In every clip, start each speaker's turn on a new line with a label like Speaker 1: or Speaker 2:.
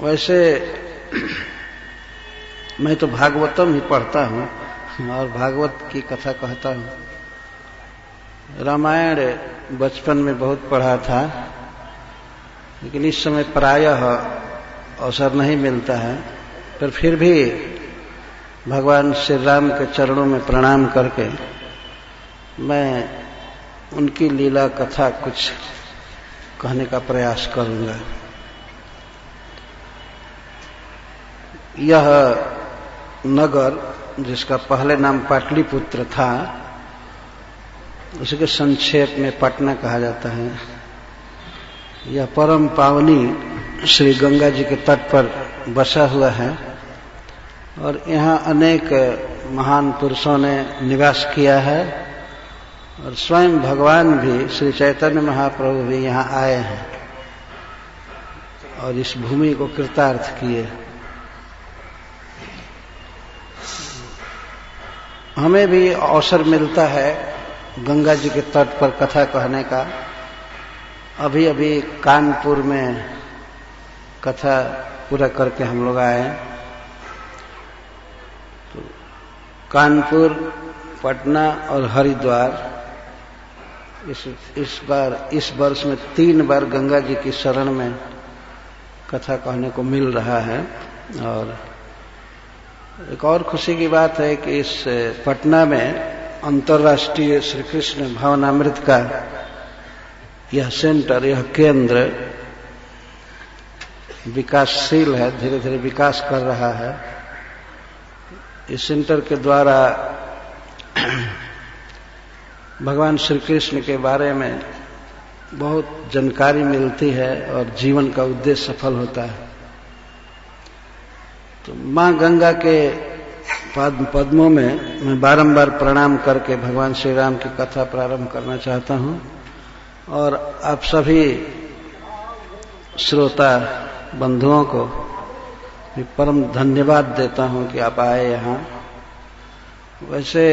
Speaker 1: वैसे मैं तो भागवतम ही पढ़ता हूँ और भागवत की कथा कहता हूँ। रामायण बचपन में बहुत पढ़ा था, लेकिन इस समय प्रायः अवसर नहीं मिलता है। पर फिर भी भगवान श्री राम के चरणों में प्रणाम करके मैं उनकी लीला कथा कुछ कहने का प्रयास करूंगा। यह नगर, जिसका पहले नाम पाटलिपुत्र था, उसके संक्षेप में पटना कहा जाता है। यह परम पावनी श्री गंगा जी के तट पर बसा हुआ है और यहाँ अनेक महान पुरुषों ने निवास किया है और स्वयं भगवान भी, श्री चैतन्य महाप्रभु भी यहाँ आए हैं और इस भूमि को कृतार्थ किए। हमें भी अवसर मिलता है गंगा जी के तट पर कथा कहने का। अभी अभी कानपुर में कथा पूरा करके हम लोग आए। तो कानपुर, पटना और हरिद्वार इस वर्ष में 3 बार गंगा जी की शरण में कथा कहने को मिल रहा है। और एक और खुशी की बात है कि इस पटना में अंतर्राष्ट्रीय श्री कृष्ण भावनामृत का यह सेंटर, यह केंद्र विकासशील है, धीरे धीरे विकास कर रहा है। इस सेंटर के द्वारा भगवान श्री कृष्ण के बारे में बहुत जानकारी मिलती है और जीवन का उद्देश्य सफल होता है। तो माँ गंगा के पद्मों में मैं बारंबार प्रणाम करके भगवान श्री राम की कथा प्रारंभ करना चाहता हूँ और आप सभी श्रोता बंधुओं को भी परम धन्यवाद देता हूँ कि आप आए यहाँ। वैसे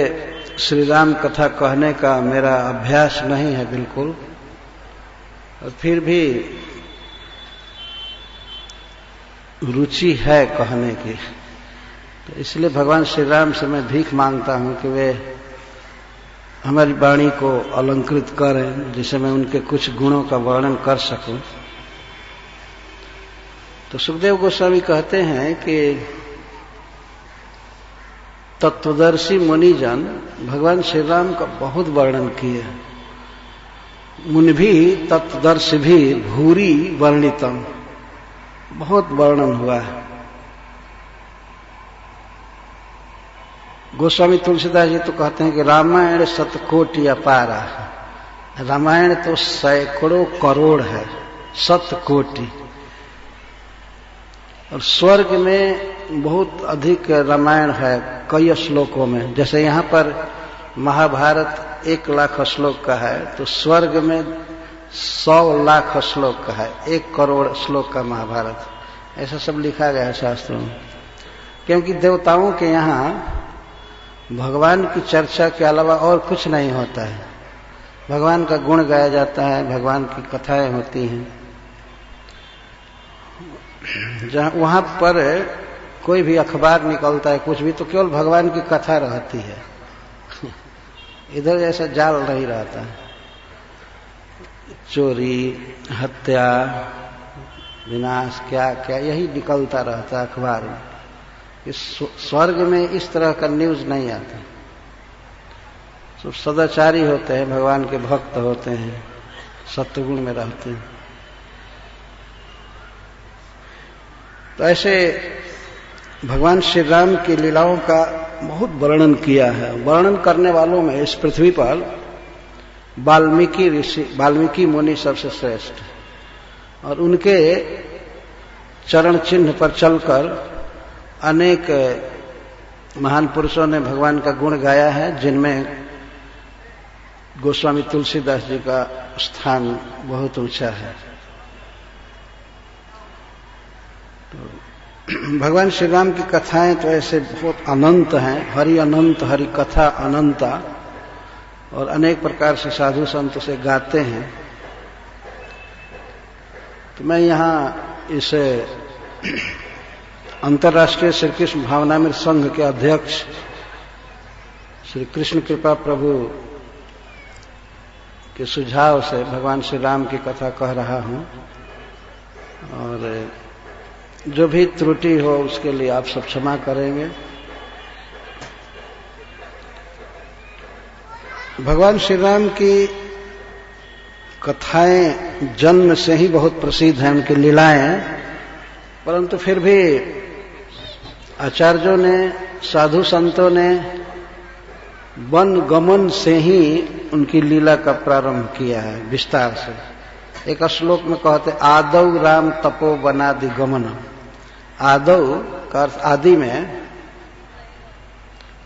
Speaker 1: श्री राम कथा कहने का मेरा अभ्यास नहीं है बिल्कुल, और फिर भी रुचि है कहने की। तो इसलिए भगवान श्री राम से मैं भीख मांगता हूं कि वे हमारी वाणी को अलंकृत करें, जिससे मैं उनके कुछ गुणों का वर्णन कर सकूं। तो सुखदेव गोस्वामी कहते हैं कि तत्वदर्शी मुनिजन भगवान श्री राम का बहुत वर्णन किए। मुनि भी तत्वदर्शी भी भूरी वर्णितम, बहुत वर्णन हुआ है। गोस्वामी तुलसीदास जी तो कहते हैं कि रामायण शतकोटि अपारा। रामायण तो सैकड़ों करोड़ है, शतकोटि। और स्वर्ग में बहुत अधिक रामायण है कई श्लोकों में। जैसे यहाँ पर महाभारत 1 लाख श्लोक का है, तो स्वर्ग में 100 लाख श्लोक का है, 1 करोड़ श्लोक का महाभारत। ऐसा सब लिखा गया है शास्त्रों में। क्योंकि देवताओं के यहाँ भगवान की चर्चा के अलावा और कुछ नहीं होता है। भगवान का गुण गाया जाता है, भगवान की कथाएं होती हैं। जहाँ वहां पर कोई भी अखबार निकलता है, कुछ भी, तो केवल भगवान की कथा रहती है। इधर जैसा जाल नहीं रहता है। चोरी, हत्या, विनाश, क्या क्या यही निकलता रहता है अखबार में। इस स्वर्ग में इस तरह का न्यूज नहीं आता। सब सदाचारी होते हैं, भगवान के भक्त होते हैं, सत्वगुण में रहते हैं। तो ऐसे भगवान श्री राम की लीलाओं का बहुत वर्णन किया है। वर्णन करने वालों में इस पृथ्वी पर वाल्मीकि मुनि सबसे श्रेष्ठ, और उनके चरण चिन्ह पर चलकर अनेक महान पुरुषों ने भगवान का गुण गाया है, जिनमें गोस्वामी तुलसीदास जी का स्थान बहुत ऊंचा है। तो भगवान श्री राम की कथाएं तो ऐसे बहुत अनंत हैं, हरि अनंत, हरि कथा अनंता, और अनेक प्रकार से साधु संत से गाते हैं। तो मैं यहाँ इस अंतर्राष्ट्रीय श्री कृष्ण भावनामृत संघ के अध्यक्ष श्री कृष्ण कृपा प्रभु के सुझाव से भगवान श्री राम की कथा कह रहा हूं, और जो भी त्रुटि हो उसके लिए आप सब क्षमा करेंगे। भगवान श्री राम की कथाएं जन्म से ही बहुत प्रसिद्ध हैं, उनकी लीलाएं, परंतु फिर भी आचार्यों ने, साधु संतों ने वन गमन से ही उनकी लीला का प्रारंभ किया है विस्तार से। एक श्लोक में कहते आदौ राम तपो वनादि गमन। आदौ का अर्थ आदि में,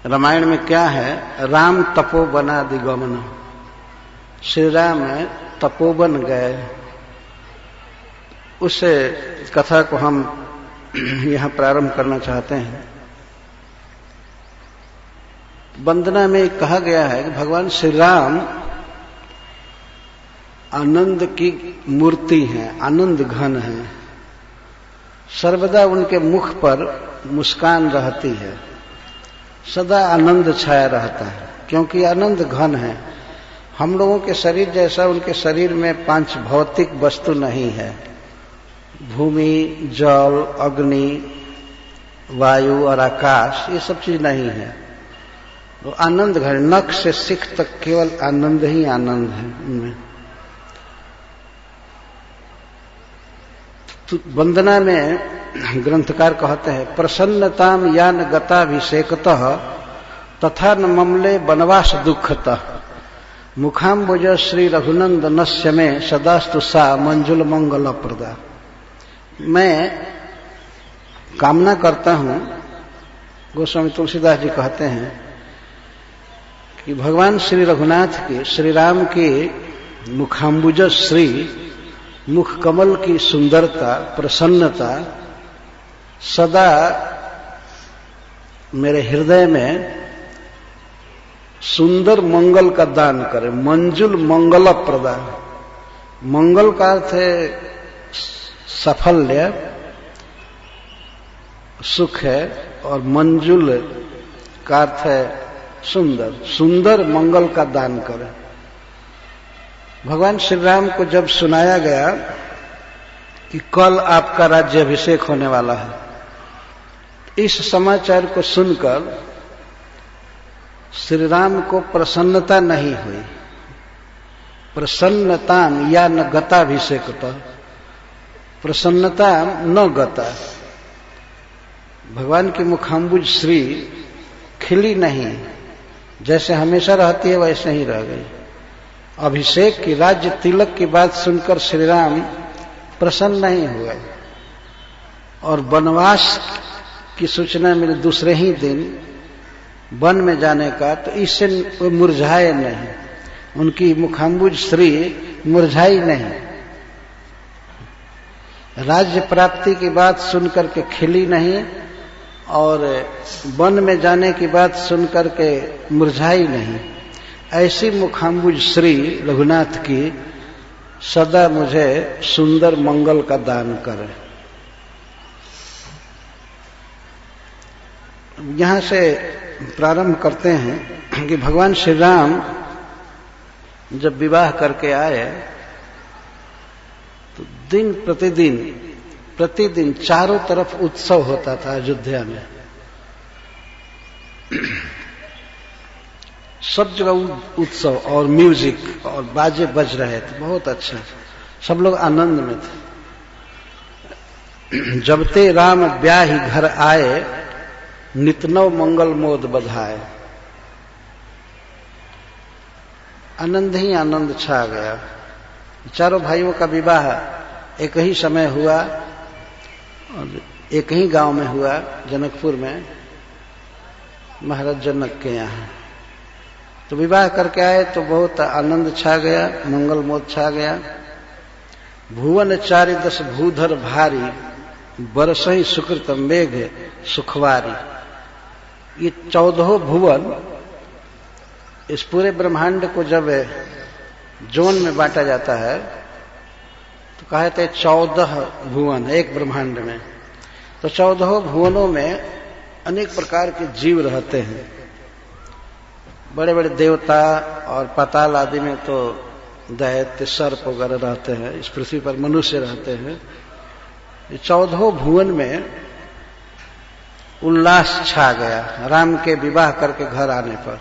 Speaker 1: रामायण में क्या है, राम तपो वनादि गमन। श्री राम तपोवन गए, उस कथा को हम यहां प्रारंभ करना चाहते हैं। वंदना में कहा गया है कि भगवान श्री राम आनंद की मूर्ति हैं, आनंद घन हैं। सर्वदा उनके मुख पर मुस्कान रहती है, सदा आनंद छाया रहता है, क्योंकि आनंद घन है। हम लोगों के शरीर जैसा उनके शरीर में 5 भौतिक वस्तु नहीं है। भूमि, जल, अग्नि, वायु और आकाश, ये सब चीज नहीं है। वो आनंद घन, नख से सिख तक केवल आनंद ही आनंद है उनमें। तो वंदना में ग्रंथकार कहते हैं प्रसन्नताम यान गताभिषेकतः तथा न ममले वनवास दुखतः मुखाम्बुज श्री रघुनंदनस्य में सदास्तु सा मंजुल मंगल प्रदा। मैं कामना करता हूं, गोस्वामी तुलसीदास जी कहते हैं कि भगवान श्री रघुनाथ की, श्री राम की मुखाम्बुज श्री, मुख कमल की सुंदरता, प्रसन्नता सदा मेरे हृदय में सुंदर मंगल का दान करे। मंजुल मंगल प्रदा। मंगल का अर्थ है साफल्य, सुख है, और मंजुल का अर्थ है सुंदर। सुंदर मंगल का दान करे। भगवान श्री राम को जब सुनाया गया कि कल आपका राज्याभिषेक होने वाला है, इस समाचार को सुनकर श्री राम को प्रसन्नता नहीं हुई। प्रसन्नता या न गताभिषेकतः, प्रसन्नता न गता। भगवान की मुखाम्बुज श्री खिली नहीं, जैसे हमेशा रहती है वैसे ही रह गई। अभिषेक की, राज्य तिलक की बात सुनकर श्री राम प्रसन्न नहीं हुए, और वनवास की सूचना मिली दूसरे ही दिन वन में जाने का, तो इससे वो मुरझाए नहीं। उनकी मुखाम्बुज श्री मुरझाई नहीं। राज्य प्राप्ति की बात सुनकर के खिली नहीं, और वन में जाने की बात सुनकर के मुरझाई नहीं। ऐसी मुखाम्बुज श्री रघुनाथ की सदा मुझे सुंदर मंगल का दान करे। यहां से प्रारंभ करते हैं कि भगवान श्री राम जब विवाह करके आए तो दिन प्रतिदिन चारों तरफ उत्सव होता था अयोध्या में। सब जगह उत्सव और म्यूजिक और बाजे बज रहे थे, बहुत अच्छा, सब लोग आनंद में थे। जब ते राम ब्याही घर आए, नितनव मंगल मोद बधाए। आनंद ही आनंद छा गया। चारों भाइयों का विवाह एक ही समय हुआ और एक ही गांव में हुआ, जनकपुर में, महाराज जनक के यहाँ। तो विवाह करके आए तो बहुत आनंद छा गया, मंगल मोद छा गया। भुवन 4 भूधर भारी, बरसहि सुकृत मेघ सुखवारी। ये 14 भुवन, इस पूरे ब्रह्मांड को जब जोन में बांटा जाता है तो कहते हैं 14 भुवन एक ब्रह्मांड में, तो 14 भुवनों में अनेक प्रकार के जीव रहते हैं। बड़े बड़े देवता और पाताल आदि में तो दैत्य सर्प वगैरह रहते हैं, इस पृथ्वी पर मनुष्य रहते हैं। 14 भुवन में उल्लास छा गया राम के विवाह करके घर आने पर।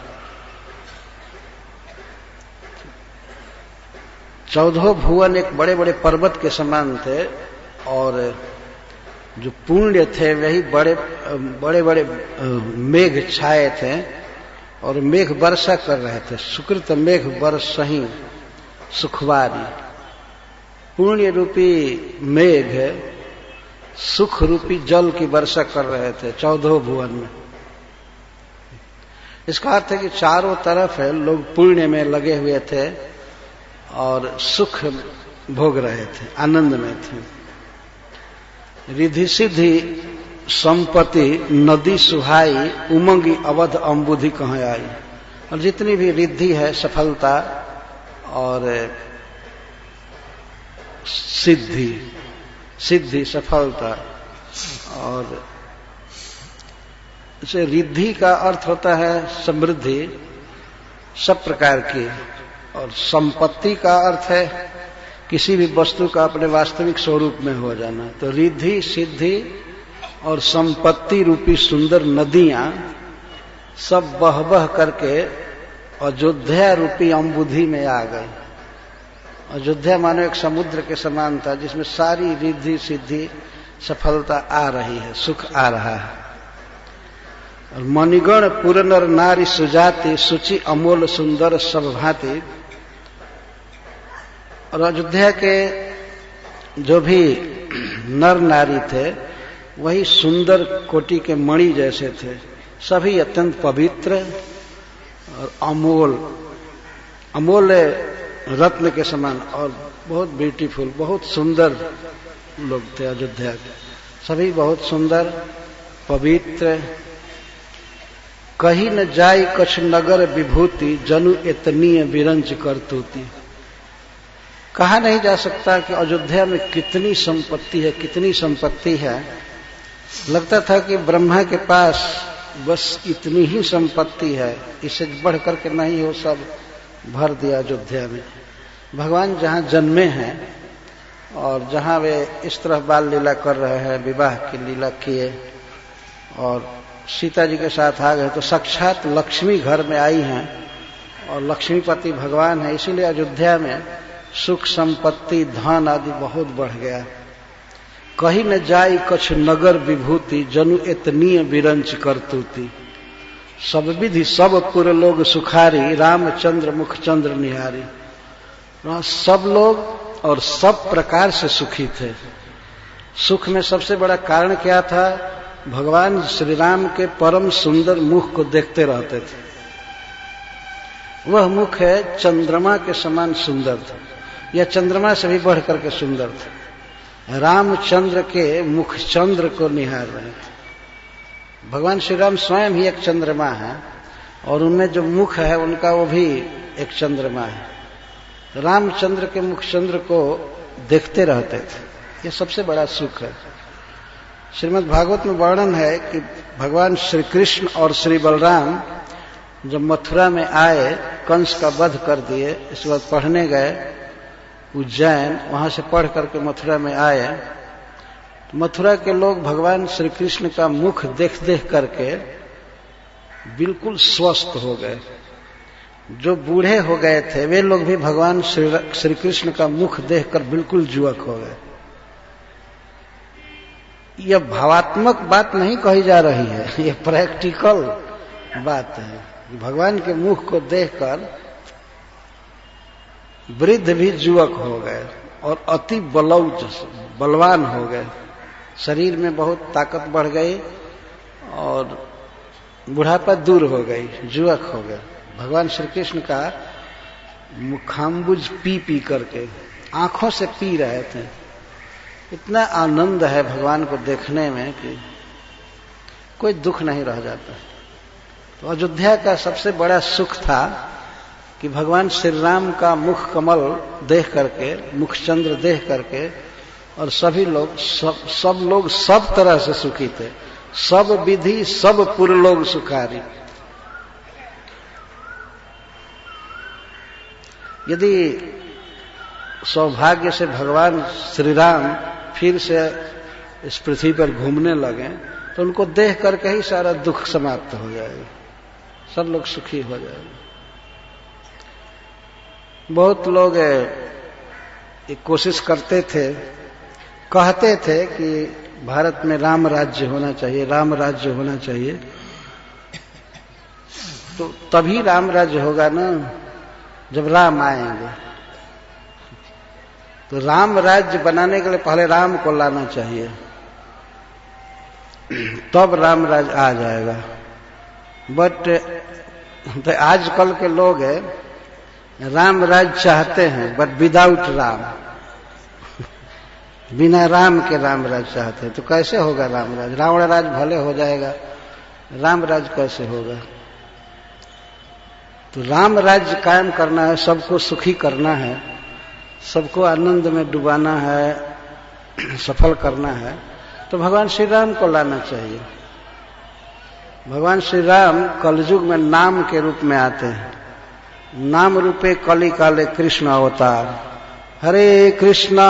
Speaker 1: 14 भुवन एक बड़े बड़े पर्वत के समान थे और जो पुण्य थे वही बड़े बड़े मेघ छाए थे और मेघ वर्षा कर रहे थे। सुकृत मेघ वर्षहि सुखवारी। पुण्य रूपी मेघ सुख रूपी जल की वर्षा कर रहे थे 14 भुवन में। इसका अर्थ है कि चारों तरफ है लोग पुण्य में लगे हुए थे और सुख भोग रहे थे, आनंद में थे। रिद्धि सिद्धि संपत्ति नदी सुहाई उमंगी अवध अम्बुधि कहाँ आई। और जितनी भी रिद्धि है, सफलता और सिद्धि सफलता, और इसे रिद्धि का अर्थ होता है समृद्धि सब प्रकार की, और संपत्ति का अर्थ है किसी भी वस्तु का अपने वास्तविक स्वरूप में हो जाना। तो रिद्धि सिद्धि और संपत्ति रूपी सुंदर नदियां सब बह बह करके अयोध्या रूपी अम्बुधि में आ गई। अयोध्या मानो एक समुद्र के समान था जिसमें सारी रिद्धि सिद्धि सफलता आ रही है, सुख आ रहा है। और मणिगण पुर नर नारी सुजाति सुचि अमोल सुंदर सब भांति। और अयोध्या के जो भी नर नारी थे वही सुंदर कोटि के मणि जैसे थे, सभी अत्यंत पवित्र और अमोल रत्न के समान और बहुत ब्यूटीफुल, बहुत सुंदर लोग थे अयोध्या के। सभी बहुत सुंदर पवित्र। कहीं न जाई कछ नगर विभूति जनु इतनीय विरंज करतूती। कहा नहीं जा सकता कि अयोध्या में कितनी संपत्ति है, कितनी संपत्ति है। लगता था कि ब्रह्मा के पास बस इतनी ही संपत्ति है, इससे बढ़ करके नहीं हो, सब भर दिया अयोध्या में। भगवान जहाँ जन्मे हैं और जहाँ वे इस तरह बाल लीला कर रहे हैं, विवाह की लीला किए और सीता जी के साथ आ गए, तो साक्षात लक्ष्मी घर में आई हैं और लक्ष्मीपति भगवान है। इसीलिए अयोध्या में सुख संपत्ति धन आदि बहुत बढ़ गया। कहीं न जाई कछ नगर विभूति जनु इतनीय विरंच करतूती। सब विधि सब पुर लोग सुखारी रामचंद्र मुखचंद्र निहारी। वहां सब लोग और सब प्रकार से सुखी थे। सुख में सबसे बड़ा कारण क्या था? भगवान श्री राम के परम सुंदर मुख को देखते रहते थे। वह मुख है चंद्रमा के समान सुंदर था, या चंद्रमा से भी बढ़ करके सुंदर था। रामचंद्र के मुख चंद्र को निहार रहे थे। भगवान श्री राम स्वयं ही एक चंद्रमा है और उनमें जो मुख है उनका वो भी एक चंद्रमा है। रामचंद्र के मुख चंद्र को देखते रहते थे। ये सबसे बड़ा सुख है। श्रीमद् भागवत में वर्णन है कि भगवान श्री कृष्ण और श्री बलराम जब मथुरा में आए, कंस का वध कर दिए, इस बात पढ़ने गए उज्जैन, वहां से पढ़ करके मथुरा में आए। तो मथुरा के लोग भगवान श्री कृष्ण का मुख देख देख करके बिल्कुल स्वस्थ हो गए। जो बूढ़े हो गए थे वे लोग भी भगवान श्री कृष्ण का मुख देखकर बिल्कुल युवक हो गए। यह भावात्मक बात नहीं कही जा रही है, यह प्रैक्टिकल बात है। भगवान के मुख को देखकर वृद्ध भी युवक हो गए और अति बलवान हो गए। शरीर में बहुत ताकत बढ़ गई और बुढ़ापा दूर हो गई, युवक हो गए। भगवान श्री कृष्ण का मुखाम्बुज पी पी करके आंखों से पी रहे थे। इतना आनंद है भगवान को देखने में कि कोई दुख नहीं रह जाता। तो अयोध्या का सबसे बड़ा सुख था कि भगवान श्री राम का मुख कमल देख करके, मुख चंद्र देख करके और सभी लोग सब लोग सब तरह से सुखी थे। सब विधि सब पुरलोक सुखारी। यदि सौभाग्य से भगवान श्री राम फिर से इस पृथ्वी पर घूमने लगे तो उनको देख करके ही सारा दुख समाप्त हो जाएगा, सब लोग सुखी हो जाएंगे। बहुत लोग एक कोशिश करते थे, कहते थे कि भारत में राम राज्य होना चाहिए, राम राज्य होना चाहिए। तो तभी राम राज्य होगा ना जब राम आएंगे। तो राम राज्य बनाने के लिए पहले राम को लाना चाहिए, तब राम राज्य आ जाएगा। बट तो आजकल के लोग राम राज्य चाहते हैं बट विदाउट राम, बिना राम के राम राज्य चाहते हैं। तो कैसे होगा राम राज्य? रावण राज्य भले हो जाएगा, राम राज्य कैसे होगा? तो राम राज्य कायम करना है, सबको सुखी करना है, सबको आनंद में डुबाना है, सफल करना है, तो भगवान श्री राम को लाना चाहिए। भगवान श्री राम कलयुग में नाम के रूप में आते हैं। नाम रूपे कली काले कृष्ण अवतार। हरे कृष्णा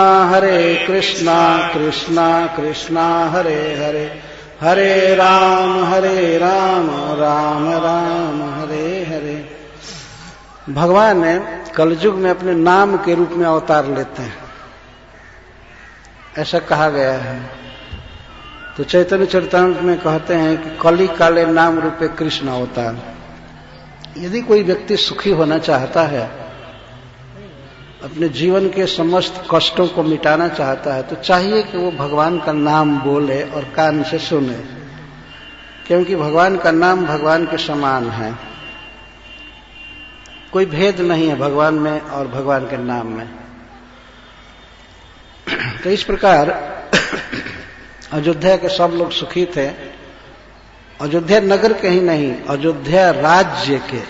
Speaker 1: कृष्णा कृष्णा हरे हरे, हरे राम राम राम हरे हरे। भगवान ने कलयुग में अपने नाम के रूप में अवतार लेते हैं, ऐसा कहा गया है। तो चैतन्य चरितामृत में कहते हैं कि कली काले नाम रूपे कृष्ण अवतार। यदि कोई व्यक्ति सुखी होना चाहता है, अपने जीवन के समस्त कष्टों को मिटाना चाहता है, तो चाहिए कि वो भगवान का नाम बोले और कान से सुने, क्योंकि भगवान का नाम भगवान के समान है। कोई भेद नहीं है भगवान में और भगवान के नाम में। तो इस प्रकार अयोध्या के सब लोग सुखी थे। अयोध्या नगर के ही नहीं, अयोध्या राज्य के,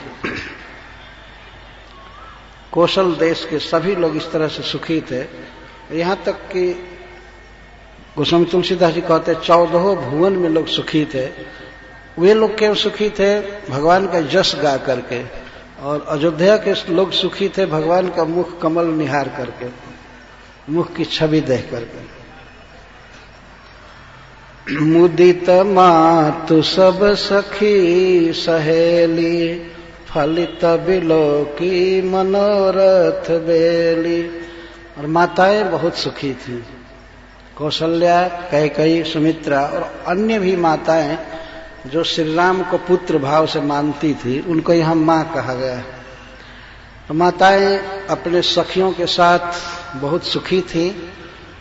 Speaker 1: कौशल देश के सभी लोग इस तरह से सुखी थे। यहां तक कि गोस्वामी तुलसीदास जी कहते 14 भुवन में लोग सुखी थे। वे लोग क्यों सुखी थे? भगवान का यश गा करके। और अयोध्या के लोग सुखी थे भगवान का मुख कमल निहार करके, मुख की छवि देख करके। मुदित मातु सब सखी सहेली, फलित बिलोकी मनोरथ बेली। और माताएं बहुत सुखी थी। कौशल्या, कैकेयी, सुमित्रा और अन्य भी माताएं जो श्री राम को पुत्र भाव से मानती थी, उनको यहां मां कहा गया है। तो माताएं अपने सखियों के साथ बहुत सुखी थी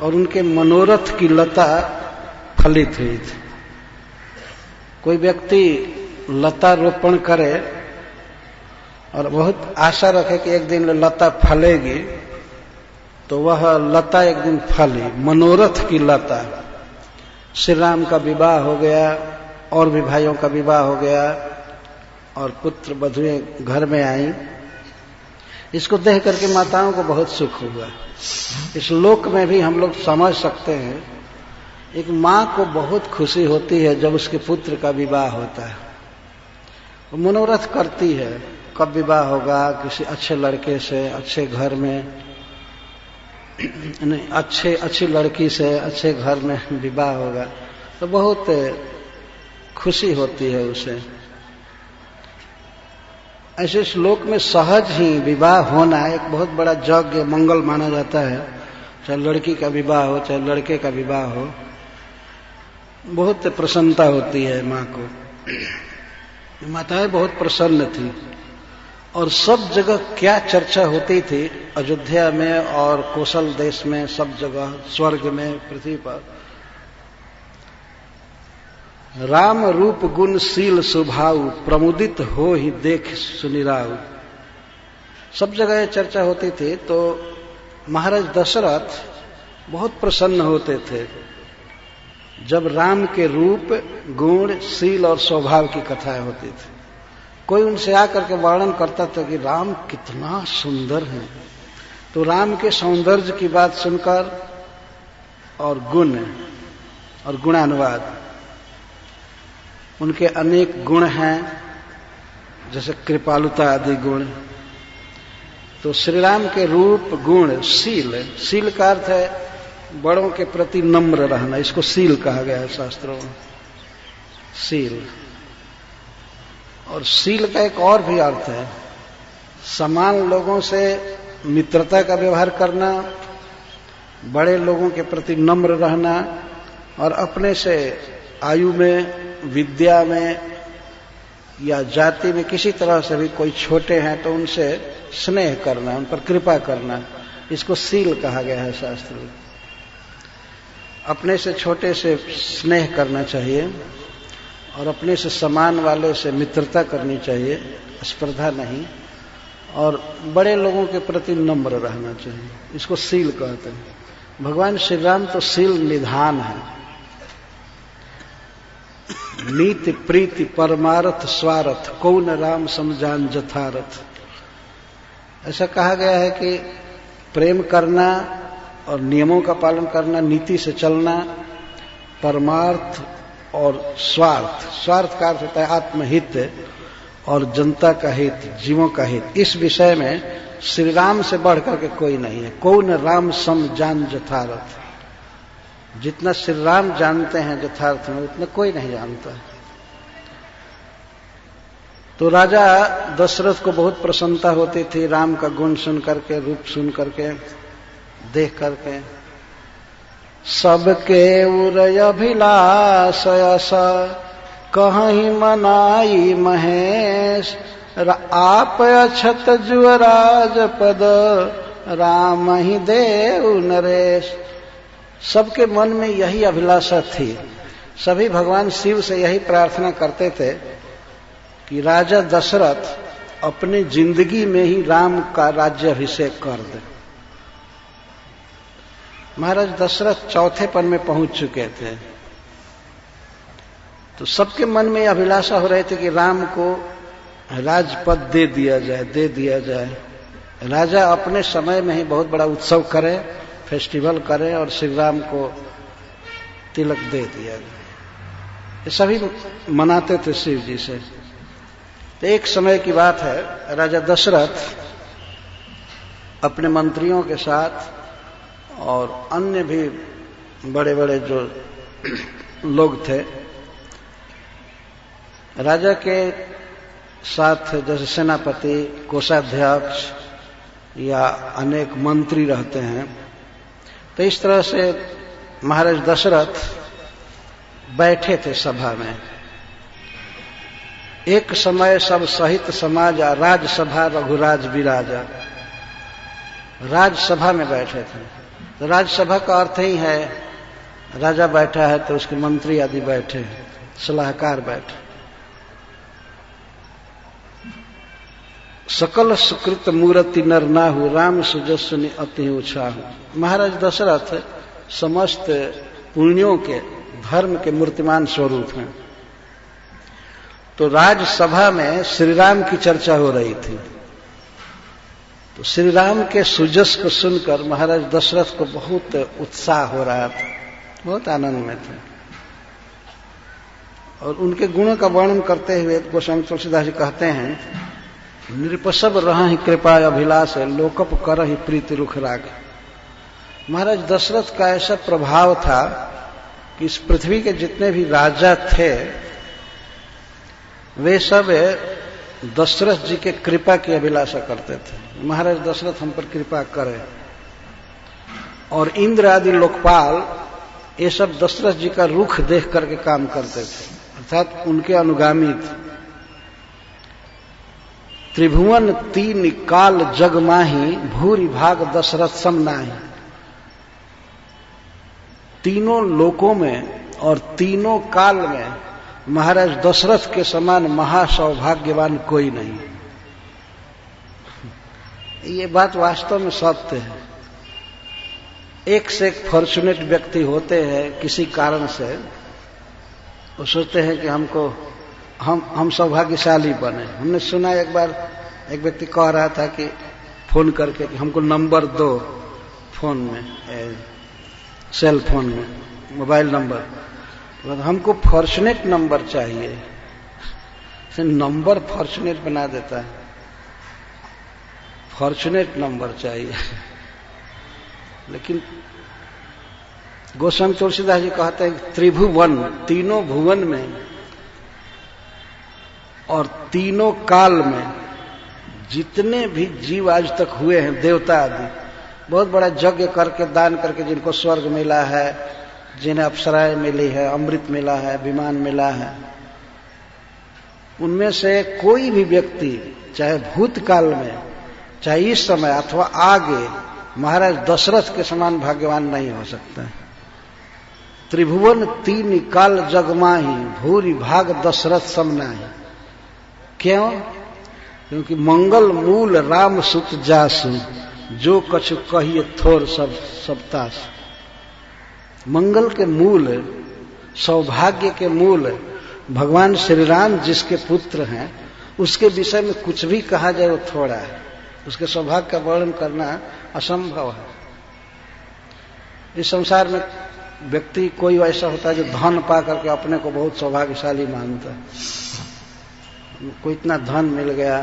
Speaker 1: और उनके मनोरथ की लता फलित हुई थी। कोई व्यक्ति लता रोपण करे और बहुत आशा रखे कि एक दिन लता फलेगी, तो वह लता एक दिन फली, मनोरथ की लता। श्री राम का विवाह हो गया, और भी भाइयों का विवाह हो गया और पुत्र वधुएं घर में आई। इसको देख करके माताओं को बहुत सुख हुआ। इस लोक में भी हम लोग समझ सकते हैं, एक माँ को बहुत खुशी होती है जब उसके पुत्र का विवाह होता है। वो मनोरथ करती है कब विवाह होगा, किसी अच्छे लड़के से, अच्छे घर में, नहीं अच्छी लड़की से अच्छे घर में विवाह होगा, तो बहुत खुशी होती है उसे। ऐसे श्लोक में सहज ही विवाह होना एक बहुत बड़ा यज्ञ मंगल माना जाता है। चाहे लड़की का विवाह हो चाहे लड़के का विवाह हो, बहुत प्रसन्नता होती है माँ को। माताएं बहुत प्रसन्न थी और सब जगह क्या चर्चा होती थी अयोध्या में और कौशल देश में, सब जगह, स्वर्ग में, पृथ्वी पर, राम रूप गुण शील स्वभाव, प्रमुदित हो ही देख सुनिराव। सब जगह चर्चा होती थी। तो महाराज दशरथ बहुत प्रसन्न होते थे जब राम के रूप, गुण, शील और स्वभाव की कथाएं होती थी। कोई उनसे आकर के वर्णन करता था कि राम कितना सुंदर है, तो राम के सौंदर्य की बात सुनकर और गुण और गुणानुवाद। उनके अनेक गुण हैं, जैसे कृपालुता आदि गुण। तो श्री राम के रूप गुण शील, शील का अर्थ है बड़ों के प्रति नम्र रहना, इसको शील कहा गया है शास्त्रों में, शील। और शील का एक और भी अर्थ है, समान लोगों से मित्रता का व्यवहार करना, बड़े लोगों के प्रति नम्र रहना, और अपने से आयु में, विद्या में या जाति में किसी तरह से भी कोई छोटे हैं तो उनसे स्नेह करना, उन पर कृपा करना, इसको शील कहा गया है शास्त्र में। अपने से छोटे से स्नेह करना चाहिए और अपने से समान वाले से मित्रता करनी चाहिए, स्पर्धा नहीं, और बड़े लोगों के प्रति नम्र रहना चाहिए, इसको शील कहते हैं। भगवान श्री राम तो शील निधान है। नीति प्रीति परमार्थ स्वार्थ कौन राम समझान जथारथ, ऐसा कहा गया है कि प्रेम करना और नियमों का पालन करना, नीति से चलना, परमार्थ और स्वार्थ, स्वार्थ का अर्थ होता है आत्महित और जनता का हित, जीवों का हित, इस विषय में श्री राम से बढ़कर के कोई नहीं है। कौन राम सम जान जथारथ, जितना श्री राम जानते हैं यथार्थ में उतना कोई नहीं जानता है। तो राजा दशरथ को बहुत प्रसन्नता होती थी राम का गुण सुन करके, रूप सुन करके, देख करके। सबके उरय अभिलाष यश कहीं मनाई महेश, आप अछत जुअराज पद राम ही देव नरेश। सबके मन में यही अभिलाषा थी, सभी भगवान शिव से यही प्रार्थना करते थे कि राजा दशरथ अपनी जिंदगी में ही राम का राज्याभिषेक कर दे। महाराज दशरथ चौथेपन में पहुंच चुके थे, तो सबके मन में अभिलाषा हो रही थी कि राम को राजपद दे दिया जाए, दे दिया जाए। राजा अपने समय में ही बहुत बड़ा उत्सव करे, फेस्टिवल करे और श्री राम को तिलक दे दिया गया। ये सभी मनाते थे शिव जी से। तो एक समय की बात है, राजा दशरथ अपने मंत्रियों के साथ और अन्य भी बड़े बड़े जो लोग थे, राजा के साथ जैसे सेनापति, कोषाध्यक्ष या अनेक मंत्री रहते हैं, तो इस तरह से महाराज दशरथ बैठे थे सभा में। एक समय सब सहित समाज राजसभा रघुराज विराजा, राजसभा में बैठे थे। तो राजसभा का अर्थ ही है राजा बैठा है तो उसके मंत्री आदि बैठे, सलाहकार बैठे। सकल सुकृत मूर्ति नर नाहु राम सुजस्वनि अति उत्साहु। महाराज दशरथ समस्त पुण्यों के, धर्म के मूर्तिमान स्वरूप हैं। तो राजसभा में श्री राम की चर्चा हो रही थी, तो श्री राम के सुजस को सुनकर महाराज दशरथ को बहुत उत्साह हो रहा था, बहुत आनंद में थे। और उनके गुणों का वर्णन करते हुए गोस्वामी तुलसीदास जी कहते हैं, नृपसब रहि कृपा अभिलाष लोकप करहि प्रीति रुख राग। महाराज दशरथ का ऐसा प्रभाव था कि इस पृथ्वी के जितने भी राजा थे वे सब दशरथ जी के कृपा की अभिलाषा करते थे। महाराज दशरथ हम पर कृपा करें। और इंद्र आदि लोकपाल ये सब दशरथ जी का रुख देख करके काम करते थे, अर्थात उनके अनुगामी थे। त्रिभुवन तीन काल जग माही भूरि भाग दशरथ सम नाही। तीनों लोकों में और तीनों काल में महाराज दशरथ के समान महासौभाग्यवान कोई नहीं। ये बात वास्तव में सत्य है। एक से एक फॉर्चुनेट व्यक्ति होते हैं किसी कारण से, वो सोचते हैं कि हमको हम सौभाग्यशाली बने। हमने सुना एक बार एक व्यक्ति कह रहा था कि फोन करके कि हमको नंबर दो फोन में, सेल फोन में मोबाइल नंबर, तो हमको फॉर्चुनेट नंबर चाहिए, नंबर फॉर्चुनेट बना देता है, फॉर्चुनेट नंबर चाहिए। लेकिन गोस्वामी तुलसीदास जी कहते हैं त्रिभुवन, तीनों भुवन में और तीनों काल में जितने भी जीव आज तक हुए हैं, देवता आदि, बहुत बड़ा यज्ञ करके दान करके जिनको स्वर्ग मिला है, जिन्हें अप्सराएं मिली है, अमृत मिला है, विमान मिला है, उनमें से कोई भी व्यक्ति चाहे भूतकाल में, चाहे इस समय अथवा आगे, महाराज दशरथ के समान भाग्यवान नहीं हो सकता है। त्रिभुवन तीन काल जगमाही, भूरि भाग दशरथ समनाही। क्यों? क्योंकि मंगल मूल राम सुत जासु, जो कछु कहिए थोर सब तासु। मंगल के मूल, सौभाग्य के मूल भगवान श्री राम जिसके पुत्र हैं, उसके विषय में कुछ भी कहा जाए वो थोड़ा है, उसके सौभाग्य का वर्णन करना असंभव है। इस संसार में व्यक्ति कोई ऐसा होता है जो धन पा करके अपने को बहुत सौभाग्यशाली मानता है, कोई इतना धन मिल गया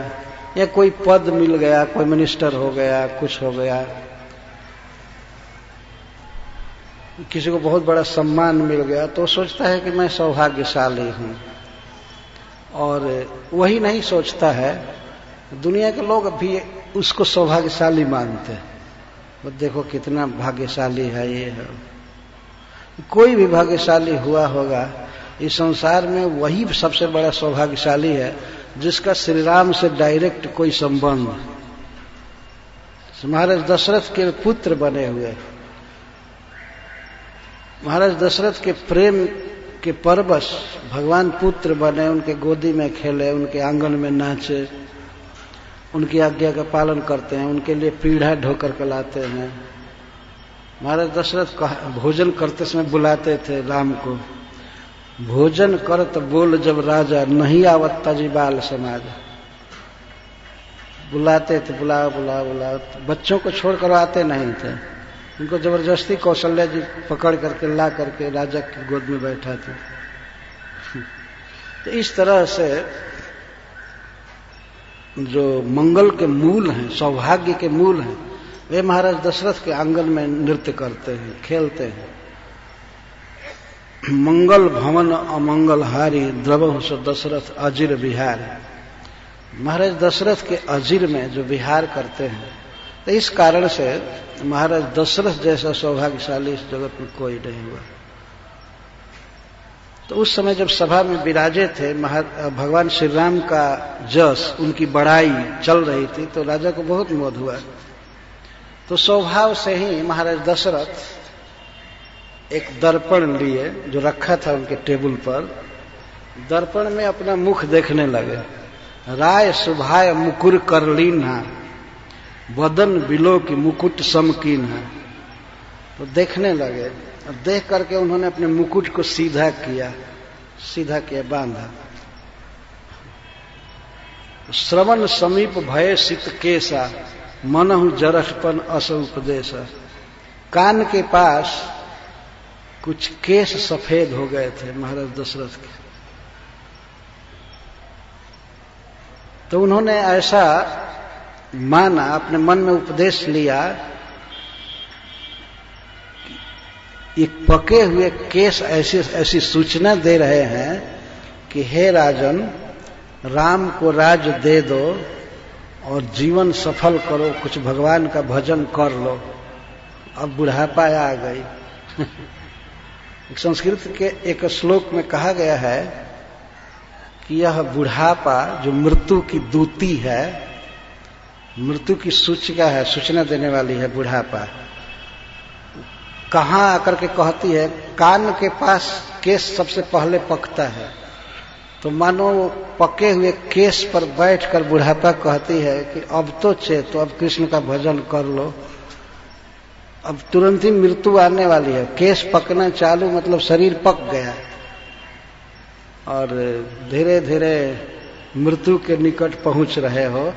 Speaker 1: या कोई पद मिल गया, कोई मिनिस्टर हो गया, कुछ हो गया, किसी को बहुत बड़ा सम्मान मिल गया, तो सोचता है कि मैं सौभाग्यशाली हूं। और वही नहीं सोचता है, दुनिया के लोग भी उसको सौभाग्यशाली मानते हैं, वो देखो कितना भाग्यशाली है ये है। कोई भी भाग्यशाली हुआ होगा इस संसार में, वही सबसे बड़ा सौभाग्यशाली है जिसका श्री राम से डायरेक्ट कोई संबंध। महाराज दशरथ के पुत्र बने हुए, महाराज दशरथ के प्रेम के परवश भगवान पुत्र बने, उनके गोदी में खेले, उनके आंगन में नाचे, उनकी आज्ञा का पालन करते हैं, उनके लिए पीढ़ा ढोकर के लाते हैं। महाराज दशरथ भोजन करते समय बुलाते थे राम को, भोजन करत बोल जब राजा, नहीं आवत तजी बाल समाज। बुलाते थे, बुला बुला बुला, बच्चों को छोड़कर आते नहीं थे, उनको जबरदस्ती कौशल्या जी पकड़ करके ला करके राजा की गोद में बैठा थे। तो इस तरह से जो मंगल के मूल हैं, सौभाग्य के मूल हैं, वे महाराज दशरथ के आंगन में नृत्य करते हैं, खेलते हैं। मंगल भवन अमंगल हारी, द्रवहु सो दशरथ अजिर विहार। महाराज दशरथ के अजिर में जो विहार करते हैं, तो इस कारण से महाराज दशरथ जैसा सौभाग्यशाली इस जगत में कोई नहीं हुआ। तो उस समय जब सभा में विराजे थे, भगवान श्री राम का जस, उनकी बड़ाई चल रही थी, तो राजा को बहुत मोद हुआ। तो स्वभाव से ही महाराज दशरथ एक दर्पण लिए जो रखा था उनके टेबल पर, दर्पण में अपना मुख देखने लगे। राय सुभाय मुकुर करलीन है, वदन बिलो की मुकुट समकीन है। तो देखने लगे, और देख करके उन्होंने अपने मुकुट को सीधा किया, बांधा। श्रवण समीप भय सित केसा, मनहु जरठपन अस उपदेशा। कान के पास कुछ केस सफेद हो गए थे महाराज दशरथ के, तो उन्होंने ऐसा माना, अपने मन में उपदेश लिया, ये पके हुए केस ऐसी सूचना दे रहे हैं कि हे राजन, राम को राज दे दो और जीवन सफल करो, कुछ भगवान का भजन कर लो, अब बुढ़ापा आ गई। संस्कृत के एक श्लोक में कहा गया है कि यह बुढ़ापा जो मृत्यु की दूती है, मृत्यु की सूचिका है, सूचना देने वाली है बुढ़ापा। कहाँ आकर के कहती है, कान के पास केस सबसे पहले पकता है, तो मानो पके हुए केस पर बैठकर बुढ़ापा कहती है कि अब तो चेत, तो अब कृष्ण का भजन कर लो, अब तुरंत ही मृत्यु आने वाली है। केस पकना चालू मतलब शरीर पक गया और धीरे धीरे मृत्यु के निकट पहुंच रहे हो,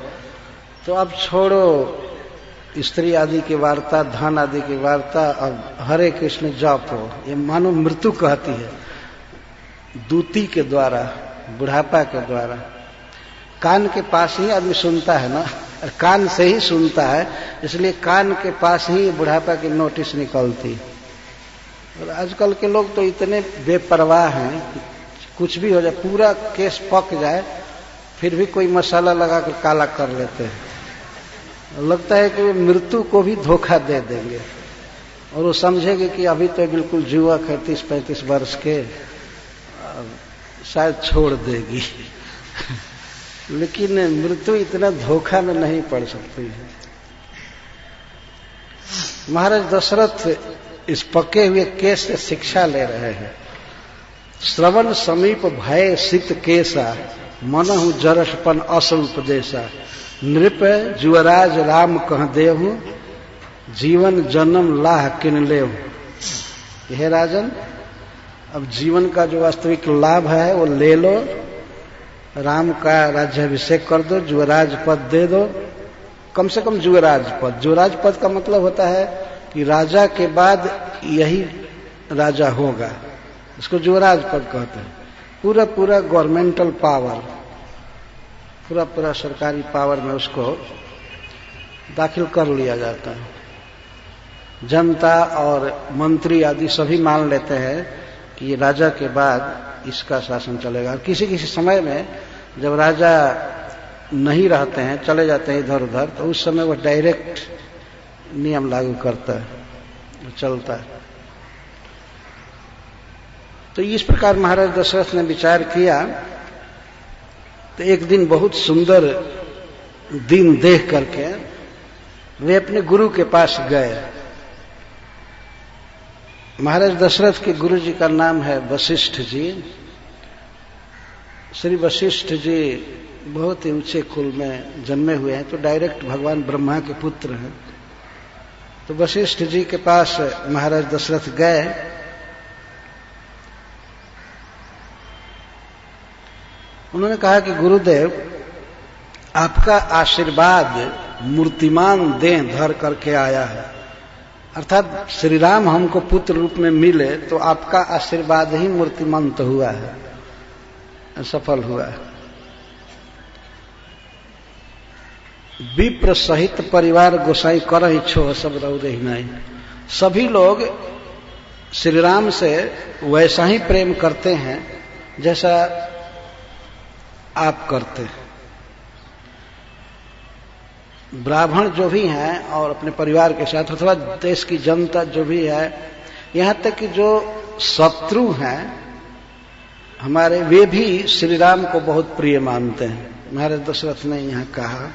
Speaker 1: तो अब छोड़ो स्त्री आदि की वार्ता, धन आदि की वार्ता और हरे कृष्ण जप हो, ये मानो मृत्यु कहती है दूती के द्वारा, बुढ़ापा के द्वारा। कान के पास ही आदमी सुनता है ना, और कान से ही सुनता है, इसलिए कान के पास ही बुढ़ापा की नोटिस निकलती। और आजकल के लोग तो इतने बेपरवाह हैं कि कुछ भी हो जाए, पूरा केस पक जाए, फिर भी कोई मसाला लगाकर काला कर लेते हैं। लगता है कि वे मृत्यु को भी धोखा दे देंगे, और वो समझेंगे कि अभी तो बिल्कुल युवक है, 30-35 वर्ष के, शायद छोड़ देगी। लेकिन मृत्यु इतना धोखा में नहीं पड़ सकती है। महाराज दशरथ इस पके हुए केस से शिक्षा ले रहे हैं। श्रवण समीप भय सित केसा, मनहु जरसपन असल उपदेशा। नृप जुवराज राम कह देहु, जीवन जन्म लाह किन लेहु। हे राजन, अब जीवन का जो वास्तविक लाभ है वो ले लो, राम का राज्याभिषेक कर दो, जुवराज पद दे दो, कम से कम जुवराज पद। जुवराज पद का मतलब होता है कि राजा के बाद यही राजा होगा, इसको जुवराज पद कहते हैं। पूरा पूरा गवर्नमेंटल पावर, पूरा पूरा सरकारी पावर में उसको दाखिल कर लिया जाता है। जनता और मंत्री आदि सभी मान लेते हैं कि ये राजा के बाद इसका शासन चलेगा। किसी किसी समय में जब राजा नहीं रहते हैं, चले जाते हैं इधर उधर, तो उस समय वो डायरेक्ट नियम लागू करता है, चलता है। तो इस प्रकार महाराज दशरथ ने विचार किया। तो एक दिन बहुत सुंदर दिन देख करके वे अपने गुरु के पास गए। महाराज दशरथ के गुरु जी का नाम है वशिष्ठ जी। श्री वशिष्ठ जी बहुत ही ऊंचे कुल में जन्मे हुए हैं, तो डायरेक्ट भगवान ब्रह्मा के पुत्र हैं। तो वशिष्ठ जी के पास महाराज दशरथ गए। उन्होंने कहा कि गुरुदेव, आपका आशीर्वाद मूर्तिमान देह धर करके आया है, अर्थात श्री राम हमको पुत्र रूप में मिले तो आपका आशीर्वाद ही मूर्तिमंत हुआ है, सफल हुआ है। विप्र सहित परिवार गोसाई कर ही छो सब रौरे ही नहीं। सभी लोग श्री राम से वैसा ही प्रेम करते हैं जैसा आप करते हैं। ब्राह्मण जो भी हैं और अपने परिवार के साथ, अथवा देश की जनता जो भी है, यहां तक कि जो शत्रु हैं हमारे, वे भी श्री राम को बहुत प्रिय मानते हैं। महाराज दशरथ ने यहां कहा,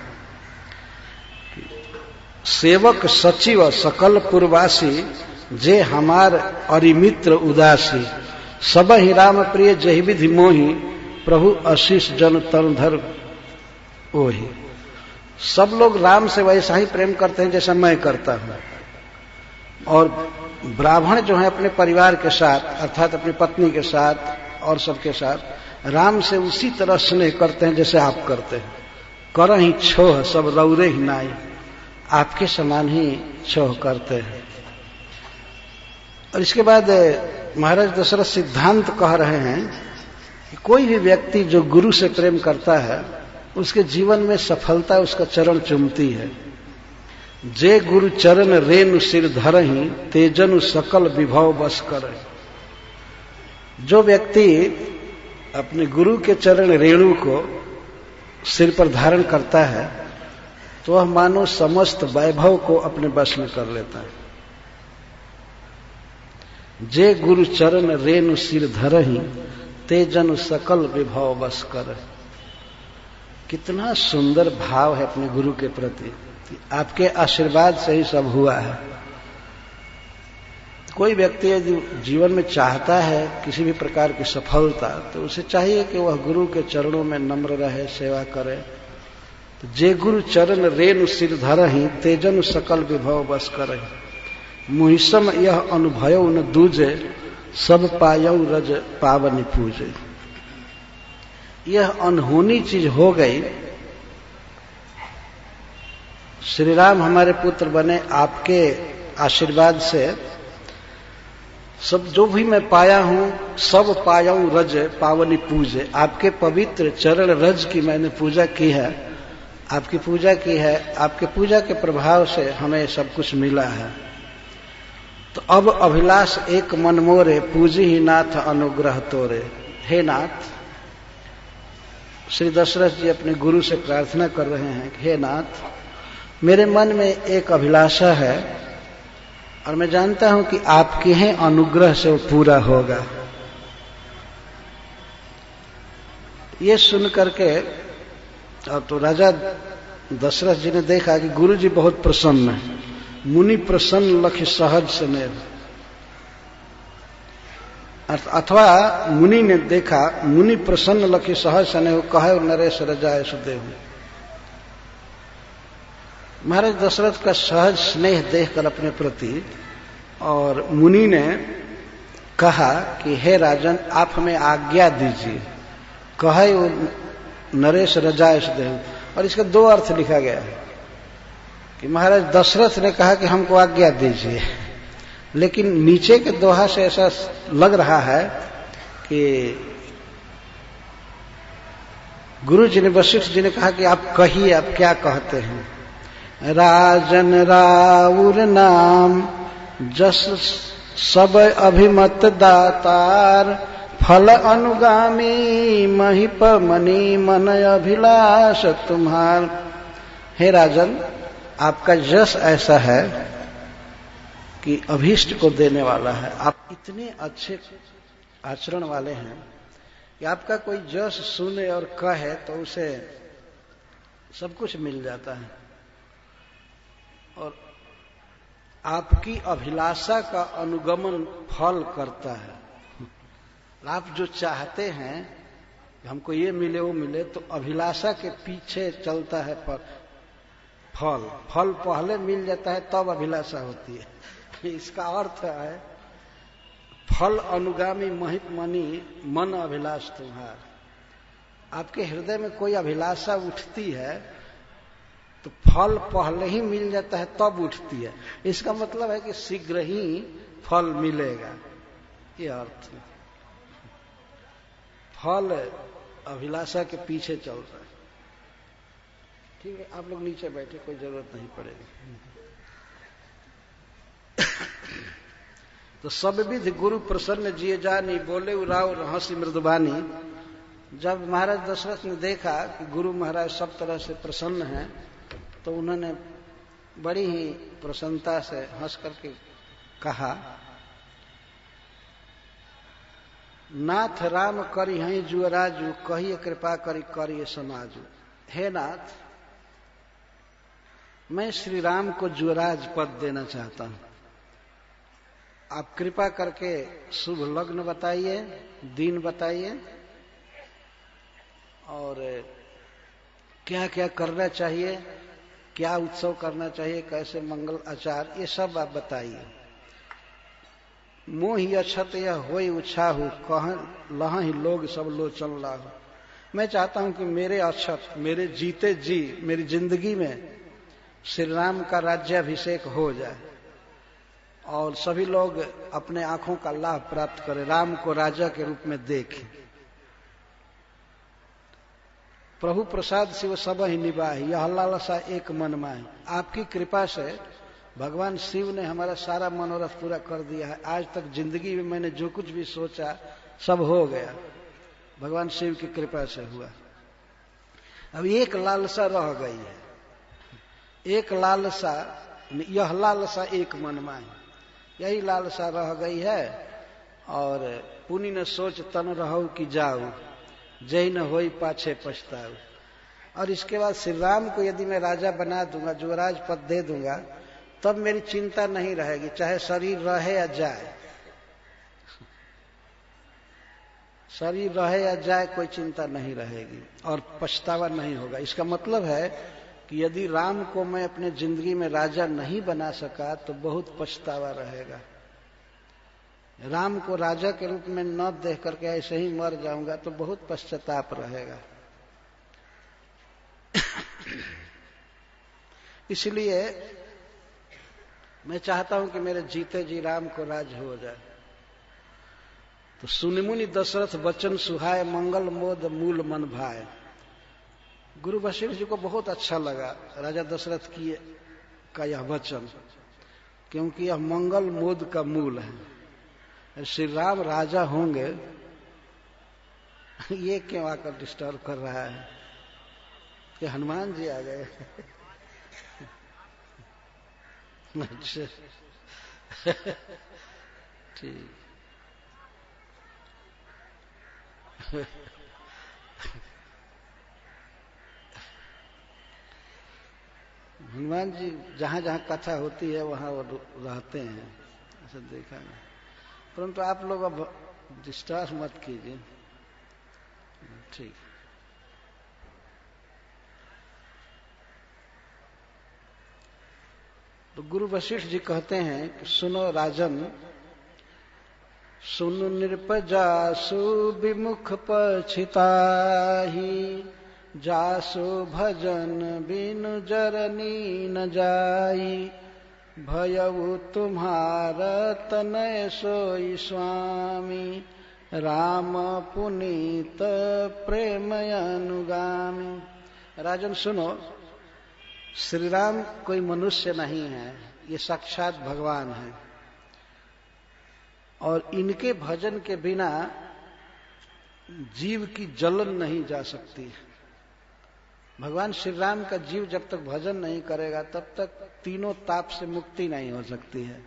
Speaker 1: सेवक सचिव सकल पुरवासी, जे हमार अरिमित्र उदासी। सब ही राम प्रिय जहि विधि मोहि, प्रभु आशीष जन तरुधर ओहि। सब लोग राम से वैसा ही प्रेम करते हैं जैसा मैं करता हूं। और ब्राह्मण जो है अपने परिवार के साथ, अर्थात अपनी पत्नी के साथ और सबके साथ राम से उसी तरह स्नेह करते हैं जैसे आप करते हैं। कर ही छोह सब रौरे ही नाई, आपके समान ही छोह करते हैं। और इसके बाद महाराज दशरथ सिद्धांत कह रहे हैं कि कोई भी व्यक्ति जो गुरु से प्रेम करता है उसके जीवन में सफलता उसका चरण चुमती है। जे गुरु चरण रेणु सिर धरहि, तेजनु सकल विभव बस कर। जो व्यक्ति अपने गुरु के चरण रेणु को सिर पर धारण करता है तो वह मानो समस्त वैभव को अपने बस में कर लेता है। जे गुरु चरण रेणु सिर धरहि, तेजनु सकल विभव बस कर। कितना सुंदर भाव है अपने गुरु के प्रति, आपके आशीर्वाद से ही सब हुआ है। कोई व्यक्ति यदि जीवन में चाहता है किसी भी प्रकार की सफलता, तो उसे चाहिए कि वह गुरु के चरणों में नम्र रहे, सेवा करे। तो जे गुरु चरण रेणु सिर धरहि, तेजनु सकल विभव बस करहि। मुहिसम यह अनुभव न दूजे, सब पायौ रज पावनि पूजे। यह अनहोनी चीज हो गई श्री राम हमारे पुत्र बने, आपके आशीर्वाद से सब जो भी मैं पाया हूं सब पायाऊं रज पावनी पूजे। आपके पवित्र चरण रज की मैंने पूजा की है, आपकी पूजा की है, आपके पूजा के प्रभाव से हमें सब कुछ मिला है। तो अब अभिलाष एक मन मोरे, पूजी ही नाथ अनुग्रह तोरे। हे नाथ, श्री दशरथ जी अपने गुरु से प्रार्थना कर रहे हैं कि हे नाथ, मेरे मन में एक अभिलाषा है और मैं जानता हूं कि आपके हैं अनुग्रह से वो पूरा होगा। ये सुन करके और तो राजा दशरथ जी ने देखा कि गुरु जी बहुत प्रसन्न है। मुनि प्रसन्न लख सहज स्नेह, अथवा मुनि ने देखा मुनि प्रसन्न लख सहज स्नेह कहे नरेश रजाए सुदेव। महाराज दशरथ का सहज स्नेह देखकर अपने प्रति, और मुनि ने कहा कि हे राजन, आप हमें आज्ञा दीजिए। कहे वो नरेश रजाए सुदेव। और इसका दो अर्थ लिखा गया है कि महाराज दशरथ ने कहा कि हमको आज्ञा दीजिए, लेकिन नीचे के दोहा से ऐसा लग रहा है कि गुरु जी ने, वशिष्ठ जी ने कहा कि आप कहिए, आप क्या कहते हैं। राजन राउर नाम जस सब अभिमत दातार, फल अनुगामी महिप मनी मन अभिलाष तुम्हार। हे राजन, आपका यश ऐसा है कि अभीष्ट को देने वाला है। आप इतने अच्छे आचरण वाले हैं कि आपका कोई यश सुने और कहे तो उसे सब कुछ मिल जाता है। और आपकी अभिलाषा का अनुगमन फल करता है। आप जो चाहते हैं हमको ये मिले वो मिले, तो अभिलाषा के पीछे चलता है फल पहले मिल जाता है तब अभिलाषा होती है। इसका अर्थ है फल अनुगामी महिप मनी मन अभिलाष तुम्हार। आपके हृदय में कोई अभिलाषा उठती है तो फल पहले ही मिल जाता है तब उठती है। इसका मतलब है कि शीघ्र ही फल मिलेगा, ये अर्थ है। फल अभिलाषा के पीछे चल रहा है। ठीक है, आप लोग नीचे बैठे, कोई जरूरत नहीं पड़ेगी। तो सब विधि गुरु प्रसन्न जिए जानी, बोले उराव हंसी मृदुबानी। जब महाराज दशरथ ने देखा कि गुरु महाराज सब तरह से प्रसन्न हैं, तो उन्होंने बड़ी ही प्रसन्नता से हंस करके कहा, नाथ राम करी हैं जुअराजू, कहिए कृपा करिए समाजू। हे नाथ, मैं श्री राम को जुअराज पद देना चाहता हूं। आप कृपा करके शुभ लग्न बताइए, दिन बताइए, और क्या क्या करना चाहिए, क्या उत्सव करना चाहिए, कैसे मंगल आचार, ये सब आप बताइए। मोहि अछत यह होई उछाहु, कह लह ही लोग सब लोचन लाहु। मैं चाहता हूं कि मेरे अछत, मेरे जीते जी, मेरी जिंदगी में श्री राम का राज्याभिषेक हो जाए और सभी लोग अपने आंखों का लाभ प्राप्त करें, राम को राजा के रूप में देखें। प्रभु प्रसाद शिव सब ही निभाहि, यह लालसा एक मन माहि। आपकी कृपा से भगवान शिव ने हमारा सारा मनोरथ पूरा कर दिया है। आज तक जिंदगी में मैंने जो कुछ भी सोचा सब हो गया, भगवान शिव की कृपा से हुआ। अब एक लालसा रह गई है, एक लालसा, यह लालसा एक मन माहि, यही लालसा रह गई है। और पुनि न सोच तन रहु कि जाऊ, जय न होई पाछे पछताऊ। और इसके बाद श्री राम को यदि मैं राजा बना दूंगा, जुवराज पद दे दूंगा, तब मेरी चिंता नहीं रहेगी, चाहे शरीर रहे या जाए। शरीर रहे या जाए कोई चिंता नहीं रहेगी और पछतावा नहीं होगा। इसका मतलब है कि यदि राम को मैं अपने जिंदगी में राजा नहीं बना सका तो बहुत पछतावा रहेगा। राम को राजा के रूप में न देख करके ऐसे ही मर जाऊंगा तो बहुत पश्चाताप रहेगा। इसलिए मैं चाहता हूं कि मेरे जीते जी राम को राज हो जाए। तो सुनि मुनि दशरथ वचन सुहाय, मंगल मोद मूल मन भाए। गुरु वशिष्ठ जी को बहुत अच्छा लगा राजा दशरथ का यह वचन, क्योंकि यह मंगल मोद का मूल है। श्री राम राजा होंगे, ये क्यों आकर डिस्टर्ब कर रहा है कि हनुमान जी आ गए? अच्छा ठीक। हनुमान जी जहां जहां कथा होती है वहां वो रहते हैं, ऐसा देखा है। परंतु आप लोग अब डिस्टर्ब मत कीजिए। ठीक। तो गुरु वशिष्ठ जी कहते हैं कि सुनो राजन, सुनु नृप जासु विमुख पछिताही, जासु भजन बिनु जरनी न जाई, भयउ तुम्हार तनय सोई स्वामी, राम पुनीत प्रेम अनुगामी। राजन सुनो, श्री राम कोई मनुष्य नहीं है, ये साक्षात भगवान है, और इनके भजन के बिना जीव की जलन नहीं जा सकती। भगवान श्री राम का जीव जब तक भजन नहीं करेगा तब तक तीनों ताप से मुक्ति नहीं हो सकती है,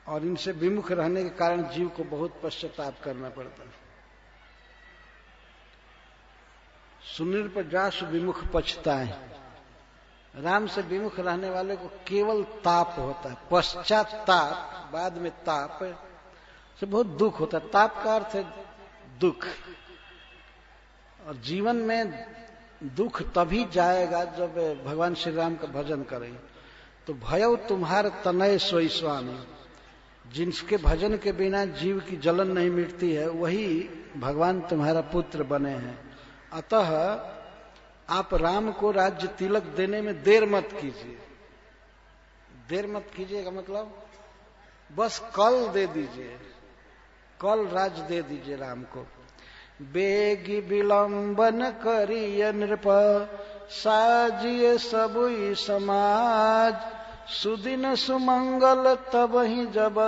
Speaker 1: और इनसे विमुख रहने के कारण जीव को बहुत पश्चाताप करना पड़ता है। सुनिर्प जासु विमुख पछताए, राम से विमुख रहने वाले को केवल ताप होता है, पश्चाताप, बाद में ताप से बहुत दुख होता है। ताप का अर्थ है दुख, और जीवन में दुख तभी जाएगा जब भगवान श्री राम का भजन करें। तो भयउ तुम्हार तनय सोई स्वामी, जिनके भजन के बिना जीव की जलन नहीं मिटती है वही भगवान तुम्हारा पुत्र बने हैं। अतः आप राम को राज्य तिलक देने में देर मत कीजिए। देर मत कीजिए का मतलब बस कल दे दीजिए, कल राज दे दीजिए राम को। बेगी विलंबन करिय नृप, साजिए सबुई समाज, सुदिन सुमंगल तब ही जब,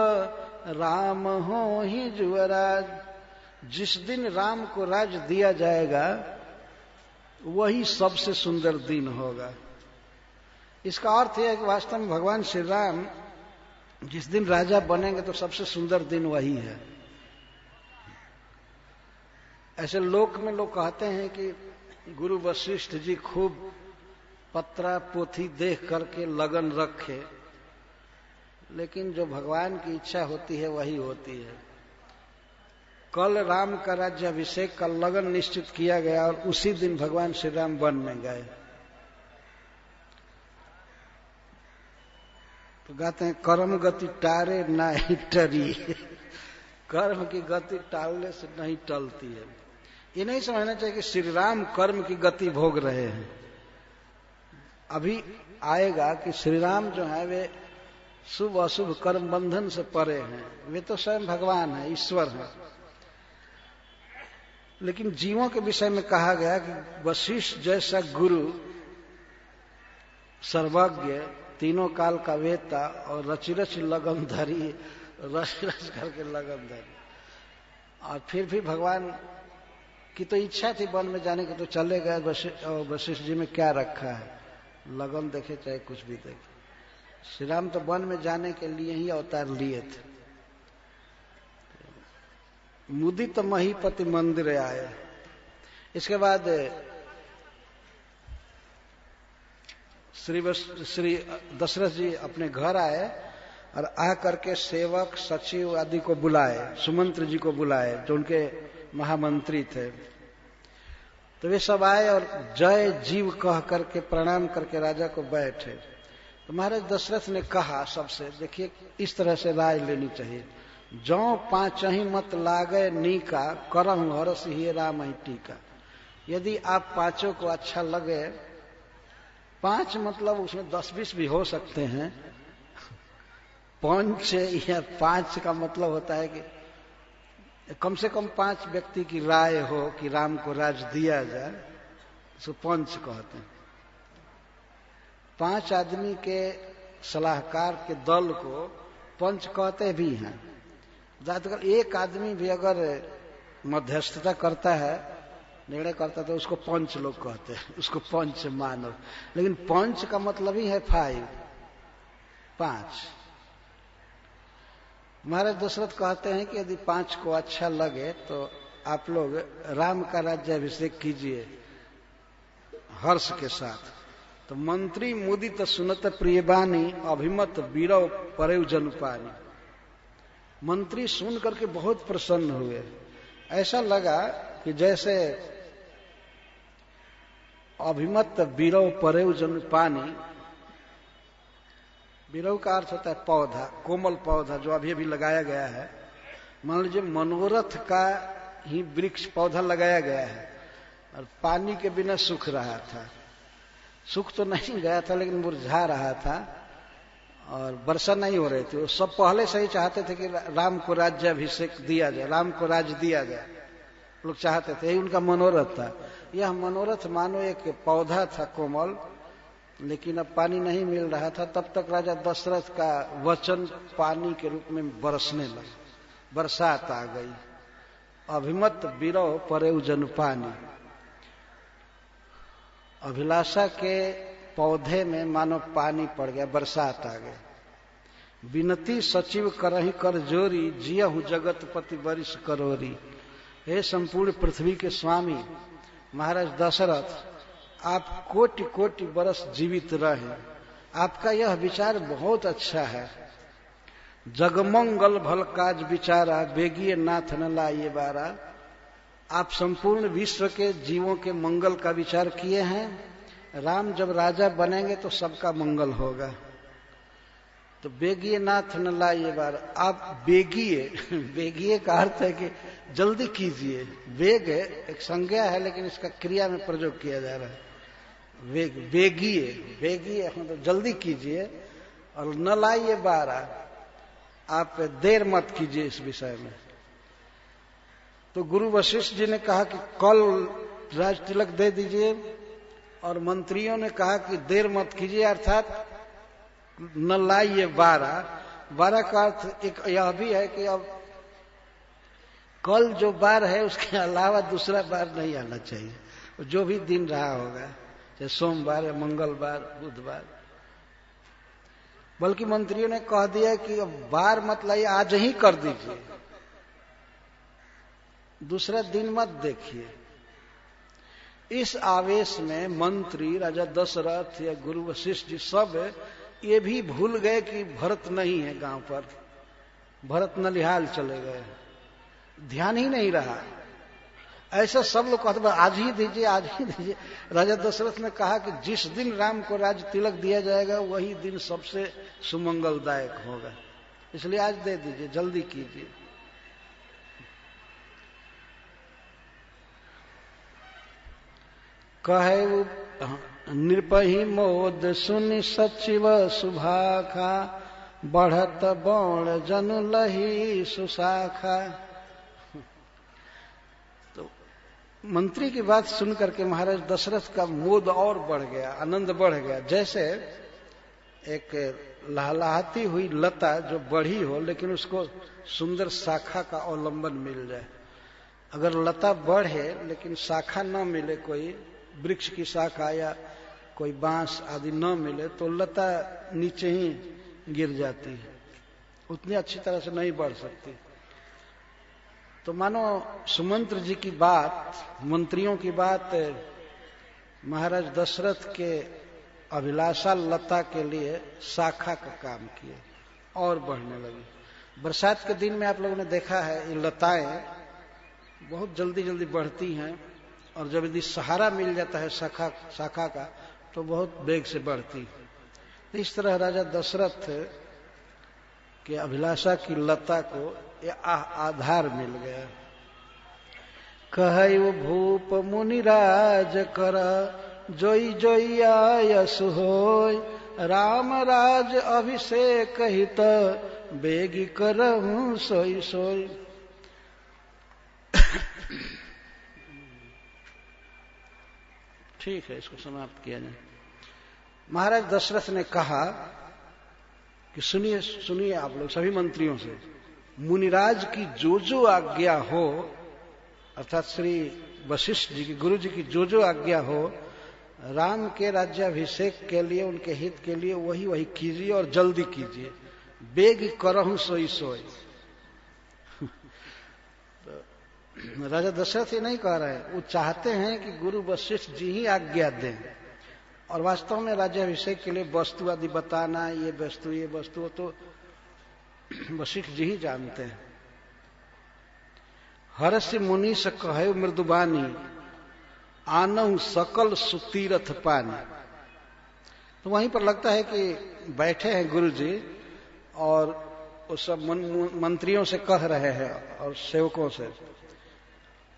Speaker 1: राम हो ही जुवराज। जिस दिन राम को राज दिया जाएगा वही सबसे सुंदर दिन होगा। इसका अर्थ यह है कि वास्तव में भगवान श्री राम जिस दिन राजा बनेंगे तो सबसे सुंदर दिन वही है। ऐसे लोक में लोग कहते हैं कि गुरु वशिष्ठ जी खूब पत्रा पोथी देख करके लगन रखे, लेकिन जो भगवान की इच्छा होती है वही होती है। कल राम का राज्य अभिषेक का लगन निश्चित किया गया और उसी दिन भगवान श्री राम वन में गए। तो गाते हैं कर्म गति टारे नहीं टरी। कर्म की गति टालने से नहीं टलती है। ये नहीं समझना चाहिए कि श्री राम कर्म की गति भोग रहे हैं। अभी आएगा कि श्री राम जो है वे शुभ अशुभ कर्म बंधन से परे हैं, वे तो स्वयं भगवान है, ईश्वर है। लेकिन जीवों के विषय में कहा गया कि वशिष्ठ जैसा गुरु सर्वज्ञ, तीनों काल का वेता और रच रच लगन धरी, रच रच करके लगन धरी, और फिर भी भगवान की तो इच्छा थी वन में जाने की, तो चले गए। वशिष्ठ जी में क्या रखा है, लगन देखे चाहे कुछ भी देखे। श्री राम तो वन में जाने के लिए ही अवतार लिए थे। मुदित महीपति मंदिर आए। इसके बाद श्री दशरथ जी अपने घर आए और आ करके सेवक सचिव आदि को बुलाए, सुमंत्र जी को बुलाए जो उनके महामंत्री थे। तो वे सब आए और जय जीव कह करके प्रणाम करके राजा को बैठे। तो महाराज दशरथ ने कहा सबसे, देखिए इस तरह से राय लेनी चाहिए, जौ पांचही मत लागे नीका, करहु हरस ही राम ही टीका। यदि आप पांचों को अच्छा लगे 5 मतलब उसमें 10-20 भी हो सकते हैं। 5 या 5 का मतलब होता है कि कम से कम 5 व्यक्ति की राय हो कि राम को राज दिया जाए, उसको पंच कहते हैं। 5 आदमी के सलाहकार के दल को पंच कहते भी हैं। ज्यादातर एक आदमी भी अगर मध्यस्थता करता है, निर्णय करता है, तो उसको पंच लोग कहते हैं, उसको पंच मानो। लेकिन पंच का मतलब ही है 5। महाराज दशरथ कहते हैं कि यदि 5 को अच्छा लगे तो आप लोग राम का राज्याभिषेक कीजिए हर्ष के साथ। तो मंत्री मुदित सुनत प्रियवाणी, अभिमत बीरव परव जनुपानी। मंत्री सुन करके बहुत प्रसन्न हुए। ऐसा लगा कि जैसे अभिमत बीरव परव जनुपानी, बीरव का अर्थ होता है पौधा, कोमल पौधा जो अभी अभी लगाया गया है। मान लीजिए मनोरथ का ही वृक्ष पौधा लगाया गया है और पानी के बिना सूख रहा था। सूख तो नहीं गया था लेकिन मुरझा रहा था और वर्षा नहीं हो रही थी। वो सब पहले से ही चाहते थे कि राम को राज्याभिषेक दिया जाए, राम को राज दिया जाए, लोग चाहते थे, यही उनका मनोरथ था। यह मनोरथ मानो एक पौधा था कोमल, लेकिन अब पानी नहीं मिल रहा था। तब तक राजा दशरथ का वचन पानी के रूप में बरसने लगा, बरसात आ गई। अभिमत बीरव परव जनुपानी, अभिलाषा के पौधे में मानो पानी पड़ गया, बरसात आ गई। विनती सचिव करहि कर जोरी, जियहु जगतपति बरिस करोरी। हे संपूर्ण पृथ्वी के स्वामी महाराज दशरथ, आप कोटि कोटि बरस जीवित रहे। आपका यह विचार बहुत अच्छा है। जगमंगल भल काज विचारा, बेगिए नाथ न लाइए बारा। आप संपूर्ण विश्व के जीवों के मंगल का विचार किए हैं। राम जब राजा बनेंगे तो सबका मंगल होगा। तो बेगिए नाथ न लाइए बार, आप बेगिए, बेगिए का अर्थ है कि जल्दी कीजिए। वेग एक संज्ञा है लेकिन इसका क्रिया में प्रयोग किया जा रहा है। वेग, बेगिए, बेगिए मतलब जल्दी कीजिए। और न लाइए बारा, आप देर मत कीजिए इस विषय में। तो गुरु वशिष्ठ जी ने कहा कि कल राज तिलक दे दीजिए, और मंत्रियों ने कहा कि देर मत कीजिए, अर्थात न लाइए 12 का अर्थ एक यह भी है कि अब कल जो बार है उसके अलावा दूसरा बार नहीं आना चाहिए। जो भी दिन रहा होगा, चाहे सोमवार या मंगलवार, बुधवार। बल्कि मंत्रियों ने कह दिया कि अब बार मत लाइए, आज ही कर दीजिए, दूसरा दिन मत देखिए। इस आवेश में मंत्री राजा दशरथ या गुरु वशिष्ठ जी सब ये भी भूल गए कि भरत नहीं है गांव पर, भरत नलिहाल चले गए, ध्यान ही नहीं रहा। ऐसा सब लोग कहते आज ही दीजिए, आज ही दीजिए। राजा दशरथ ने कहा कि जिस दिन राम को राज तिलक दिया जाएगा वही दिन सबसे सुमंगलदायक होगा, इसलिए आज दे दीजिए, जल्दी कीजिए। कहे नृपहि मोद सुनि सचिव सुभाखा, बढ़त बौण जनु लही सुशाखा। तो मंत्री की बात सुन करके महाराज दशरथ का मोद और बढ़ गया, आनंद बढ़ गया। जैसे एक लहलहाती हुई लता जो बढ़ी हो लेकिन उसको सुंदर शाखा का अवलंबन मिल जाए। अगर लता बढ़े लेकिन शाखा न मिले, कोई वृक्ष की शाखा या कोई बांस आदि न मिले तो लता नीचे ही गिर जाती है, उतनी अच्छी तरह से नहीं बढ़ सकती। तो मानो सुमंत्र जी की बात, मंत्रियों की बात महाराज दशरथ के अभिलाषा लता के लिए शाखा का काम किए और बढ़ने लगी। बरसात के दिन में आप लोगों ने देखा है, ये लताएं बहुत जल्दी जल्दी बढ़ती हैं और जब यदि सहारा मिल जाता है शाखा का तो बहुत वेग से बढ़ती है। इस तरह राजा दशरथ के अभिलाषा की लता को यह आधार मिल गया। कहु भूप मुनिराज कर जोई जोइया यस होय, राम राज अभिषेक हित, बेगी करहूं सोई सोई। ठीक है, इसको समाप्त किया जाए। महाराज दशरथ ने कहा कि सुनिए सुनिए आप लोग सभी मंत्रियों से, मुनिराज की जो आज्ञा हो, अर्थात श्री वशिष्ठ जी की, गुरु जी की जो आज्ञा हो, राम के राज्याभिषेक के लिए, उनके हित के लिए वही वही कीजिए और जल्दी कीजिए। बेग करहूं सोई सोई। तो राजा दशरथ ये नहीं कह रहे, वो चाहते हैं कि गुरु वशिष्ठ जी ही आज्ञा दें। और वास्तव में राज्याभिषेक के लिए वस्तु आदि बताना, ये वस्तु तो वशिष्ठ जी ही जानते हैं। हर्षि मुनि से कहे मृदुबानी, आनहु सकल सुतीरथ पानी। तो वहीं पर लगता है कि बैठे हैं गुरु जी और वो सब मंत्रियों से कह रहे हैं और सेवकों से,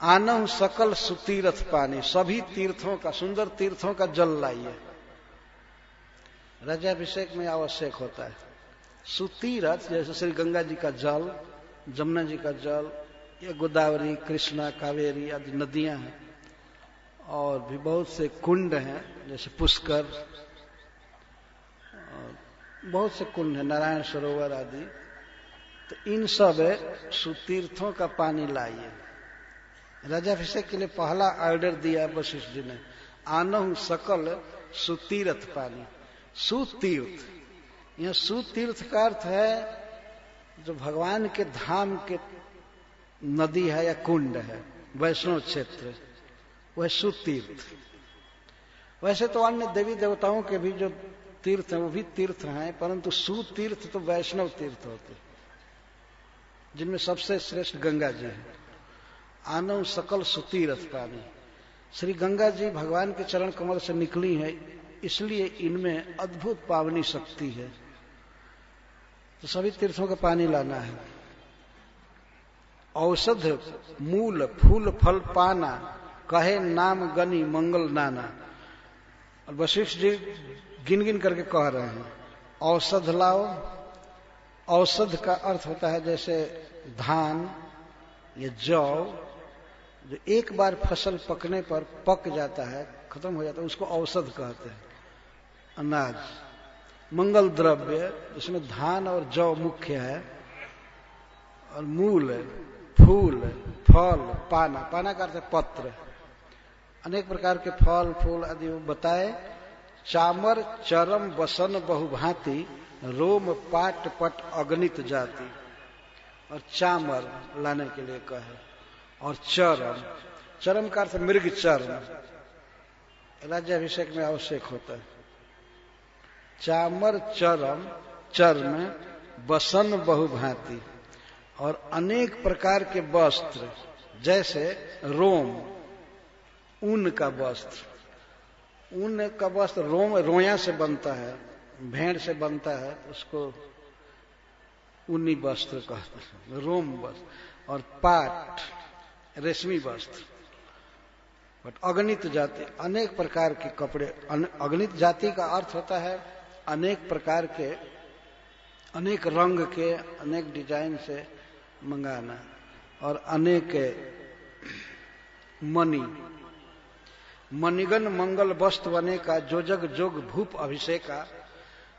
Speaker 1: आनहु सकल सुतीरथ पानी, सभी तीर्थों का, सुंदर तीर्थों का जल लाइए। राज्याभिषेक में आवश्यक होता है सुतीरथ, जैसे श्री गंगा जी का जल, जमुना जी का जल, या गोदावरी, कृष्णा, कावेरी आदि नदियां हैं, और भी बहुत से कुंड हैं जैसे पुष्कर, बहुत से कुंड हैं, नारायण सरोवर आदि। तो इन सब सुतीर्थों का पानी लाइए। राज्याभिषेक के लिए पहला ऑर्डर दिया वशिष्ठ जी ने, आनहु सकल सुतीर्थ पानी। सुतीर्थ, यह सुतीर्थ का अर्थ है जो भगवान के धाम के नदी है या कुंड है, वैष्णव क्षेत्र, वह सुतीर्थ। वैसे तो अन्य देवी देवताओं के भी जो तीर्थ हैं वो भी तीर्थ हैं, परंतु सुतीर्थ तो वैष्णव तीर्थ होते, जिनमें सबसे श्रेष्ठ गंगा जी है। आनव सकल सुतीर्थ पानी, श्री गंगा जी भगवान के चरण कमल से निकली है, इसलिए इनमें अद्भुत पावनी शक्ति है। तो सभी तीर्थों का पानी लाना है। औषध मूल फूल फल पाना, कहे नाम गनी मंगल नाना। और वशिष्ठ जी गिन गिन करके कह रहे हैं, औषध लाओ। औषध का अर्थ होता है जैसे धान या जौ, जो एक बार फसल पकने पर पक जाता है, खत्म हो जाता है, उसको औषध कहते हैं। अनाज, मंगल द्रव्य, जिसमें धान और जौ मुख्य है, और मूल, फूल, फल, पाना, पाना का अर्थ है पत्र, अनेक प्रकार के फल फूल आदि वो बताए। चामर चरम बसन बहुभांति, रोम पाट पट अगणित जाति। और चामर लाने के लिए कहे, और चरम, चरम का अर्थ मृग चर्म, राज्याभिषेक में आवश्यक होता है। चामर चरम, चर्म, बसन बहुभांति, और अनेक प्रकार के वस्त्र, जैसे रोम, ऊन का वस्त्र, ऊन का वस्त्र रोम, रोया से बनता है, भेड़ से बनता है, उसको ऊनी वस्त्र कहते हैं, रोम वस्त्र। और पाट, रेशमी वस्त्र। बट अगणित जाति, अनेक प्रकार के कपड़े। अगणित जाति का अर्थ होता है अनेक प्रकार के, अनेक रंग के, अनेक डिजाइन से मंगाना। और अनेक मणि, मणिगन मंगल वस्तु बने का, जो जग जोग भूप अभिषेका।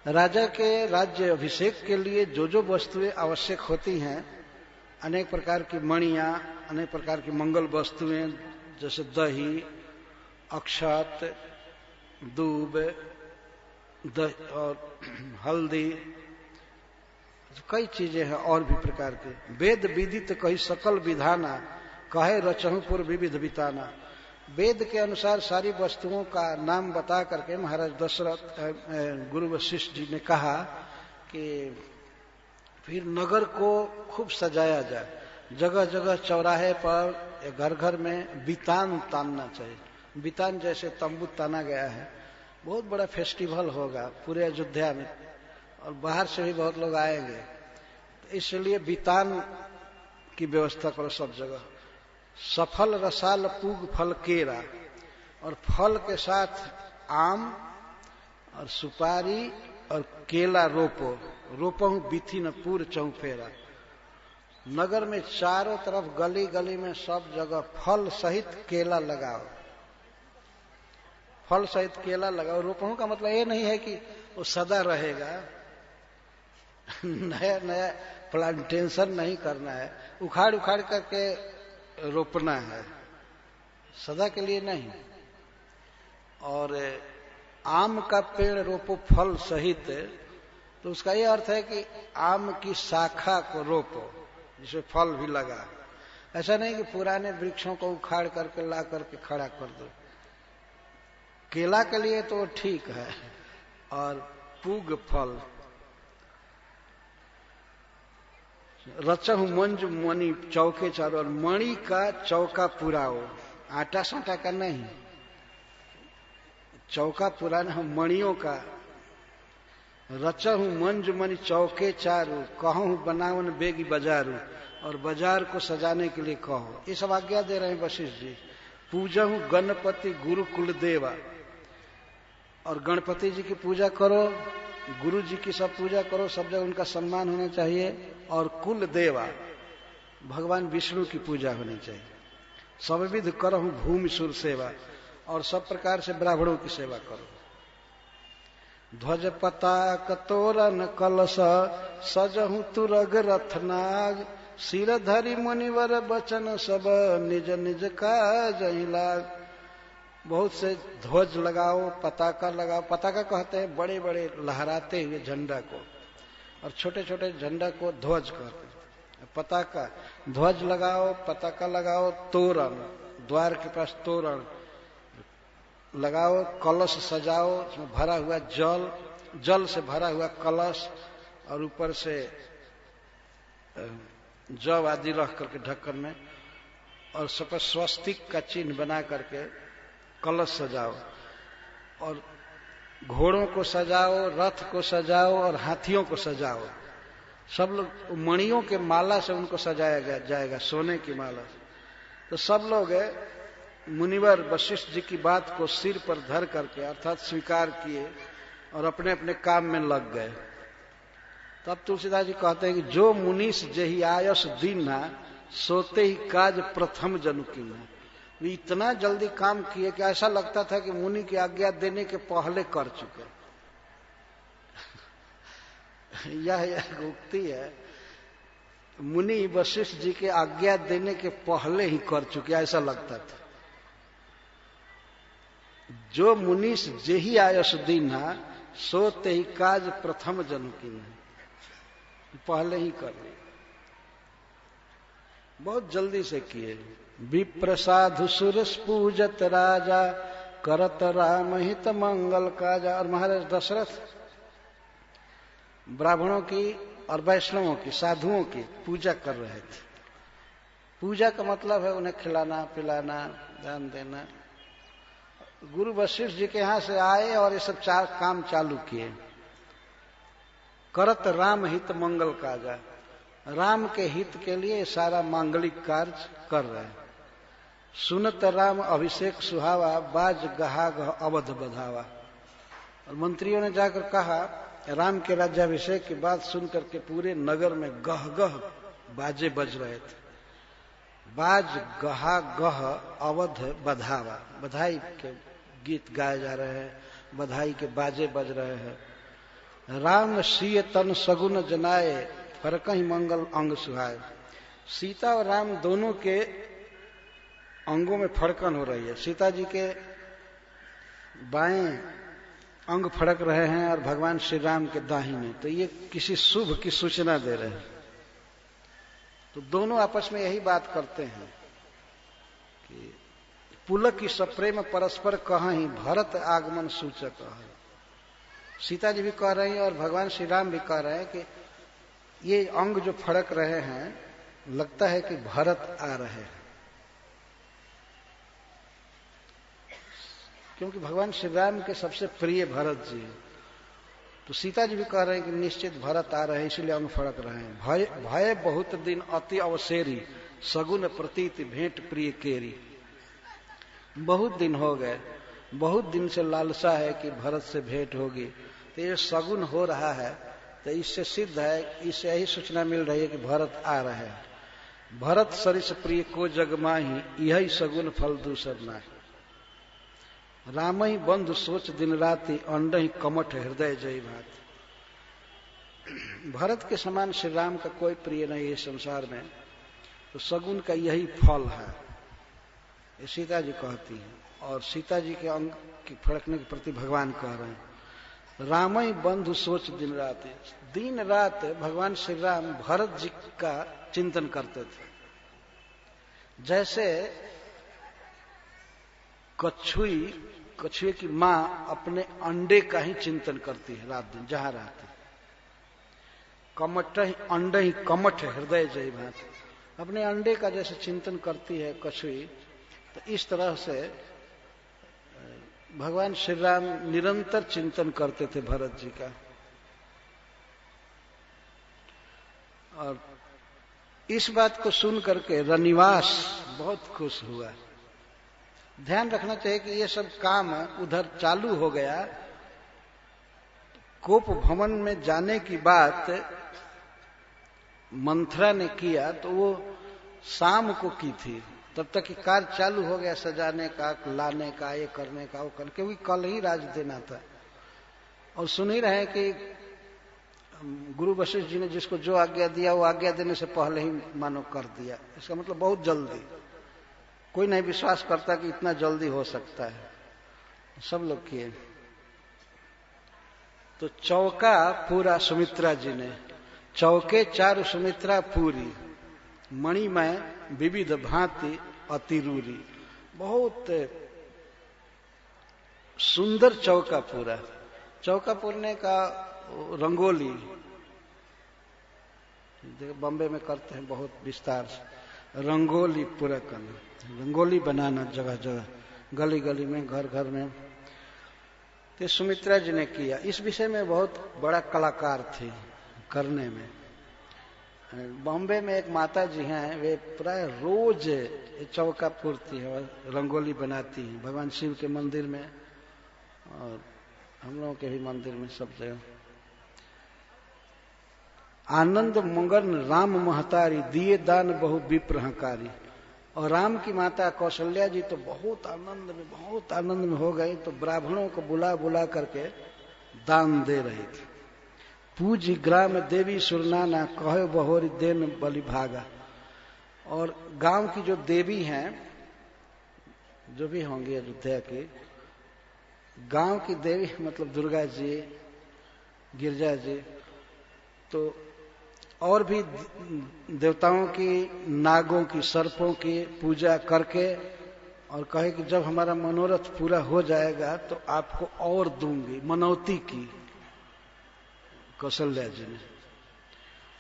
Speaker 1: राजा के राज्य अभिषेक के लिए जो जो वस्तुएं आवश्यक होती हैं, अनेक प्रकार की मणियां, अनेक प्रकार की मंगल वस्तुएं, जैसे दही, अक्षत, दूब, और हल्दी, कई चीजें हैं और भी प्रकार के। वेद विदित कही सकल विधाना, कहे रचहुपुर विविध बिताना। वेद के अनुसार सारी वस्तुओं का नाम बता करके महाराज दशरथ, गुरु वशिष्ठ जी ने कहा कि फिर नगर को खूब सजाया जाए, जगह जगह चौराहे पर या घर घर में बितान तानना चाहिए। बितान जैसे तंबू ताना गया है, बहुत बड़ा फेस्टिवल होगा पूरे अयोध्या में, और बाहर से भी बहुत लोग आएंगे, तो इसलिए बितान की व्यवस्था करो सब जगह। सफल रसाल पूग फल केरा, और फल के साथ आम और सुपारी और केला रोपो बिथी न पूर चौफेरा। नगर में चारों तरफ गली गली में सब जगह फल सहित केला लगाओ, फल सहित केला लगाओ। रोपहू का मतलब ये नहीं है कि वो सदा रहेगा, नया नया प्लांटेशन नहीं करना है, उखाड़ उखाड़ करके रोपना है, सदा के लिए नहीं। और आम का पेड़ रोपो फल सहित, तो उसका ये अर्थ है कि आम की शाखा को रोपो जिसमें फल भी लगा। ऐसा नहीं कि पुराने वृक्षों को उखाड़ करके ला करके खड़ा कर दो। केला के लिए तो ठीक है, और पूग फल। रचहु मंज मणि चौके चारों, और मणि का चौका पुराओ, आटा साटा का नहीं, चौका पुराना है मणियों का। रचहु मंज मणि चौके चारू, कहूं बनावन बेगी बाजारू, और बाजार को सजाने के लिए कहो। ये सब आज्ञा दे रहे हैं वशिष्ठ जी। पूजहु गणपति गुरु कुल देवा, और गणपति जी की पूजा करो, गुरु जी की सब पूजा करो, सब जगह उनका सम्मान होना चाहिए। और कुल देवा, भगवान विष्णु की पूजा होनी चाहिए। सब विध करहु भूमि सुर सेवा, और सब प्रकार से ब्राह्मणों की सेवा करो। ध्वज पताक तोरण कलश, सजहु तुरग रथनाग, सिर धरि मुनिवर बचन सब, निज निज काज लाग। बहुत से ध्वज लगाओ, पताका लगाओ। पताका कहते हैं बड़े बड़े लहराते हुए झंडा को, और छोटे छोटे झंडा को ध्वज कहते हैं। पताका, ध्वज लगाओ, पताका लगाओ। तोरण, द्वार के पास तोरण लगाओ। कलश सजाओ, उसमें भरा हुआ जल से भरा हुआ कलश, और ऊपर से जव आदि रख करके ढक्कन में, और सब पर स्वस्तिक का चिन्ह बना करके कलश सजाओ। और घोड़ों को सजाओ, रथ को सजाओ, और हाथियों को सजाओ। सब लोग मणियों के माला से उनको सजाया जाएगा, सोने की माला। तो सब लोग मुनिवर वशिष्ठ जी की बात को सिर पर धर करके अर्थात स्वीकार किए और अपने अपने काम में लग गए। तब तुलसीदास जी कहते हैं कि जो मुनीष जेहि आयस दीन्हा, सोते ही काज प्रथम जनु कीन्हा। इतना जल्दी काम किए कि ऐसा लगता था कि मुनि की आज्ञा देने के पहले कर चुके। यह उक्ति है, मुनि वशिष्ठ जी के आज्ञा देने के पहले ही कर चुके, ऐसा लगता था। जो मुनीष जेहि आयस दीन्हा, सोते ही काज प्रथम जनु कीन्हा, पहले ही कर लिया, बहुत जल्दी से किए। विप्र साधु सुरस पूजत राजा, करत राम हित मंगल काजा। और महाराज दशरथ ब्राह्मणों की और वैष्णवों की, साधुओं की पूजा कर रहे थे। पूजा का मतलब है उन्हें खिलाना पिलाना, दान देना। गुरु वशिष्ठ जी के यहां से आए और ये सब काम चालू किए। करत राम हित मंगल काजा, राम के हित के लिए सारा मांगलिक कार्य कर रहे हैं। सुनत राम अभिषेक सुहावा, बाज गहा गह अवध बधावा। और मंत्रियों ने जाकर कहा, राम के राज्याभिषेक की बात सुनकर के पूरे नगर में गह गह बाजे बज रहे थे। बाज गहा गह अवध बधावा, बधाई के गीत गाए जा रहे हैं, बधाई के बाजे बज रहे हैं। राम सीय तन सगुन जनाए, फरकहि मंगल अंग सुहाए। सीता और राम दोनों के अंगों में फड़कन हो रही है। सीता जी के बाएं अंग फड़क रहे हैं और भगवान श्री राम के दाहिने, तो ये किसी शुभ की सूचना दे रहे हैं। तो दोनों आपस में यही बात करते हैं कि पुलक की सप्रेम परस्पर कहीं, भरत आगमन सूचक है। सीता जी भी कह रही हैं और भगवान श्री राम भी कह रहे हैं कि ये अंग जो फड़क रहे हैं, लगता है कि भरत आ रहे हैं। क्योंकि भगवान श्री राम के सबसे प्रिय भरत जी, तो सीता जी भी कह रहे हैं कि निश्चित भरत आ रहे हैं, इसलिए अंग फड़क रहे हैं। भय बहुत दिन अति अवसेरी, सगुन प्रतीत भेंट प्रिय केरी। बहुत दिन हो गए, बहुत दिन से लालसा है कि भरत से भेंट होगी, तो ये सगुन हो रहा है, तो इससे सिद्ध है, इससे यही सूचना मिल रही है कि भरत आ रहे हैं। भरत सरिस प्रिय को जग माही, यही सगुन फल दूसर नाही। राम ही बंधु सोच दिन राति, अंडहि कमठ हृदय जय भात। भरत के समान श्री राम का कोई प्रिय नहीं है संसार में, तो सगुन का यही फल है, ये सीता जी कहती हैं। और सीता जी के अंग की फड़कने के प्रति भगवान कह रहे हैं, राम ही बंधु सोच दिन रात। दिन रात भगवान श्री राम भरत जी का चिंतन करते थे। जैसे कछुए की मां अपने अंडे का ही चिंतन करती है रात दिन जहां रहती। कमठ अंडे ही कमठ हृदय जय भात, अपने अंडे का जैसे चिंतन करती है कछुई, तो इस तरह से भगवान श्री राम निरंतर चिंतन करते थे भरत जी का। और इस बात को सुन करके रनिवास बहुत खुश हुआ। ध्यान रखना चाहिए कि ये सब काम उधर चालू हो गया। कोप भवन में जाने की बात मंथरा ने किया तो वो शाम को की थी, तब तक कि कार्य चालू हो गया, सजाने का, लाने का, ये करने का, वो करने, क्योंकि कल ही राज देना था। और सुन ही रहे कि गुरु वशिष्ठ जी ने जिसको जो आज्ञा दिया वो आज्ञा देने से पहले ही मानो कर दिया। इसका मतलब बहुत जल्दी। कोई नहीं विश्वास करता कि इतना जल्दी हो सकता है, सब लोग किए। तो चौका पूरा सुमित्रा जी ने, चौके चारु सुमित्रा पूरी, मणिमय विविध भांति अतिरूरी। बहुत सुंदर चौका पूरा। चौका पूरने का रंगोली बॉम्बे में करते हैं बहुत विस्तार से, रंगोली पूरा करना, रंगोली बनाना जगह जगह, गली गली में, घर घर में। तो सुमित्रा जी ने किया। इस विषय में बहुत बड़ा कलाकार थे करने में। बॉम्बे में एक माता जी हैं, वे प्राय रोज चौका पूरती है, रंगोली बनाती हैं भगवान शिव के मंदिर में और हम लोगों के भी मंदिर में, सब जगह। आनंद मगन राम महतारी, दिए दान बहु विप्रहकारी। और राम की माता कौशल्या जी तो बहुत आनंद में हो गई, तो ब्राह्मणों को बुला बुला करके दान दे रही थी। पूज ग्राम देवी सुरनाना, कहे बहोरी देन बलि भागा। और गांव की जो देवी हैं, जो भी होंगी अयोध्या की, गांव की देवी मतलब दुर्गा जी, गिरजा जी, तो और भी देवताओं की, नागों की, सर्पों की पूजा करके और कहे कि जब हमारा मनोरथ पूरा हो जाएगा तो आपको और दूंगी, मनौती की कौशल्या जी ने।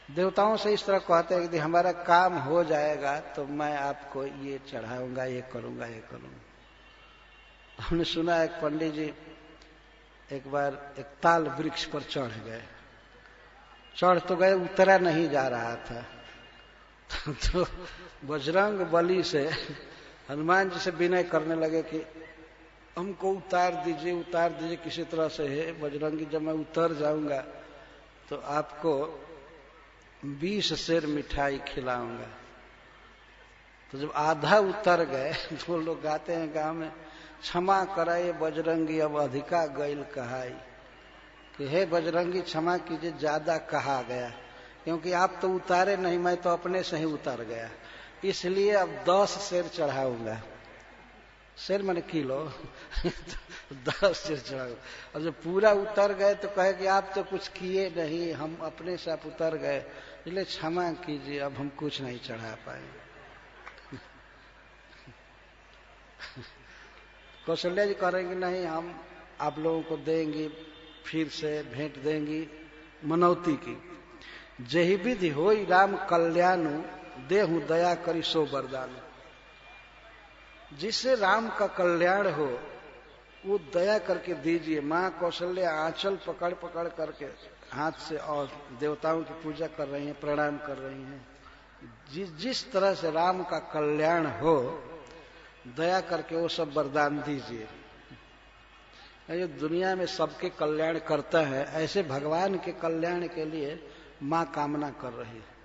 Speaker 1: देवताओं से इस तरह कहते हैं कि हमारा काम हो जाएगा तो मैं आपको ये चढ़ाऊंगा, ये करूंगा, ये करूंगा। हमने सुना एक पंडित जी एक बार एक ताल वृक्ष पर चढ़ गए, चढ़ तो गए, उतरा नहीं जा रहा था। तो बजरंग बली से हनुमान जी से विनय करने लगे कि हमको उतार दीजिए किसी तरह से। है बजरंगी, जब मैं उतर जाऊंगा तो आपको 20 सेर मिठाई खिलाऊंगा। तो जब आधा उतर गए तो लोग गाते हैं गांव में, क्षमा कराए बजरंगी अब अधिका गैल कहाई, कि हे बजरंगी क्षमा कीजिए, ज्यादा कहा गया, क्योंकि आप तो उतारे नहीं, मैं तो अपने से ही उतर गया, इसलिए अब 10 सेर चढ़ाऊंगा। सेर मैंने किलो 10 सेर चढ़ाऊंगा। और जब पूरा उतर गए तो कहे कि आप तो कुछ किए नहीं, हम अपने से आप उतर गए, इसलिए क्षमा कीजिए, अब हम कुछ नहीं चढ़ा पाए। कौशल्या जी कह रहे हैं कि नहीं, हम आप लोगों को देंगी, फिर से भेंट देंगी मनौती की। जही विधि होई राम कल्याणु, देहु दया करी सो वरदानु। जिससे राम का कल्याण हो वो दया करके दीजिए। माँ कौशल्या आंचल पकड़ पकड़ करके हाथ से और देवताओं की पूजा कर रही हैं, प्रणाम कर रही हैं। जिस तरह से राम का कल्याण हो दया करके वो सब वरदान दीजिए। जो दुनिया में सबके कल्याण करता है, ऐसे भगवान के कल्याण के लिए मां कामना कर रही है।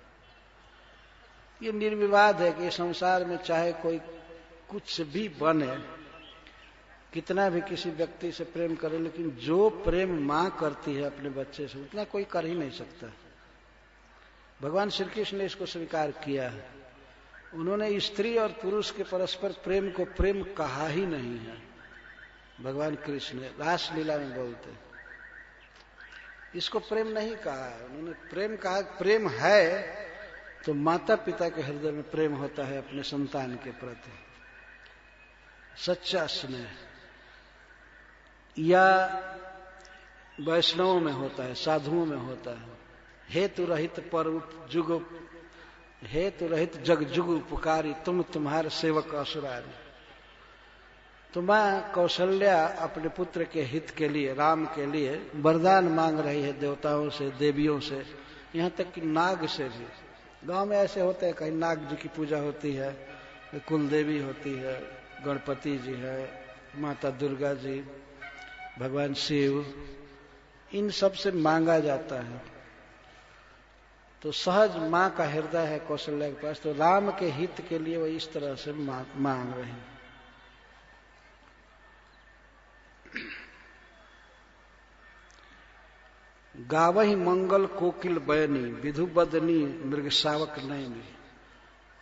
Speaker 1: ये निर्विवाद है कि संसार में चाहे कोई कुछ भी बने, कितना भी किसी व्यक्ति से प्रेम करे, लेकिन जो प्रेम मां करती है अपने बच्चे से, उतना कोई कर ही नहीं सकता। भगवान श्री कृष्ण ने इसको स्वीकार किया है। उन्होंने स्त्री और पुरुष के परस्पर प्रेम को प्रेम कहा ही नहीं है। भगवान कृष्ण ने रासलीला में बोलते हैं, इसको प्रेम नहीं कहा है। उन्होंने प्रेम कहा, प्रेम है तो माता पिता के हृदय में प्रेम होता है अपने संतान के प्रति, सच्चा स्नेह, या वैष्णवों में होता है, साधुओं में होता है। हेतु रहित पर जुग, हेतु रहित जग जुग उपकारी, तुम तुम्हारे सेवक असुरारी। तो मां कौशल्या अपने पुत्र के हित के लिए, राम के लिए वरदान मांग रही है देवताओं से, देवियों से, यहां तक कि नाग से भी। गांव में ऐसे होते हैं, कहीं नाग जी की पूजा होती है, कुल देवी होती है, गणपति जी है, माता दुर्गा जी, भगवान शिव, इन सब से मांगा जाता है। तो सहज मां का हृदय है कौशल्या के पास, तो राम के हित के लिए वो इस तरह से मांग रही है। गावही मंगल कोकिल बयनी, विधु बदनी मृग शावक नयनी।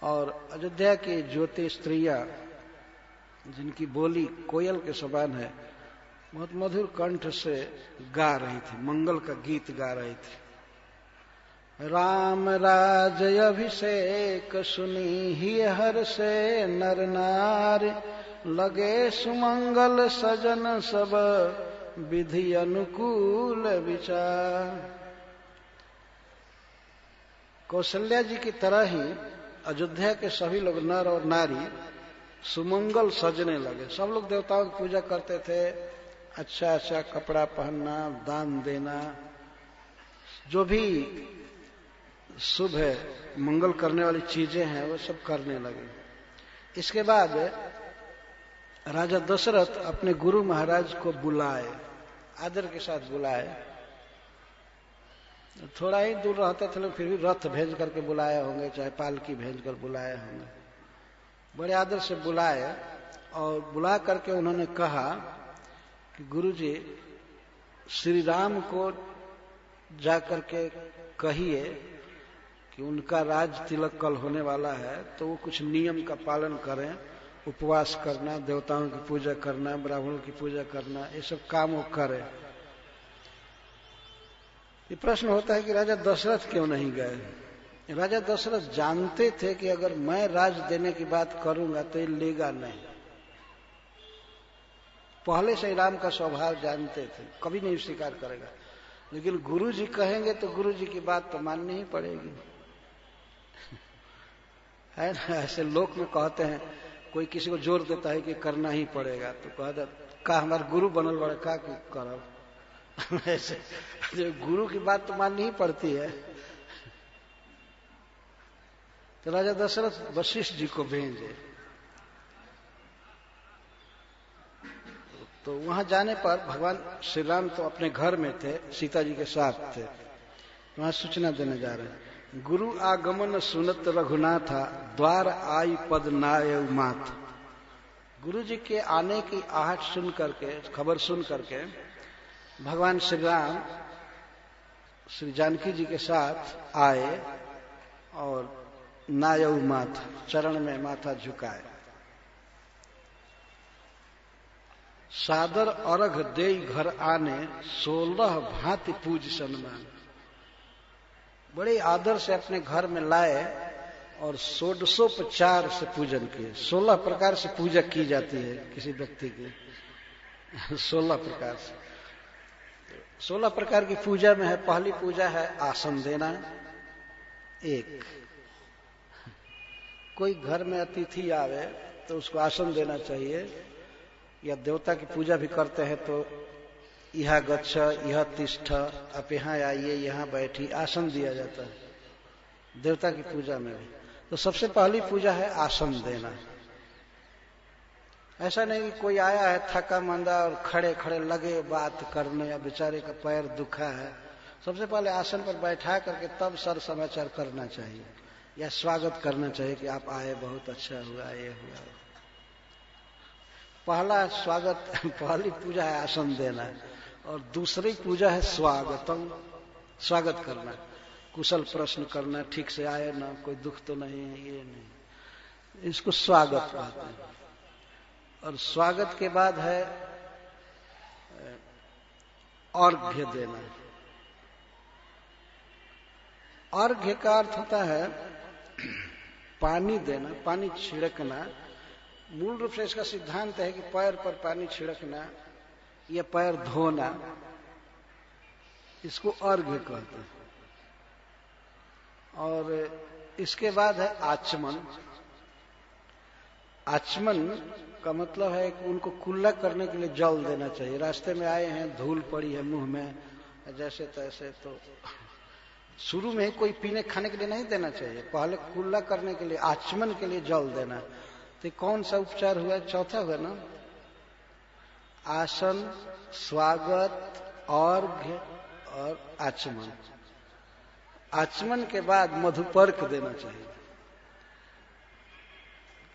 Speaker 1: और अयोध्या की ज्योति स्त्रियां जिनकी बोली कोयल के समान है, बहुत मधुर कंठ से गा रही थी, मंगल का गीत गा रही थी। राम राज अभिषेक सुनी ही हर से नर नार, लगे सुमंगल सजन सब विधि अनुकूल विचार। कौशल्या जी की तरह ही अयोध्या के सभी लोग, नर और नारी, सुमंगल सजने लगे। सब लोग देवताओं की पूजा करते थे, अच्छा अच्छा कपड़ा पहनना, दान देना, जो भी शुभ है, मंगल करने वाली चीजें हैं, वो सब करने लगे। इसके बाद राजा दशरथ अपने गुरु महाराज को बुलाए, आदर के साथ बुलाए। थोड़ा ही दूर रहते थे लोग, फिर भी रथ भेज करके बुलाए होंगे, चाहे पालकी भेज कर बुलाए होंगे। बड़े आदर से बुलाए और बुला करके उन्होंने कहा कि गुरुजी, श्री राम को जाकर के कहिए कि उनका राज तिलक कल होने वाला है, तो वो कुछ नियम का पालन करें, उपवास करना, देवताओं की पूजा करना, ब्राह्मणों की पूजा करना, ये सब काम वो करें। ये प्रश्न होता है कि राजा दशरथ क्यों नहीं गए। राजा दशरथ जानते थे कि अगर मैं राज देने की बात करूंगा तो ये लेगा नहीं। पहले से राम का स्वभाव जानते थे, कभी नहीं स्वीकार करेगा। लेकिन गुरु जी कहेंगे तो गुरु जी की बात तो माननी ही पड़ेगी, है ना। ऐसे लोक में कहते हैं, कोई किसी को जोर देता है कि करना ही पड़ेगा, तो कहता का हमारा गुरु बनल बड़े का करब। ऐसे जो गुरु की बात तो माननी ही पड़ती है। तो राजा दशरथ वशिष्ठ जी को भेजे। तो वहां जाने पर भगवान श्री राम तो अपने घर में थे, सीता जी के साथ थे। वहां सूचना देने जा रहे हैं, गुरु आगमन सुनत रघुनाथा, द्वार आई पद नाय मात। गुरु जी के आने की आहट सुन करके, खबर सुन करके भगवान श्री राम श्री जानकी जी के साथ आए और नायऊ माथ, चरण में माथा झुकाए। सादर अर्घ दे घर आने, 16 भांति पूज सन्मान। बड़े आदर से अपने घर में लाए और 16 से पूजन किए। 16 प्रकार से पूजा की जाती है किसी व्यक्ति की, 16 प्रकार से। 16 प्रकार की पूजा में है, पहली पूजा है आसन देना। एक, कोई घर में अतिथि आवे तो उसको आसन देना चाहिए, या देवता की पूजा भी करते हैं तो यह गच्छ, यह तिष्ठ, आप यहाँ आइए, यहाँ बैठी, आसन दिया जाता है देवता की पूजा में भी। तो सबसे पहली पूजा है आसन देना। ऐसा नहीं कि कोई आया है थका मंदा और खड़े खड़े लगे बात करने, या बेचारे का पैर दुखा है, सबसे पहले आसन पर बैठा करके तब सर समाचार करना चाहिए, या स्वागत करना चाहिए कि आप आए, बहुत अच्छा हुआ, ये हुआ। पहला स्वागत, पहली पूजा है आसन देना, और दूसरी पूजा है स्वागतम, स्वागत करना, कुशल प्रश्न करना, ठीक से आए ना, कोई दुख तो नहीं है, ये नहीं, इसको स्वागत कहते हैं। और स्वागत के बाद है अर्घ्य देना। अर्घ्य का अर्थ होता है पानी देना, पानी छिड़कना। मूल रूप से इसका सिद्धांत है कि पैर पर पानी छिड़कना या पैर धोना, इसको अर्घ्य कहते हैं। और इसके बाद है आचमन। आचमन का मतलब है कि उनको कुल्ला करने के लिए जल देना चाहिए। रास्ते में आए हैं, धूल पड़ी है मुंह में, जैसे तैसे, तो शुरू में ही कोई पीने खाने के लिए नहीं देना चाहिए, पहले कुल्ला करने के लिए, आचमन के लिए जल देना। तो कौन सा उपचार हुआ? चौथा हुआ ना, आसन, स्वागत, अर्घ्य और आचमन। आचमन के बाद मधुपर्क देना चाहिए।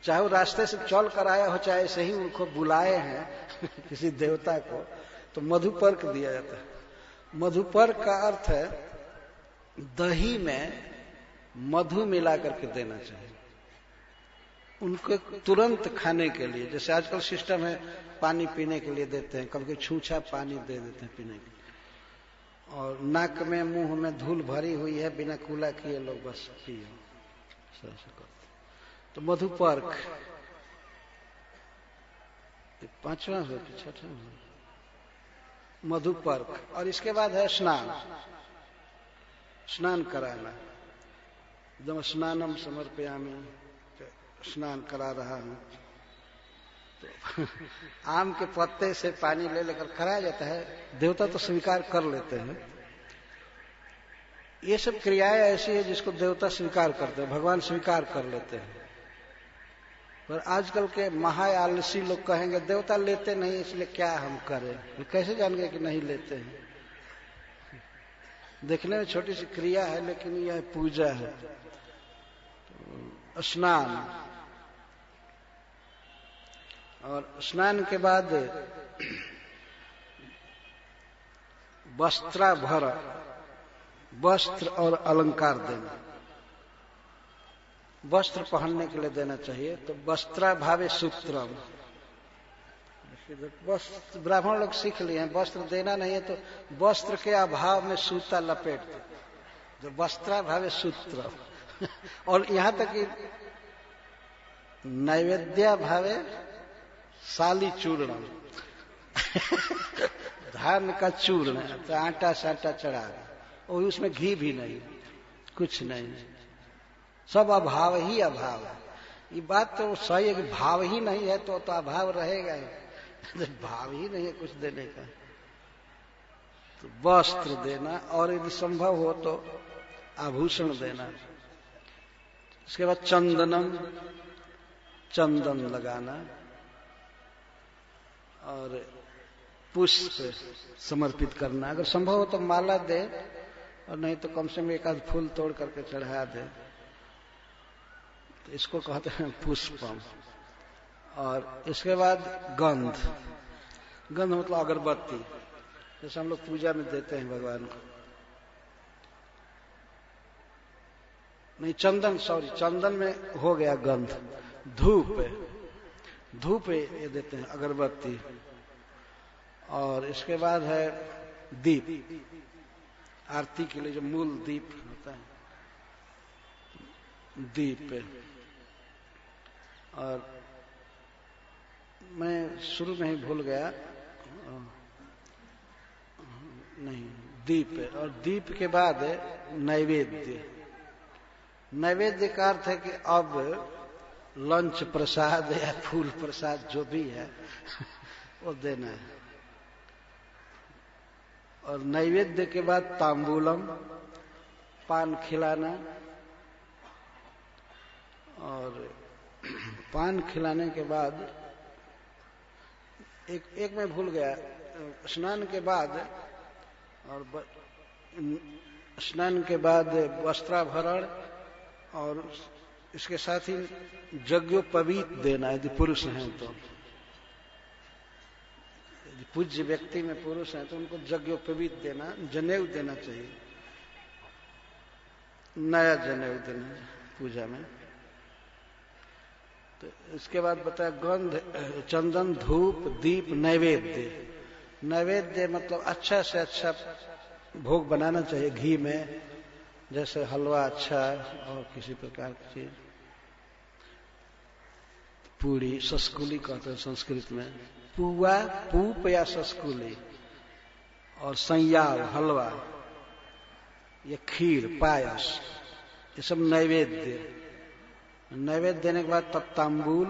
Speaker 1: चाहे वो रास्ते से चल कर आया हो, चाहे ऐसे ही उनको बुलाए हैं किसी देवता को, तो मधुपर्क दिया जाता है। मधुपर्क का अर्थ है दही में मधु मिला करके देना चाहिए उनको तुरंत खाने के लिए। जैसे आजकल सिस्टम है पानी पीने के लिए देते हैं, कभी छूछा पानी दे देते हैं पीने के लिए, और नाक में मुंह में धूल भरी हुई है, बिना कुला किए लोग बस पियो। तो मधुपर्क पांचवा हो कि छठा हो? मधुपर्क। और इसके बाद है स्नान। स्नान कराना, एकदम स्नानम समर्पयामि, स्नान करा रहा हूं। तो आम के पत्ते से पानी ले लेकर कराया जाता है, देवता तो स्वीकार कर लेते हैं। ये सब क्रियाएं ऐसी है जिसको देवता स्वीकार करते हैं, भगवान स्वीकार कर लेते हैं। पर आजकल के महाआलसी लोग कहेंगे देवता लेते नहीं, इसलिए क्या हम करें। कैसे जानेंगे कि नहीं लेते हैं? देखने में छोटी सी क्रिया है, लेकिन यह पूजा है। तो स्नान, और स्नान के बाद वस्त्राभर, वस्त्र और अलंकार देना। वस्त्र पहनने के लिए देना चाहिए। तो वस्त्राभावे सूत्रम, वस्त्र ब्राह्मण लोग सीख लिए हैं, वस्त्र देना नहीं है तो वस्त्र के अभाव में सूता लपेट दो, जो वस्त्राभावे सूत्र। और यहां तक कि नैवेद्याभावे साली चूर्ण, धान का चूर्ण, तो आटा साटा चढ़ा, और उसमें घी भी नहीं, कुछ नहीं, सब अभाव ही अभाव है। ये बात तो सही है कि भाव ही नहीं है तो अभाव रहेगा ही, भाव ही नहीं है कुछ देने का। तो वस्त्र देना, और यदि संभव हो तो आभूषण देना। इसके बाद चंदनम, चंदन लगाना, और पुष्प समर्पित करना। अगर संभव हो तो माला दे, और नहीं तो कम से कम एक आध फूल तोड़ करके चढ़ा दे। तो इसको कहते हैं पुष्पम। और इसके बाद गंध। गंध मतलब अगरबत्ती, जैसे हम लोग पूजा में देते हैं भगवान को। नहीं, चंदन, सॉरी, चंदन में हो गया गंध। धूप, धूप ये देते हैं, अगरबत्ती। और इसके बाद है दीप, आरती के लिए जो मूल दीप होता है, दीप। और मैं शुरू में ही भूल गया, नहीं, दीप। और दीप के बाद नैवेद्य। नैवेद्य का अर्थ है कि अब लंच प्रसाद या फूल प्रसाद जो भी है वो देना है। और नैवेद्य के बाद तांबूलम, पान खिलाना। और पान खिलाने के बाद एक मैं भूल गया, स्नान के बाद और स्नान के बाद वस्त्राभरण और इसके साथ ही यज्ञोपवीत देना यदि पुरुष हैं तो, यदि पूज्य व्यक्ति में पुरुष हैं तो उनको यज्ञोपवीत देना, जनेऊ देना चाहिए, नया जनेऊ देना पूजा में। तो इसके बाद बताया गंध, चंदन, धूप, दीप, नैवेद्य। नैवेद्य मतलब अच्छा से अच्छा भोग बनाना चाहिए घी में, जैसे हलवा अच्छा और किसी प्रकार की चीज, पूरी, सस्कुली कहते हैं संस्कृत में, पुआ, पूप या सस्कुली, और संयाव हलवा, ये खीर, पायस, ये सब नैवेद्य। नैवेद्य देने के बाद तब तांबूल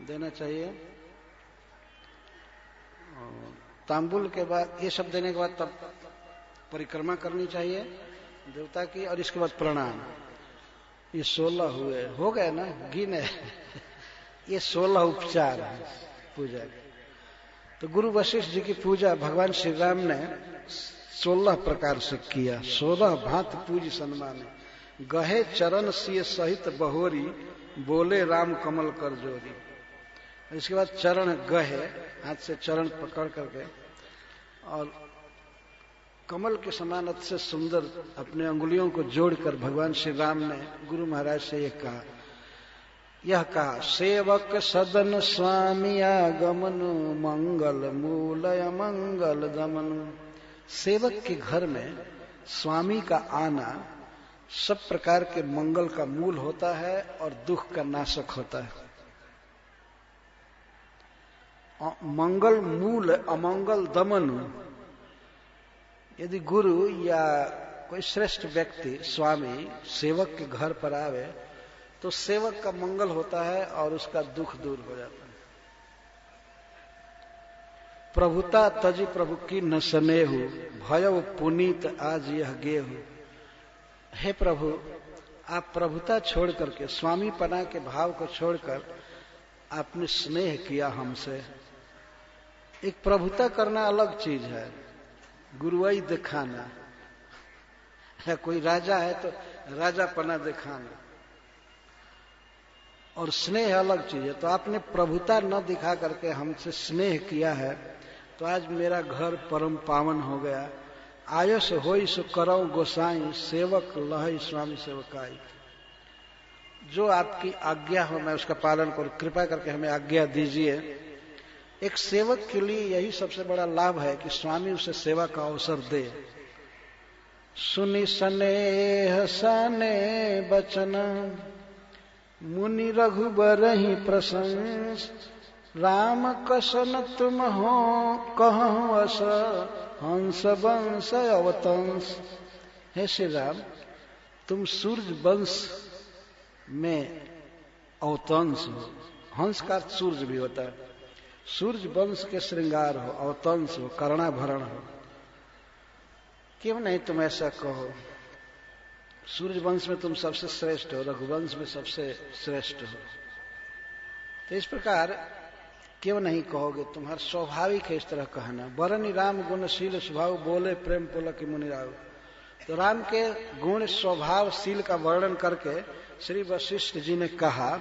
Speaker 1: देना चाहिए, और तांबूल के बाद ये सब देने के बाद तब परिक्रमा करनी चाहिए देवता की, और इसके बाद प्रणाम। ये 16 हुए, हो गए ना, गिने ये 16 उपचार है पूजा के। तो गुरु वशिष्ठ जी की पूजा भगवान श्री राम ने 16 प्रकार से किया। 16 भांत पूज सम्मान, गहे चरण सिय सहित बहोरी, बोले राम कमल कर जोरी। इसके बाद चरण गहे, हाथ से चरण पकड़ करके, और कमल के समान से सुंदर अपने अंगुलियों को जोड़कर भगवान श्री राम ने गुरु महाराज से यह कहा, सेवक सदन स्वामी आगमन, मंगल मूलय मंगल दमन। सेवक के घर में स्वामी का आना सब प्रकार के मंगल का मूल होता है और दुख का नाशक होता है। मंगल मूल, अमंगल दमन। यदि गुरु या कोई श्रेष्ठ व्यक्ति, स्वामी, सेवक के घर पर आवे तो सेवक का मंगल होता है और उसका दुख दूर हो जाता है। प्रभुता तजी प्रभु की न स्नेहु, भयउ पुनीत आज यह गेहु। हे प्रभु, आप प्रभुता छोड़ करके, स्वामी पना के भाव को छोड़कर आपने स्नेह किया हमसे। एक प्रभुता करना अलग चीज है, गुरुवाई दिखाना, या कोई राजा है तो राजा पना दिखाना, और स्नेह अलग चीज है। तो आपने प्रभुता न दिखा करके हमसे स्नेह किया है, तो आज मेरा घर परम पावन हो गया। आयस होई सो करौ गोसाई, सेवक लहई स्वामी सेवकाई। जो आपकी आज्ञा हो मैं उसका पालन करूं, कृपा करके हमें आज्ञा दीजिए। एक सेवक के लिए यही सबसे बड़ा लाभ है कि स्वामी उसे सेवा का अवसर दे। सुनि स्नेह सने बचन, मुनि रघुबरहि प्रशंस। राम कसन तुम हो कहूं अस, हंस वंश अवतंस। हे श्री राम, तुम सूर्य वंश में अवतंस हो। हंस का सूर्य भी होता है। सूर्य वंश के श्रृंगार हो, अवतंस हो, कर्णाभरण हो। क्यों नहीं तुम ऐसा कहो? सूर्य वंश में तुम सबसे श्रेष्ठ हो, रघुवंश में सबसे श्रेष्ठ हो। तो इस प्रकार क्यों नहीं कहोगे? तुम्हारा स्वाभाविक है इस तरह कहना। वरनि राम गुणशील स्वभाव, बोले प्रेम पुलक मुनि राव। तो राम के गुण स्वभावशील का वर्णन करके श्री वशिष्ठ जी ने कहा,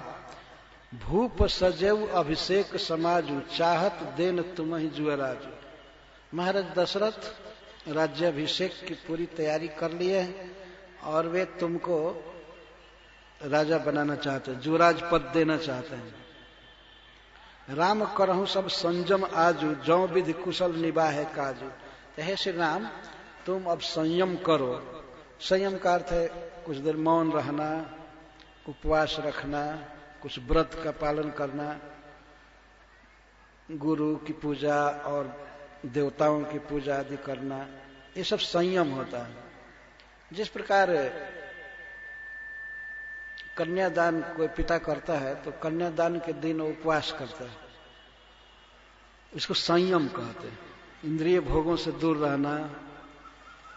Speaker 1: भूप सजेव अभिषेक समाजू, चाहत देन तुम ही जुअराजू। महाराज दशरथ राज्याभिषेक की पूरी तैयारी कर लिए और वे तुमको राजा बनाना चाहते हैं, जुअराज पद देना चाहते हैं। राम करहु सब संयम आजू, जौ विधि कुशल निबाहे काजू। तो हे श्री राम, तुम अब संयम करो। संयम का अर्थ है कुछ देर मौन रहना, उपवास रखना, कुछ व्रत का पालन करना, गुरु की पूजा और देवताओं की पूजा आदि करना, ये सब संयम होता है। जिस प्रकार कन्यादान कोई पिता करता है तो कन्यादान के दिन उपवास करता है, इसको संयम कहते हैं। इंद्रिय भोगों से दूर रहना,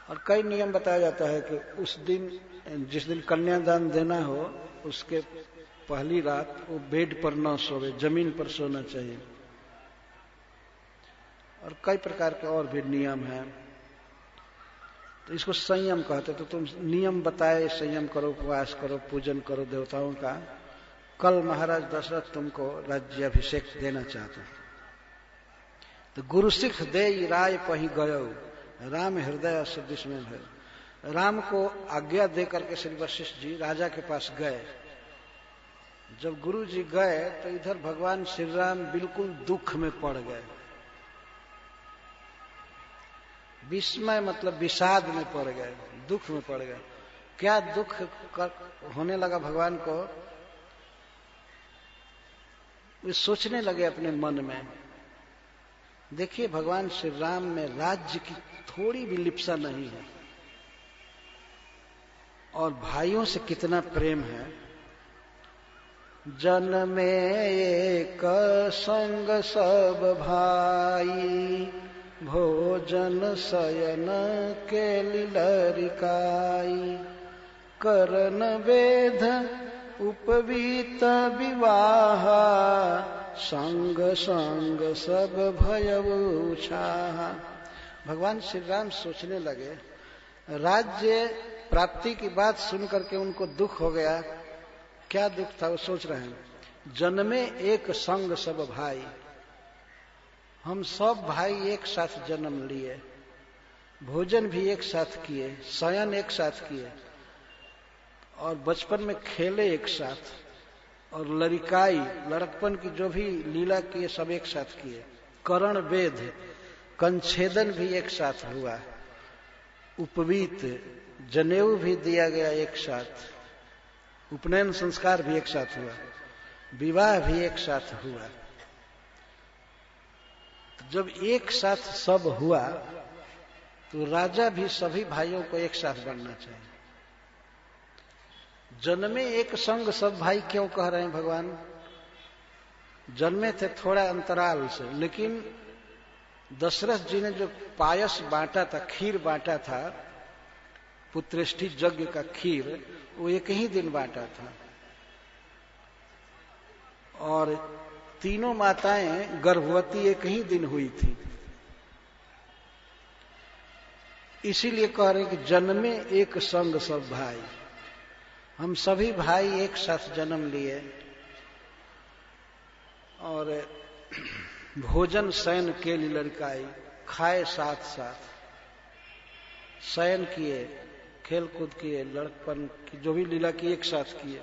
Speaker 1: और कई नियम बताया जाता है कि उस दिन, जिस दिन कन्यादान देना हो उसके पहली रात वो बेड पर न सोवे, जमीन पर सोना चाहिए। और कई प्रकार के और भी नियम हैं। तो इसको संयम कहते। तो तुम नियम बताए, संयम करो, उपवास करो, पूजन करो देवताओं का। कल महाराज दशरथ तुमको राज्याभिषेक देना चाहते। तो गुरु सिख दे राय पही गयो, राम हृदय सदृश में भय। राम को आज्ञा दे करके श्री वशिष्ठ जी राजा के पास गए। जब गुरु जी गए तो इधर भगवान श्री राम बिल्कुल दुख में पड़ गए। विस्मय मतलब विषाद में पड़ गए, दुख में पड़ गए। क्या दुख होने लगा भगवान को, वे सोचने लगे अपने मन में। देखिए भगवान श्री राम में राज्य की थोड़ी भी लिप्सा नहीं है और भाइयों से कितना प्रेम है। जन में एक संग सब भाई, भोजन शयन के लिलरिकाई। करन वेद उपवीत विवाह, संग संग सब भयउ छाहा। भगवान श्री राम सोचने लगे, राज्य प्राप्ति की बात सुन करके उनको दुख हो गया। क्या दुख था वो सोच रहे हैं। जन्मे एक संग सब भाई, हम सब भाई एक साथ जन्म लिए, भोजन भी एक साथ किए, शयन एक साथ किए और बचपन में खेले एक साथ, और लड़काई लड़कपन की जो भी लीला किए सब एक साथ किए। करण वेद कंछेदन भी एक साथ हुआ, उपवीत जनेऊ भी दिया गया एक साथ, उपनयन संस्कार भी एक साथ हुआ, विवाह भी एक साथ हुआ। जब एक साथ सब हुआ तो राजा भी सभी भाइयों को एक साथ बनना चाहिए। जन्मे एक संग सब भाई क्यों कह रहे हैं भगवान। जन्मे थे थोड़ा अंतराल से, लेकिन दशरथ जी ने जो पायस बांटा था, खीर बांटा था, पुत्रेष्ठी यज्ञ का खीर, वो एक ही दिन बांटा था। और तीनों माताएं गर्भवती एक ही दिन हुई थी। इसीलिए कह रहे हैं कि जन्मे एक संग सब भाई, हम सभी भाई एक साथ जन्म लिए और भोजन शयन के लिए लड़काई, खाए साथ साथ, शयन किए, खेल कूद किए, लड़कपन की जो भी लीला की एक साथ किए।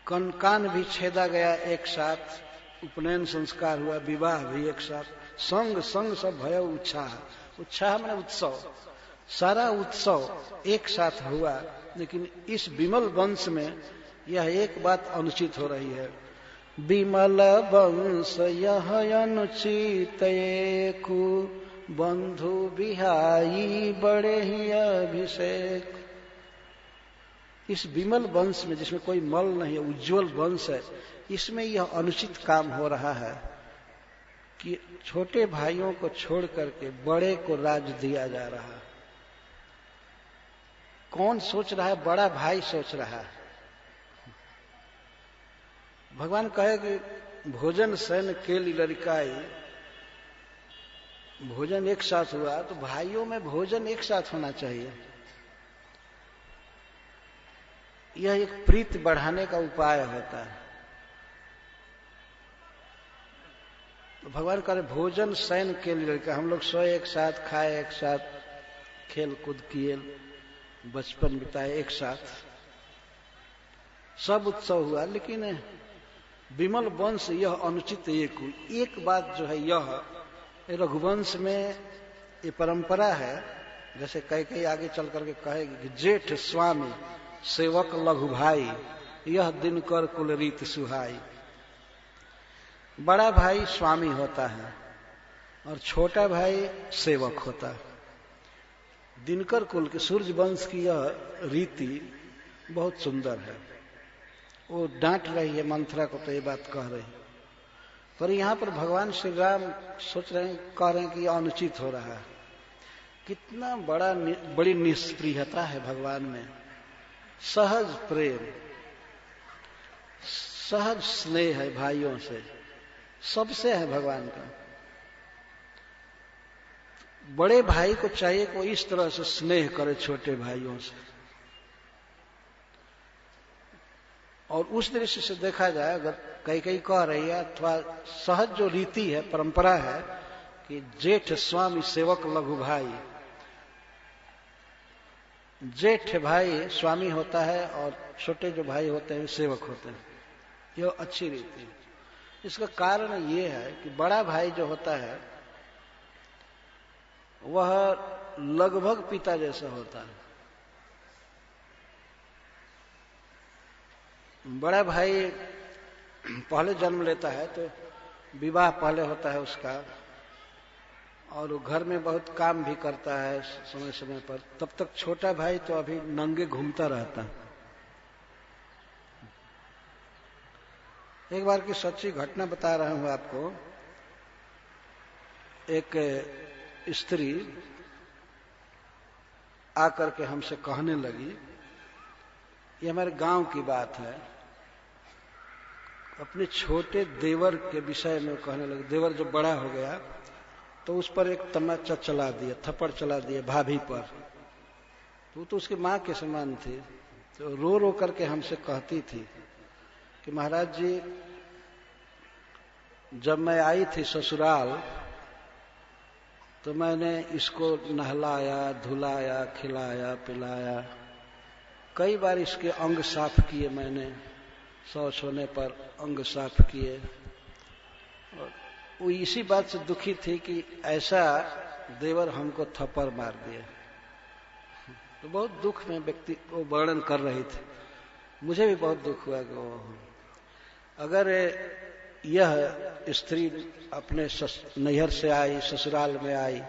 Speaker 1: कान भी छेदा गया एक साथ, उपनयन संस्कार हुआ, विवाह भी एक साथ, संग संग सब भय उत्साह। उत्साह माने उत्सव, सारा उत्सव एक साथ हुआ। लेकिन इस विमल वंश में यह एक बात अनुचित हो रही है। विमल वंश यह अनुचित एकु, बंधु बिहाई बड़े ही अभिषेक। इस विमल वंश में जिसमें कोई मल नहीं है, उज्जवल वंश है, इसमें यह अनुचित काम हो रहा है कि छोटे भाइयों को छोड़ करके बड़े को राज दिया जा रहा है। कौन सोच रहा है? बड़ा भाई सोच रहा है। भगवान कहे कि भोजन शयन के लड़काई, भोजन एक साथ हुआ तो भाइयों में भोजन एक साथ होना चाहिए। यह एक प्रीति बढ़ाने का उपाय होता है। तो भगवान कह रहे भोजन शयन के लड़का, हम लोग सोए एक साथ, खाए एक साथ, खेल कूद किए, बचपन बिताए एक साथ, सब उत्सव हुआ। लेकिन विमल वंश यह अनुचित एक बात जो है, यह रघुवंश में ये परंपरा है। जैसे कई आगे चल करके कहेगी कि जेठ स्वामी सेवक लघु भाई, यह दिन कर कुल रीत सुहाई। बड़ा भाई स्वामी होता है और छोटा भाई सेवक होता है। दिनकर कुल के सूर्य वंश की यह रीति बहुत सुंदर है। वो डांट रही है मंथरा को, तो ये बात कह रही, पर यहां पर भगवान श्री राम सोच रहे हैं, कह रहे हैं कि यह अनुचित हो रहा है। कितना बड़ी निष्प्रियता है भगवान में, सहज प्रेम, सहज स्नेह है भाइयों से, सबसे है भगवान का। बड़े भाई को चाहिए कि वो इस तरह से स्नेह करे छोटे भाइयों से। और उस दृश्य से देखा जाए, अगर कई कह रही है अथवा सहज जो रीति है, परंपरा है कि जेठ स्वामी सेवक लघु भाई, जेठ भाई स्वामी होता है और छोटे जो भाई होते हैं सेवक होते हैं। यह अच्छी रीति है। इसका कारण यह है कि बड़ा भाई जो होता है वह लगभग पिता जैसा होता है। बड़ा भाई पहले जन्म लेता है तो विवाह पहले होता है उसका, और वो घर में बहुत काम भी करता है समय समय पर। तब तक छोटा भाई तो अभी नंगे घूमता रहता है। एक बार की सच्ची घटना बता रहा हूं आपको। एक स्त्री आकर के हमसे कहने लगी, ये हमारे गांव की बात है, अपने छोटे देवर के विषय में कहने लगी। देवर जब बड़ा हो गया तो उस पर एक तमाचा चला दिया, थप्पड़ चला दिया भाभी पर। तो उसकी मां के समान थी। तो रो रो करके हमसे कहती थी कि महाराज जी, जब मैं आई थी ससुराल तो मैंने इसको नहलाया, धुलाया, खिलाया, पिलाया, कई बार इसके अंग साफ किए मैंने, शौच होने पर अंग साफ किए। और वो इसी बात से दुखी थी कि ऐसा देवर हमको थप्पड़ मार दिया। तो बहुत दुख में व्यक्ति वो वर्णन कर रही थी। मुझे भी बहुत दुख हुआ कि वो, अगर यह स्त्री अपने नैहर से आई, ससुराल में आई,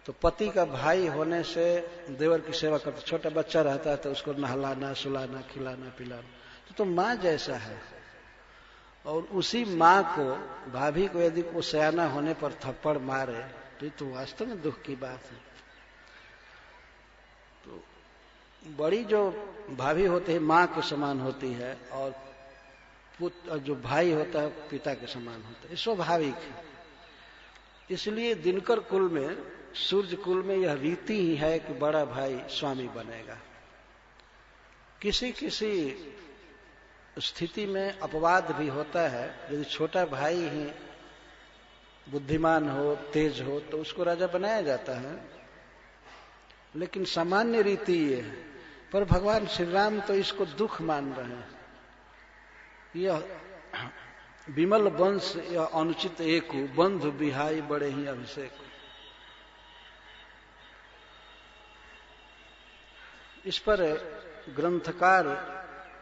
Speaker 1: तो पति का भाई होने से देवर की सेवा करता। छोटा बच्चा रहता है तो उसको नहलाना, सुलाना, खिलाना, पिलाना, तो मां जैसा है। और उसी मां को, भाभी को यदि वो सयाना होने पर थप्पड़ मारे तो ये तो वास्तव में दुख की बात है। तो बड़ी जो भाभी होती है मां के समान होती है, और पुत्र जो भाई होता है पिता के समान होता है। स्वाभाविक है। इसलिए दिनकर कुल में, सूर्य कुल में यह रीति ही है कि बड़ा भाई स्वामी बनेगा। किसी किसी स्थिति में अपवाद भी होता है। यदि छोटा भाई ही बुद्धिमान हो, तेज हो, तो उसको राजा बनाया जाता है। लेकिन सामान्य रीति ये है। पर भगवान श्री राम तो इसको दुख मान रहे हैं। यह विमल वंश, यह अनुचित एक बंधु बिहाई बड़े ही अभिषेक। इस पर ग्रंथकार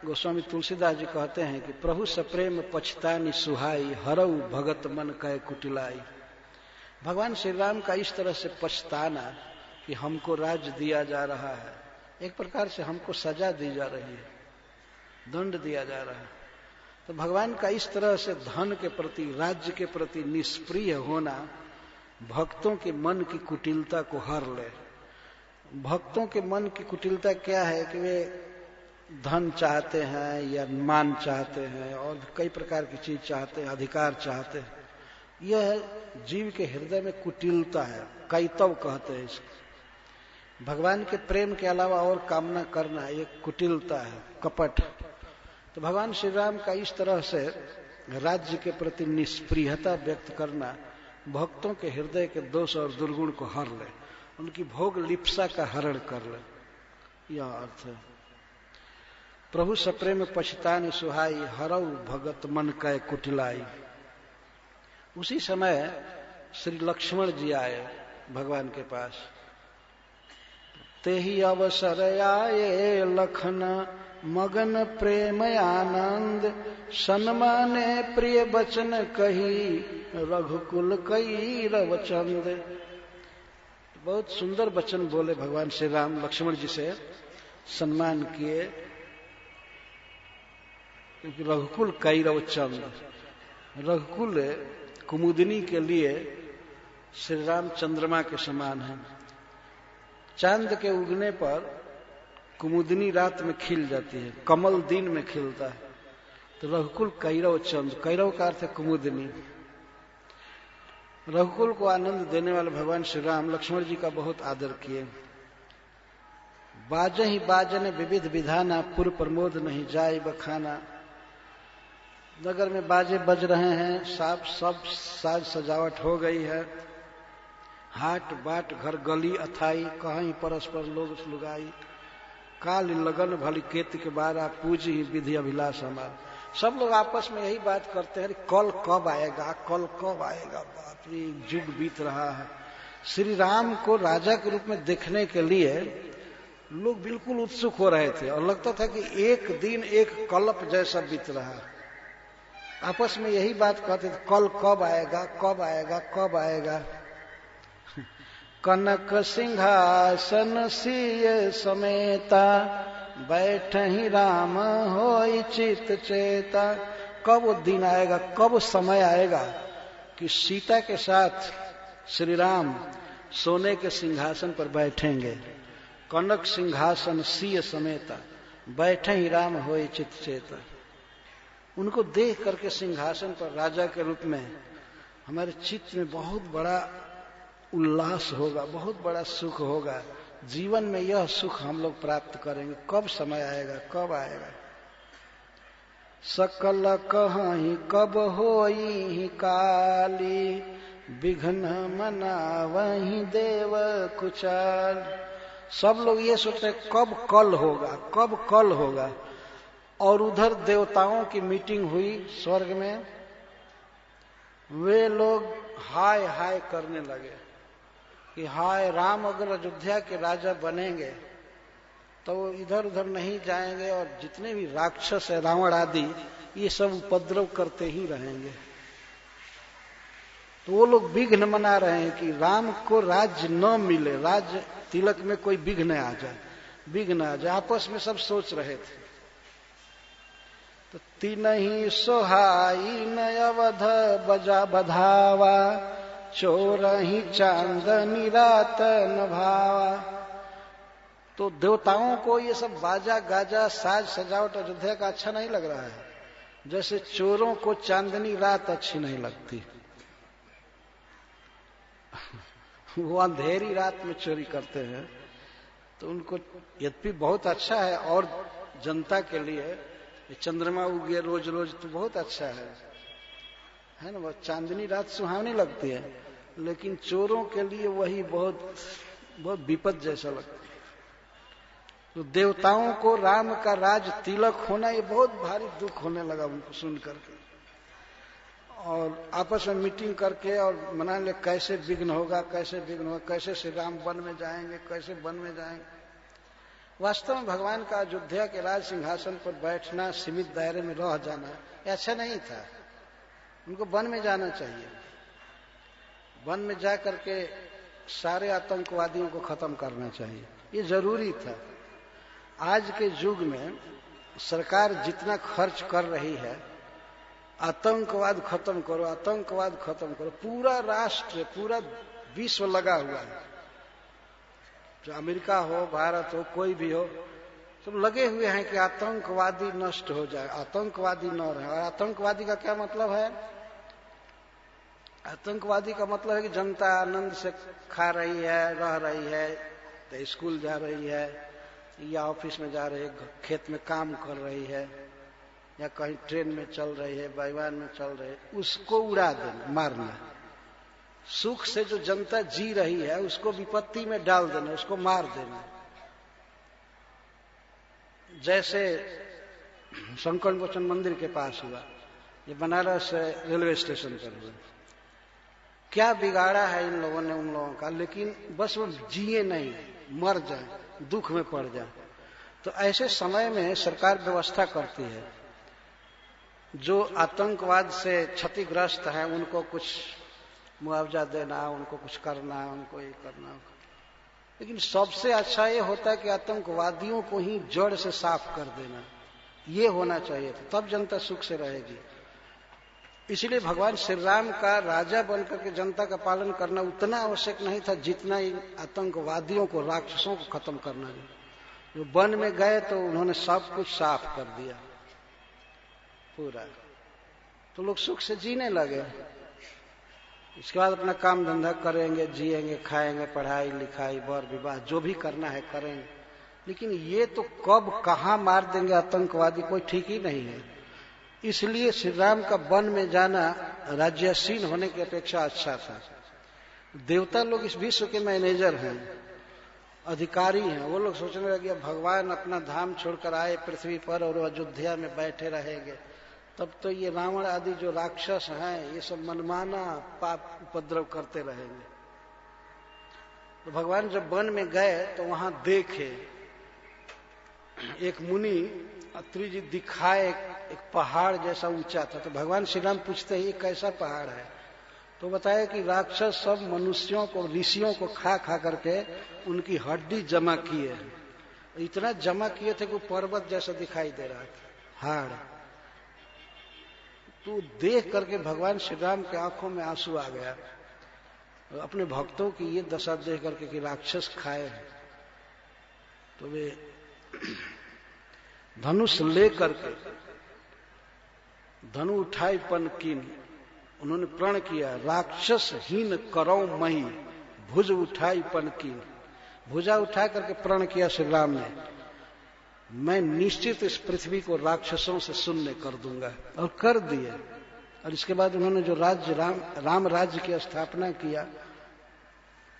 Speaker 1: गोस्वामी तुलसीदास जी कहते हैं कि प्रभु सप्रेम पछतानी सुहाई, हरऊ भगत मन कै कुटिलाई। भगवान श्री राम का इस तरह से पछताना कि हमको राज्य दिया जा रहा है, एक प्रकार से हमको सजा दी जा रही है, दंड दिया जा रहा है। तो भगवान का इस तरह से धन के प्रति, राज्य के प्रति निष्प्रिय होना भक्तों के मन की कुटिलता को हर ले। भक्तों के मन की कुटिलता क्या है कि वे धन चाहते हैं या मान चाहते हैं और कई प्रकार की चीज चाहते हैं, अधिकार चाहते हैं। यह जीव के हृदय में कुटिलता है, कैतव कहते हैं इसको। भगवान के प्रेम के अलावा और कामना करना ये कुटिलता है, कपट। तो भगवान श्री राम का इस तरह से राज्य के प्रति निष्प्रियता व्यक्त करना भक्तों के हृदय के दोष और दुर्गुण को हर ले, उनकी भोग लिप्सा का हरण कर ले, यह अर्थ है। प्रभु सप्रेम पछतानी सुहाई, हरऊ भगत मन कै कुटिलाई। उसी समय श्री लक्ष्मण जी आए भगवान के पास। तेहि अवसर आए लखन मगन प्रेम आनंद, सन्माने प्रिय बचन कही, रघुकुल कई रवचंद। बहुत सुंदर वचन बोले भगवान श्री राम लक्ष्मण जी से, सम्मान किए, क्योंकि रघुकुल कैरव चंद, रघुकुल कुमुदिनी के लिए श्री राम चंद्रमा के समान है। चांद के उगने पर कुमुदिनी रात में खिल जाती है, कमल दिन में खिलता है। तो रघुकुल कैरव चंद, कैरव का अर्थ है कुमुदिनी, रघुकुल को आनंद देने वाले भगवान श्री राम लक्ष्मण जी का बहुत आदर किए। बाजे ही बाजन विविध विधाना, पुर प्रमोद नहीं जाए बखाना। नगर में बाजे बज रहे हैं, सब साज सजावट हो गई है, हाट बाट घर गली अथाई, कहीं परस्पर लोग लुगाई। काल लगन भली केत के बारा, पूजी ही विधि अभिलाष हमारा। सब लोग आपस में यही बात करते हैं, कल कब आएगा, कल कब आएगा। बाप रे, युग बीत रहा है। श्री राम को राजा के रूप में देखने के लिए लोग बिल्कुल उत्सुक हो रहे थे और लगता था कि एक दिन एक कल्प जैसा बीत रहा है। आपस में यही बात कहते थे, कल कब आएगा, कब आएगा, कब आएगा। कनक सिंहासन सिय समेता, बैठहि राम होई चित चेता। कब वो दिन आएगा, कब वो समय आएगा कि सीता के साथ श्री राम सोने के सिंहासन पर बैठेंगे। कनक सिंहासन सिय समेता, बैठहि राम होई चित चेता। उनको देख करके सिंहासन पर राजा के रूप में हमारे चित्त में बहुत बड़ा उल्लास होगा, बहुत बड़ा सुख होगा। जीवन में यह सुख हम लोग प्राप्त करेंगे। कब समय आएगा, कब आएगा। सकल कहीं कब होई काली, विघ्न मनावहि देव कुचाल। सब लोग ये सोचते हैं कब कल होगा, कब कल होगा। और उधर देवताओं की मीटिंग हुई स्वर्ग में, वे लोग हाय हाय करने लगे कि हाय, राम अगर अयोध्या के राजा बनेंगे तो वो इधर उधर नहीं जाएंगे और जितने भी राक्षस है, रावण आदि, ये सब उपद्रव करते ही रहेंगे। तो वो लोग विघ्न मना रहे हैं कि राम को राज्य न मिले, राज्य तिलक में कोई विघ्न आ जाए, विघ्न आ जाए। आपस में सब सोच रहे थे। तो तीनहि सोहाई न अवध बजा बधावा, चोरहि चांदनी रात न भावा। तो देवताओं को ये सब बाजा गाजा साज सजावट अयोध्या का अच्छा नहीं लग रहा है, जैसे चोरों को चांदनी रात अच्छी नहीं लगती। वो अंधेरी रात में चोरी करते हैं तो उनको यद्यपि बहुत अच्छा है, और जनता के लिए चंद्रमा उगे रोज रोज तो बहुत अच्छा है ना। वो चांदनी रात सुहावनी लगती है, लेकिन चोरों के लिए वही बहुत बहुत विपद जैसा लगता है। तो देवताओं को राम का राज तिलक होना ये बहुत भारी दुख होने लगा उनको सुन करके, और आपस में मीटिंग करके और मना ले कैसे विघ्न होगा, कैसे विघ्न होगा, कैसे श्री राम वन में जाएंगे, कैसे वन में जाएंगे। वास्तव में भगवान का अयोध्या के राज सिंहासन पर बैठना, सीमित दायरे में रह जाना, ये अच्छा नहीं था। उनको वन में जाना चाहिए। वन में जा करके सारे आतंकवादियों को खत्म करना चाहिए, ये जरूरी था। आज के युग में सरकार जितना खर्च कर रही है, आतंकवाद खत्म करो, आतंकवाद खत्म करो, पूरा राष्ट्र, पूरा विश्व लगा हुआ है। जो अमेरिका हो, भारत हो, कोई भी हो, सब लगे हुए हैं कि आतंकवादी नष्ट हो जाए, आतंकवादी न रहे। और आतंकवादी का क्या मतलब है? आतंकवादी का मतलब है कि जनता आनंद से खा रही है, रह रही है, तो स्कूल जा रही है या ऑफिस में जा रही है, खेत में काम कर रही है, या कहीं ट्रेन में चल रही है, वायुयान में चल रही है, उसको उड़ा देना, मारना। सुख से जो जनता जी रही है उसको विपत्ति में डाल देना, उसको मार देना। जैसे शंकर मोचन मंदिर के पास हुआ, ये बनारस रेलवे स्टेशन पर हुआ। क्या बिगाड़ा है इन लोगों ने उन लोगों का, लेकिन बस वो जिए नहीं, मर जाए, दुख में पड़ जाए। तो ऐसे समय में सरकार व्यवस्था करती है, जो आतंकवाद से क्षतिग्रस्त है उनको कुछ मुआवजा देना, उनको कुछ करना, उनको ये करना। लेकिन सबसे अच्छा ये होता है कि आतंकवादियों को ही जड़ से साफ कर देना, ये होना चाहिए था, तब जनता सुख से रहेगी। इसलिए भगवान श्री राम का राजा बनकर के जनता का पालन करना उतना आवश्यक नहीं था जितना इन आतंकवादियों को, राक्षसों को खत्म करना। जो वन में गए तो उन्होंने सब कुछ साफ कर दिया पूरा, तो लोग सुख से जीने लगे। इसके बाद अपना काम धंधा करेंगे, जिएंगे, खाएंगे, पढ़ाई लिखाई, बर विवाह जो भी करना है करेंगे। लेकिन ये तो कब कहाँ मार देंगे आतंकवादी, कोई ठीक ही नहीं है। इसलिए श्री राम का वन में जाना राज्यासीन होने की अपेक्षा अच्छा था। देवता लोग इस विश्व के मैनेजर हैं, अधिकारी हैं। वो लोग सोचने लगे भगवान अपना धाम छोड़कर आए पृथ्वी पर और अयोध्या में बैठे रहेंगे, तब तो ये रावण आदि जो राक्षस हैं ये सब मनमाना पाप उपद्रव करते रहेंगे। तो भगवान जब वन में गए तो वहां देखे एक मुनि अत्रि जी दिखाए एक पहाड़ जैसा ऊंचा था। तो भगवान श्री राम पूछते हैं ये कैसा पहाड़ है? तो बताया कि राक्षस सब मनुष्यों को, ऋषियों को खा खा करके उनकी हड्डी जमा किए हैं। इतना जमा किए थे कि पर्वत जैसा दिखाई दे रहा था हाड़। तो देख करके भगवान श्री राम के आंखों में आंसू आ गया, अपने भक्तों की ये दशा देख करके कि राक्षस खाए हैं। तो वे धनुष ले करके धनु उठाई पन कीन, उन्होंने प्रण किया राक्षस हीन करो मही भुज उठाई पन कीन। भुजा उठा करके प्रण किया श्री राम ने, मैं निश्चित इस पृथ्वी को राक्षसों से शून्य कर दूंगा, और कर दिए। और इसके बाद उन्होंने जो राज्य राम राज्य की स्थापना किया,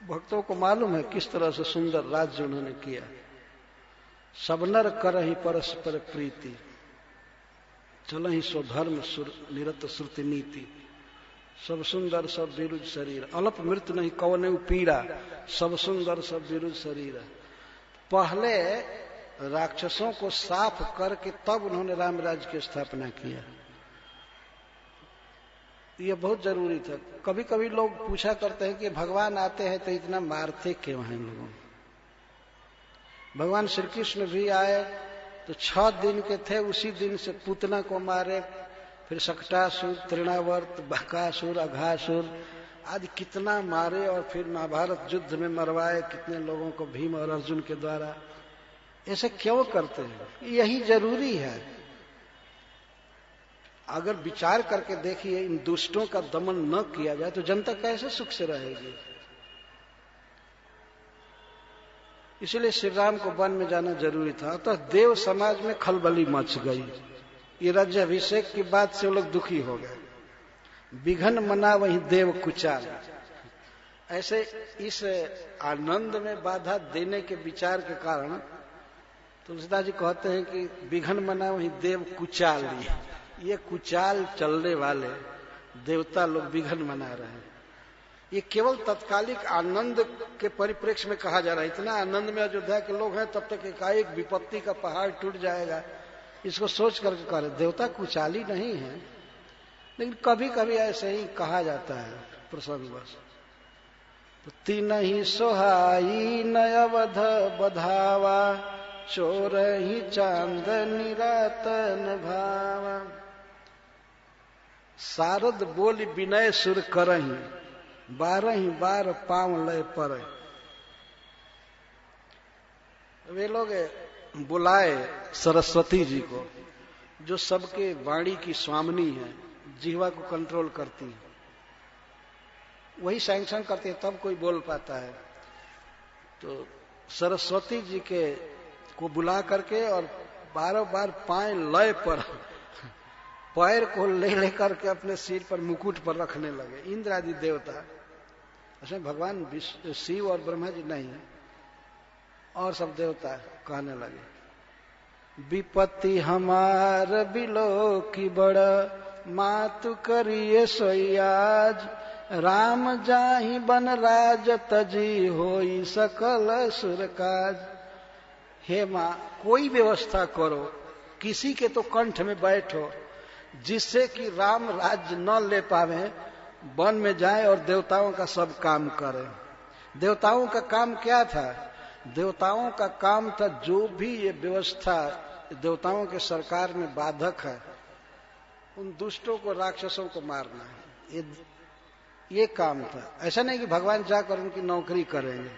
Speaker 1: भक्तों को मालूम है किस तरह से सुंदर राज्य उन्होंने किया। सब नर करहि परस्पर प्रीति, चलहि स्वधर्म निरत श्रुति नीति। सब सुंदर सब विरुद्ध शरीर, अल्प मृत्यु नहीं कवने पीड़ा, सब सुंदर सब विरुद्ध शरीर। पहले राक्षसों को साफ करके तब उन्होंने राम राज्य की स्थापना किया। ये बहुत जरूरी था। कभी कभी लोग पूछा करते हैं कि भगवान आते हैं तो इतना मारते क्यों हैं लोगों? भगवान श्री कृष्ण भी आए तो 6 दिन के थे, उसी दिन से पूतना को मारे, फिर शकटासुर, तृणावर्त, बकासुर, अघासुर आदि कितना मारे, और फिर महाभारत युद्ध में मरवाए कितने लोगों को भीम और अर्जुन के द्वारा। ऐसे क्यों करते हैं? यही जरूरी है। अगर विचार करके देखिए इन दुष्टों का दमन न किया जाए तो जनता कैसे सुख से रहेगी? इसलिए श्री राम को वन में जाना जरूरी था। तो देव समाज में खलबली मच गई। ये राज्याभिषेक की बात से वो लोग दुखी हो गए। विघन मना वही देव कुचाल। ऐसे इस आनंद में बाधा देने के विचार के कारण तुलसीदास जी कहते हैं कि विघन मना वही देव कुचाल। ये कुचाल चलने वाले देवता लोग विघन मना रहे हैं। ये केवल तत्कालिक आनंद के परिप्रेक्ष्य में कहा जा रहा है। इतना आनंद में अयोध्या के लोग हैं, तब तक एकाएक विपत्ति का पहाड़ टूट जाएगा, इसको सोच करके कह रहे देवता कुचाली नहीं है। लेकिन कभी कभी ऐसे ही कहा जाता है प्रसंगवश। तो तीन ही सोहाई नयवध बधावा, चोर ही चांदनी रातन भावा। सारद बोली विनय सुर करही, 12 बार पांव लय पर। वे लोग बुलाए सरस्वती जी को, जो सबके वाणी की स्वामिनी है, जिह्वा को कंट्रोल करती है, वही सैंक्शन करती है, तब कोई बोल पाता है। तो सरस्वती जी के को बुला करके और 12 बार पाए लय पर पैर को ले लेकर के अपने सिर पर मुकुट पर रखने लगे। इंद्र आदि देवता, ऐसे भगवान शिव और ब्रह्मा जी नहीं, और सब देवता कहने लगे विपत्ति हमार बिलो की बड़, मातु करिए सोयाज। राम जाहि बन राज तजी, होई सकल सुर काज। हे मां, कोई व्यवस्था करो, किसी के तो कंठ में बैठो, जिससे कि राम राज्य न ले पावे, वन में जाए और देवताओं का सब काम करें। देवताओं का काम क्या था? देवताओं का काम था जो भी ये व्यवस्था देवताओं के सरकार में बाधक है, उन दुष्टों को, राक्षसों को मारना है। ये काम था। ऐसा नहीं कि भगवान जाकर उनकी नौकरी करेंगे।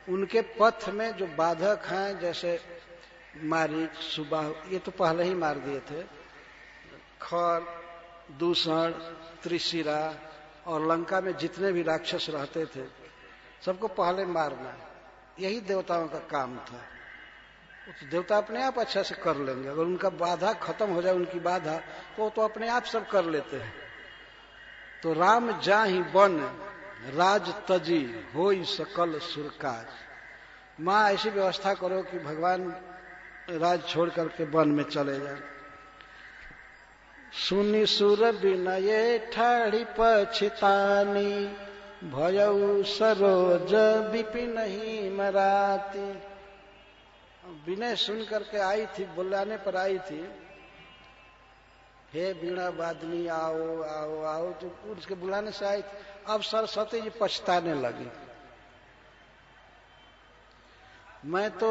Speaker 1: उनके पथ में जो बाधक हैं, जैसे मारीच, सुबाहु, ये तो पहले ही मार दिए थे, खर, दूषण, त्रिशिरा और लंका में जितने भी राक्षस रहते थे सबको पहले मारना, यही देवताओं का काम था। तो देवता अपने आप अच्छा से कर लेंगे, अगर उनका बाधा खत्म हो जाए, उनकी बाधा, तो अपने आप सब कर लेते हैं। तो राम जाहि वन राज तजी होई सकल सुरकाज। माँ ऐसी व्यवस्था करो कि भगवान राज छोड़ करके वन में चले जाए। सुनि सुर विनय ठाड़ी पछितानी भयउ सरोज विपिन ही मराती। विनय सुन करके आई थी, बुलाने पर आई थी, हे वीणा वादनी आओ आओ आओ, तो उसके बुलाने से आई थी। अब सरस्वती जी पछताने लगी, मैं तो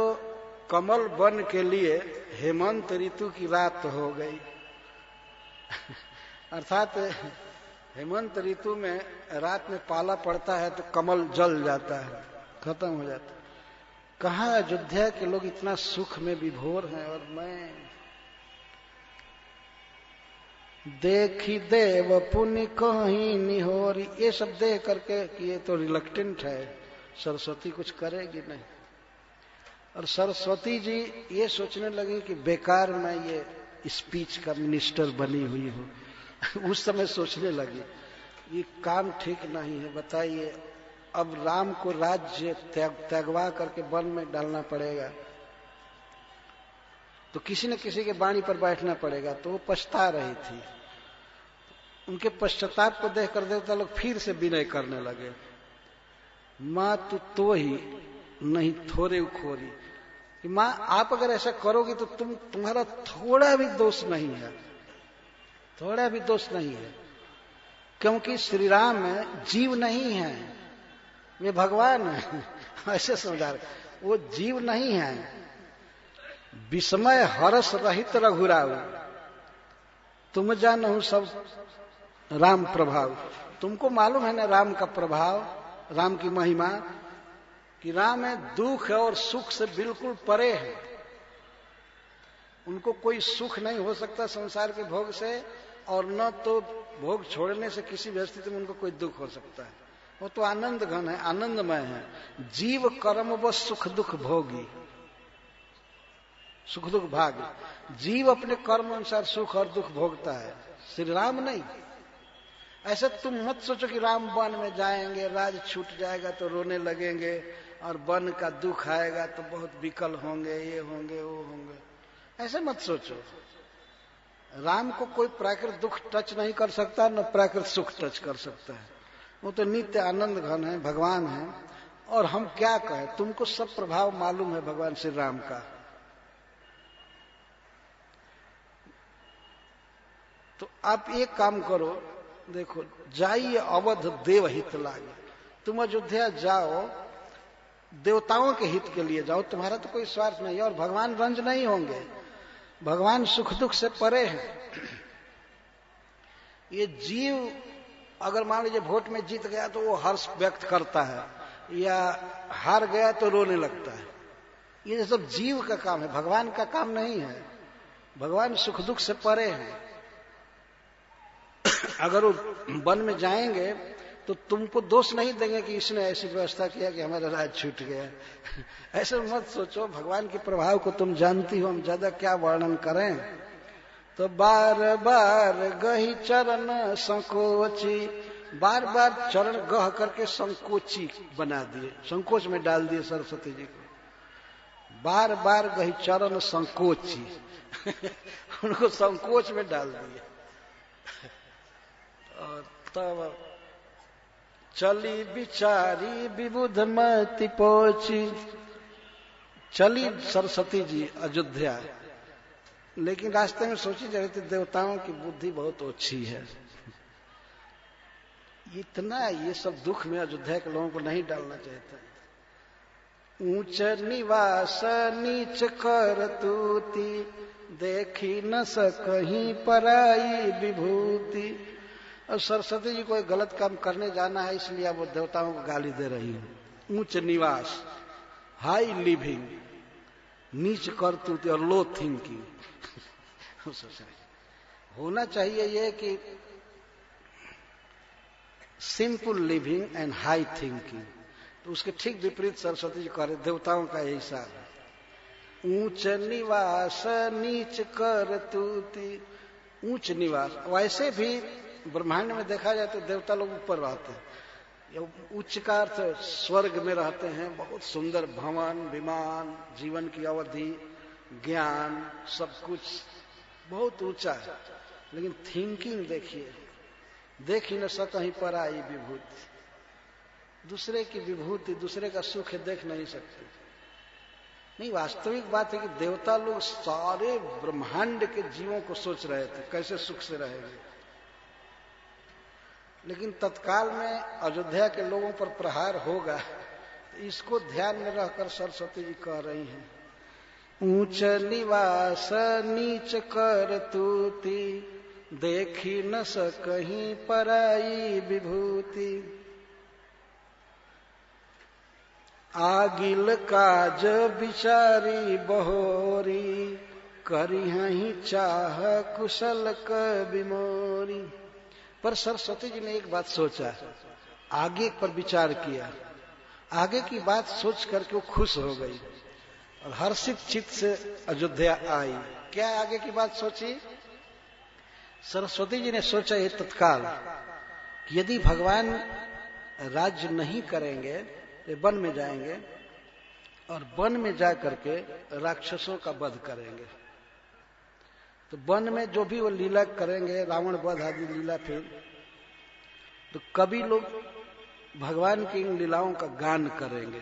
Speaker 1: कमल वन के लिए हेमंत ऋतु की रात हो गई। अर्थात हेमंत ऋतु में रात में पाला पड़ता है तो कमल जल जाता है, खत्म हो जाता है। कहाँ अयोध्या के लोग इतना सुख में विभोर हैं, और मैं देखी देव पुण्य कहीं निहोरी, ये सब देख करके कि ये तो रिलक्टेंट है, सरस्वती कुछ करेगी नहीं। और सरस्वती जी ये सोचने लगी कि बेकार मैं ये स्पीच का मिनिस्टर बनी हुई हूं। उस समय सोचने लगी ये काम ठीक नहीं है। बताइए, अब राम को राज्य त्यागवा करके वन में डालना पड़ेगा, तो किसी न किसी के बाणी पर बैठना पड़ेगा। तो वो पछता रही थी। उनके पश्चाताप को देखकर देवता लोग फिर से विनय करने लगे। माँ तो ही नहीं थोड़े उखोरी, कि माँ आप अगर ऐसा करोगी तो तुम्हारा थोड़ा भी दोष नहीं है, थोड़ा भी दोष नहीं है। क्योंकि श्री राम जीव नहीं है, वे भगवान है। ऐसे समझा रहे, वो जीव नहीं है। विस्मय हर्ष रहित रघुराव, तुम जानहु सब राम प्रभाव। तुमको मालूम है ना राम का प्रभाव, राम की महिमा, कि राम है दुख और सुख से बिल्कुल परे है। उनको कोई सुख नहीं हो सकता संसार के भोग से, और न तो भोग छोड़ने से किसी भी स्थिति में उनको कोई दुख हो सकता है। वो तो आनंद घन है, आनंदमय है। जीव कर्म व सुख दुख भोगी, सुख दुख भागी। जीव अपने कर्म अनुसार सुख और दुख भोगता है, श्री राम नहीं। ऐसे तुम मत सोचो कि राम वन में जाएंगे, राज छूट जाएगा तो रोने लगेंगे, और वन का दुख आएगा तो बहुत विकल होंगे, ये होंगे वो होंगे। ऐसे मत सोचो। राम को कोई प्राकृत दुख टच नहीं कर सकता, न प्राकृत सुख टच कर सकता है। वो तो नित्य आनंद घन है, भगवान है। और हम क्या कहें, तुमको सब प्रभाव मालूम है भगवान श्री राम का। तो आप एक काम करो, देखो, जाइए अवध देव हित लागे। तुम अयोध्या जाओ, देवताओं के हित के लिए जाओ, तुम्हारा तो कोई स्वार्थ नहीं है। और भगवान रंज नहीं होंगे, भगवान सुख दुख से परे हैं। ये जीव अगर मान लीजिए वोट में जीत गया तो वो हर्ष व्यक्त करता है, या हार गया तो रोने लगता है। ये सब जीव का काम है, भगवान का काम नहीं है। भगवान सुख दुख से परे हैं। अगर वो वन में जाएंगे तो तुमको दोष नहीं देंगे कि इसने ऐसी व्यवस्था किया कि हमारा राज छूट गया। ऐसे मत सोचो, भगवान के प्रभाव को तुम जानती हो, हम ज्यादा क्या वर्णन करें। तो बार बार गही चरण संकोची, बार बार चरण गह करके संकोची बना दिए, संकोच में डाल दिए सरस्वती जी को। बार बार गही चरण संकोची उनको संकोच में डाल दिए। और तब चली बिचारी विबुध मति पोची, चली सरस्वती जी अयोध्या, लेकिन रास्ते में सोची जा रही थी देवताओं की बुद्धि बहुत ओछी है। इतना ये सब दुख में अयोध्या के लोगों को नहीं डालना चाहता। ऊंच निवास नीच कर तूती, देखी न सकहीं पराई विभूति। और सरस्वती जी को एक गलत काम करने जाना है, इसलिए वो देवताओं को गाली दे रही है। ऊंच निवास, हाई लिविंग, नीच करतूती और लो थिंकिंग। होना चाहिए ये कि simple living and high thinking. तो उसके ठीक विपरीत सरस्वती जी कह रहे देवताओं का यही साल है। ऊंच निवास नीच कर तूती, ऊंच निवास। वैसे भी ब्रह्मांड में देखा जाए तो देवता लोग ऊपर रहते हैं। उच्च का अर्थ स्वर्ग में रहते हैं, बहुत सुंदर भवन विमान, जीवन की अवधि, ज्ञान, सब कुछ बहुत ऊंचा है। लेकिन थिंकिंग देखिए, देख ही न सकहीं पराई विभूति। दूसरे की विभूति, दूसरे का सुख देख नहीं सकते। नहीं, वास्तविक बात है कि देवता लोग सारे ब्रह्मांड के जीवों को सोच रहे थे कैसे सुख से रहेंगे। लेकिन तत्काल में अयोध्या के लोगों पर प्रहार होगा, तो इसको ध्यान में रखकर सरस्वती जी कह रही हैं, ऊंच निवास नीच कर तूती, देखी न सकहीं पराई विभूति। आगिल काज बिचारी बहोरी, करिहहि चाह कुशल कबि मोरी। पर सरस्वती जी ने एक बात सोचा, आगे पर विचार किया, आगे की बात सोच करके वो खुश हो गई और हर्षित चित्त से अयोध्या आई। क्या आगे की बात सोची? सरस्वती जी ने सोचा ये तत्काल कि यदि भगवान राज्य नहीं करेंगे, वे वन में जाएंगे और वन में जा करके राक्षसों का वध करेंगे। तो वन में जो भी वो लीला करेंगे, रावण वध आदि लीला, फिर तो कवि लोग भगवान की इन लीलाओं का गान करेंगे,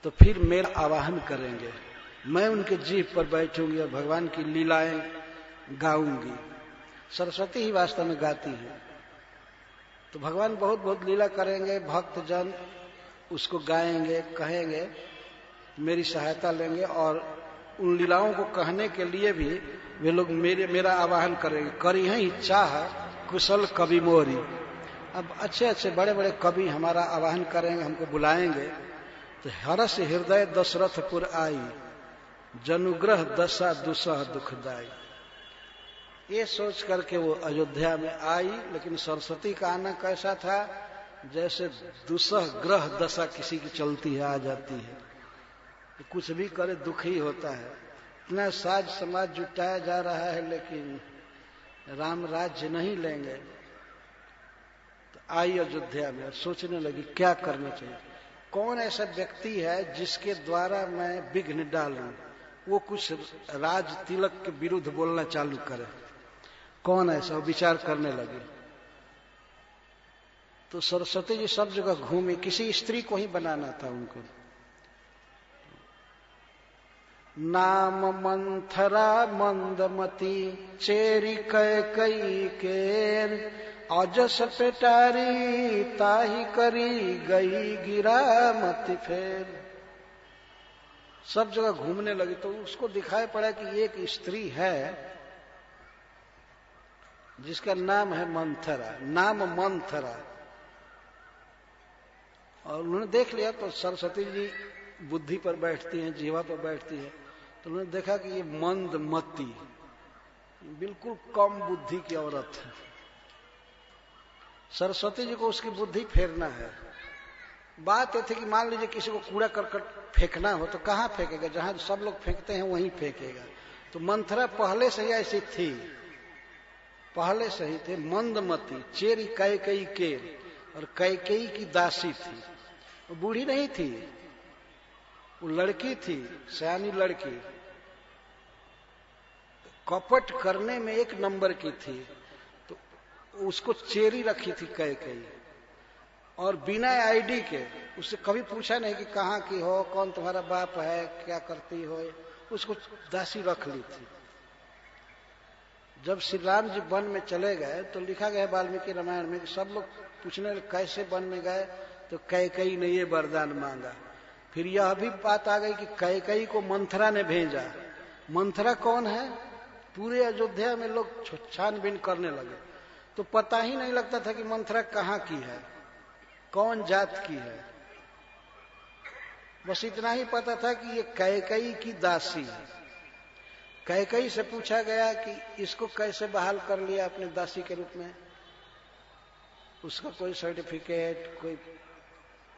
Speaker 1: तो फिर मेरा आवाहन करेंगे, मैं उनके जीभ पर बैठूंगी और भगवान की लीलाएं गाऊंगी। सरस्वती ही वास्तव में गाती है। तो भगवान बहुत बहुत लीला करेंगे, भक्त जन उसको गाएंगे, कहेंगे, मेरी सहायता लेंगे और उन लीलाओं को कहने के लिए भी वे लोग मेरा आवाहन करेंगे। करी है चाह कुशल कवि मोरी। अब अच्छे अच्छे बड़े बड़े कवि हमारा आवाहन करेंगे, हमको बुलाएंगे, तो हरस हृदय दशरथपुर आई, जनुग्रह दशा दुसह दुखदाई। ये सोच करके वो अयोध्या में आई। लेकिन सरस्वती का आना कैसा था? जैसे दुसह ग्रह दशा किसी की चलती है, आ जाती है, तो कुछ भी करे दुख ही होता है। इतना साज समाज जुटाया जा रहा है, लेकिन राम राज्य नहीं लेंगे। तो आई अयोध्या में, सोचने लगी क्या करना चाहिए, कौन ऐसा व्यक्ति है जिसके द्वारा मैं विघ्न डालूं, वो कुछ राज तिलक के विरुद्ध बोलना चालू करे, कौन ऐसा? विचार करने लगे। तो सरस्वती जी सब जगह घूमी, किसी स्त्री को ही बनाना था उनको। नाम मंथरा मंदमती, चेरी कैकई केर, अजस पेटारी ताही करी गई गिरा मति फेर। सब जगह घूमने लगी तो उसको दिखाई पड़ा कि एक स्त्री है जिसका नाम है मंथरा, नाम मंथरा। और उन्होंने देख लिया, तो सरस्वती जी बुद्धि पर बैठती हैं, जीवा पर बैठती है, तो उन्होंने देखा कि ये मंदमती, बिल्कुल कम बुद्धि की औरत है। सरस्वती जी को उसकी बुद्धि फेरना है। बात यह थी कि मान लीजिए किसी को कूड़ा करकट फेंकना हो तो कहाँ फेंकेगा? जहां सब लोग फेंकते हैं वहीं फेंकेगा। तो मंथरा पहले से ही ऐसी थी, पहले से ही थे मंदमती, चेरी कैकई केर, और कैकेयी की दासी थी। वो बूढ़ी नहीं थी, वो लड़की थी, सयानी लड़की, कपट करने में एक नंबर की थी। तो उसको चेरी रखी थी कैकेयी, और बिना आईडी के उससे कभी पूछा नहीं कि कहाँ की हो, कौन तुम्हारा बाप है, क्या करती हो, उसको दासी रख ली थी। जब श्री राम जी वन में चले गए तो लिखा गया वाल्मीकि रामायण में कि सब लोग पूछने लगे कैसे वन में गए, तो कैकेयी ने ये वरदान मांगा। फिर यह भी बात आ गई कि कैकेयी को मंथरा ने भेजा। मंथरा कौन है? पूरे अयोध्या में लोग छानबीन करने लगे, तो पता ही नहीं लगता था कि मंथरा कहाँ की है, कौन जात की है। बस इतना ही पता था कि ये कैकेयी की दासी है। कैकेयी से पूछा गया कि इसको कैसे बहाल कर लिया अपने दासी के रूप में। उसका कोई सर्टिफिकेट, कोई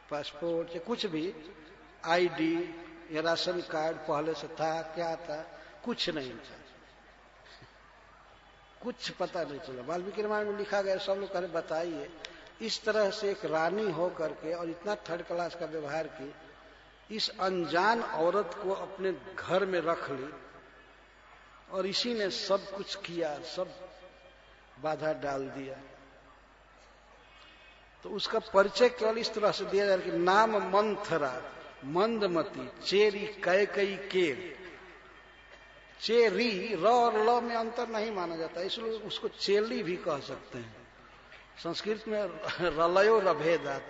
Speaker 1: पासपोर्ट या कुछ भी, आईडी या राशन कार्ड पहले से था, क्या था, कुछ नहीं था, कुछ पता नहीं चला। वाल्मीकि रामायण में लिखा गया, सब लोग कह रहे बताइए, इस तरह से एक रानी हो करके और इतना थर्ड क्लास का व्यवहार की, इस अनजान औरत को अपने घर में रख ली और इसी ने सब कुछ किया, सब बाधा डाल दिया। तो उसका परिचय केवल इस तरह से दिया जाए कि नाम मंथरा, मंदमती, चेरी कैकई केर। चेरी, र और ल में अंतर नहीं माना जाता, इसलिए उसको चेली भी कह सकते हैं। संस्कृत में रलयो रभेदात,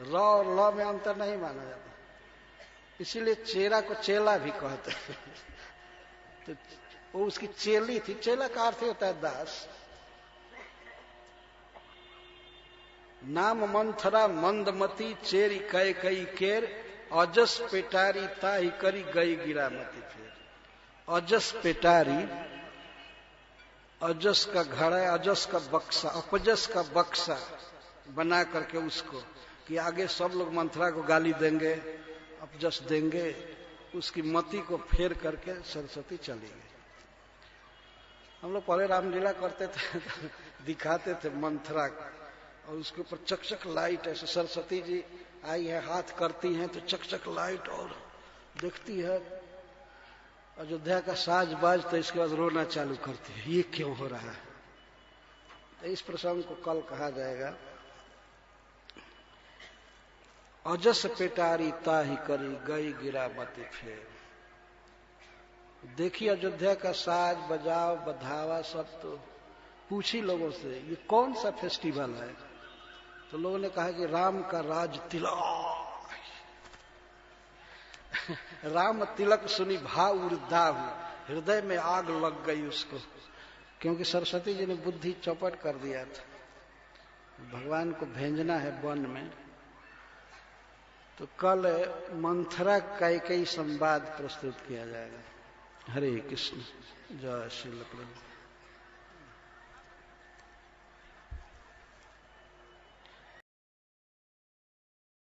Speaker 1: र और ल में अंतर नहीं माना जाता, इसीलिए चेरा को चेला भी कहते हैं। तो वो उसकी चेली थी। चेला का अर्थ होता है दास। नाम मंथरा मंदमती चेरी कैकई केर, अजस पेटारी ताही करी गई गिरामती फेर। अजस पेटारी, अजस का घड़ा, अजस का बक्सा, अपजस का बक्सा बना करके उसको, कि आगे सब लोग मंथरा को गाली देंगे, अपजस देंगे, उसकी मति को फेर करके सरस्वती चली गई। हम लोग पहले रामलीला करते थे, दिखाते थे मंथरा का, और उसके ऊपर चकचक लाइट, ऐसे सरस्वती जी आई है, हाथ करती हैं तो चकचक लाइट, और देखती है अयोध्या का साज बाज, तो इसके बाद रोना चालू करती है, ये क्यों हो रहा है। तो इस प्रसंग को कल कहा जाएगा। अजस पेटारी ताही करी गई गिरामती फेर। देखिए अयोध्या का साज बजाव बधावा सब, तो पूछी लोगों से ये कौन सा फेस्टिवल है, तो लोगों ने कहा कि राम का राज तिलक। राम तिलक सुनी भाव उर्दाहु, हृदय में आग लग गई उसको, क्योंकि सरस्वती जी ने बुद्धि चौपट कर दिया था। भगवान को भेजना है वन में, तो कल मंथरा कैकेयी संवाद प्रस्तुत किया जाएगा। हरे कृष्ण, जय श्री प्रभु।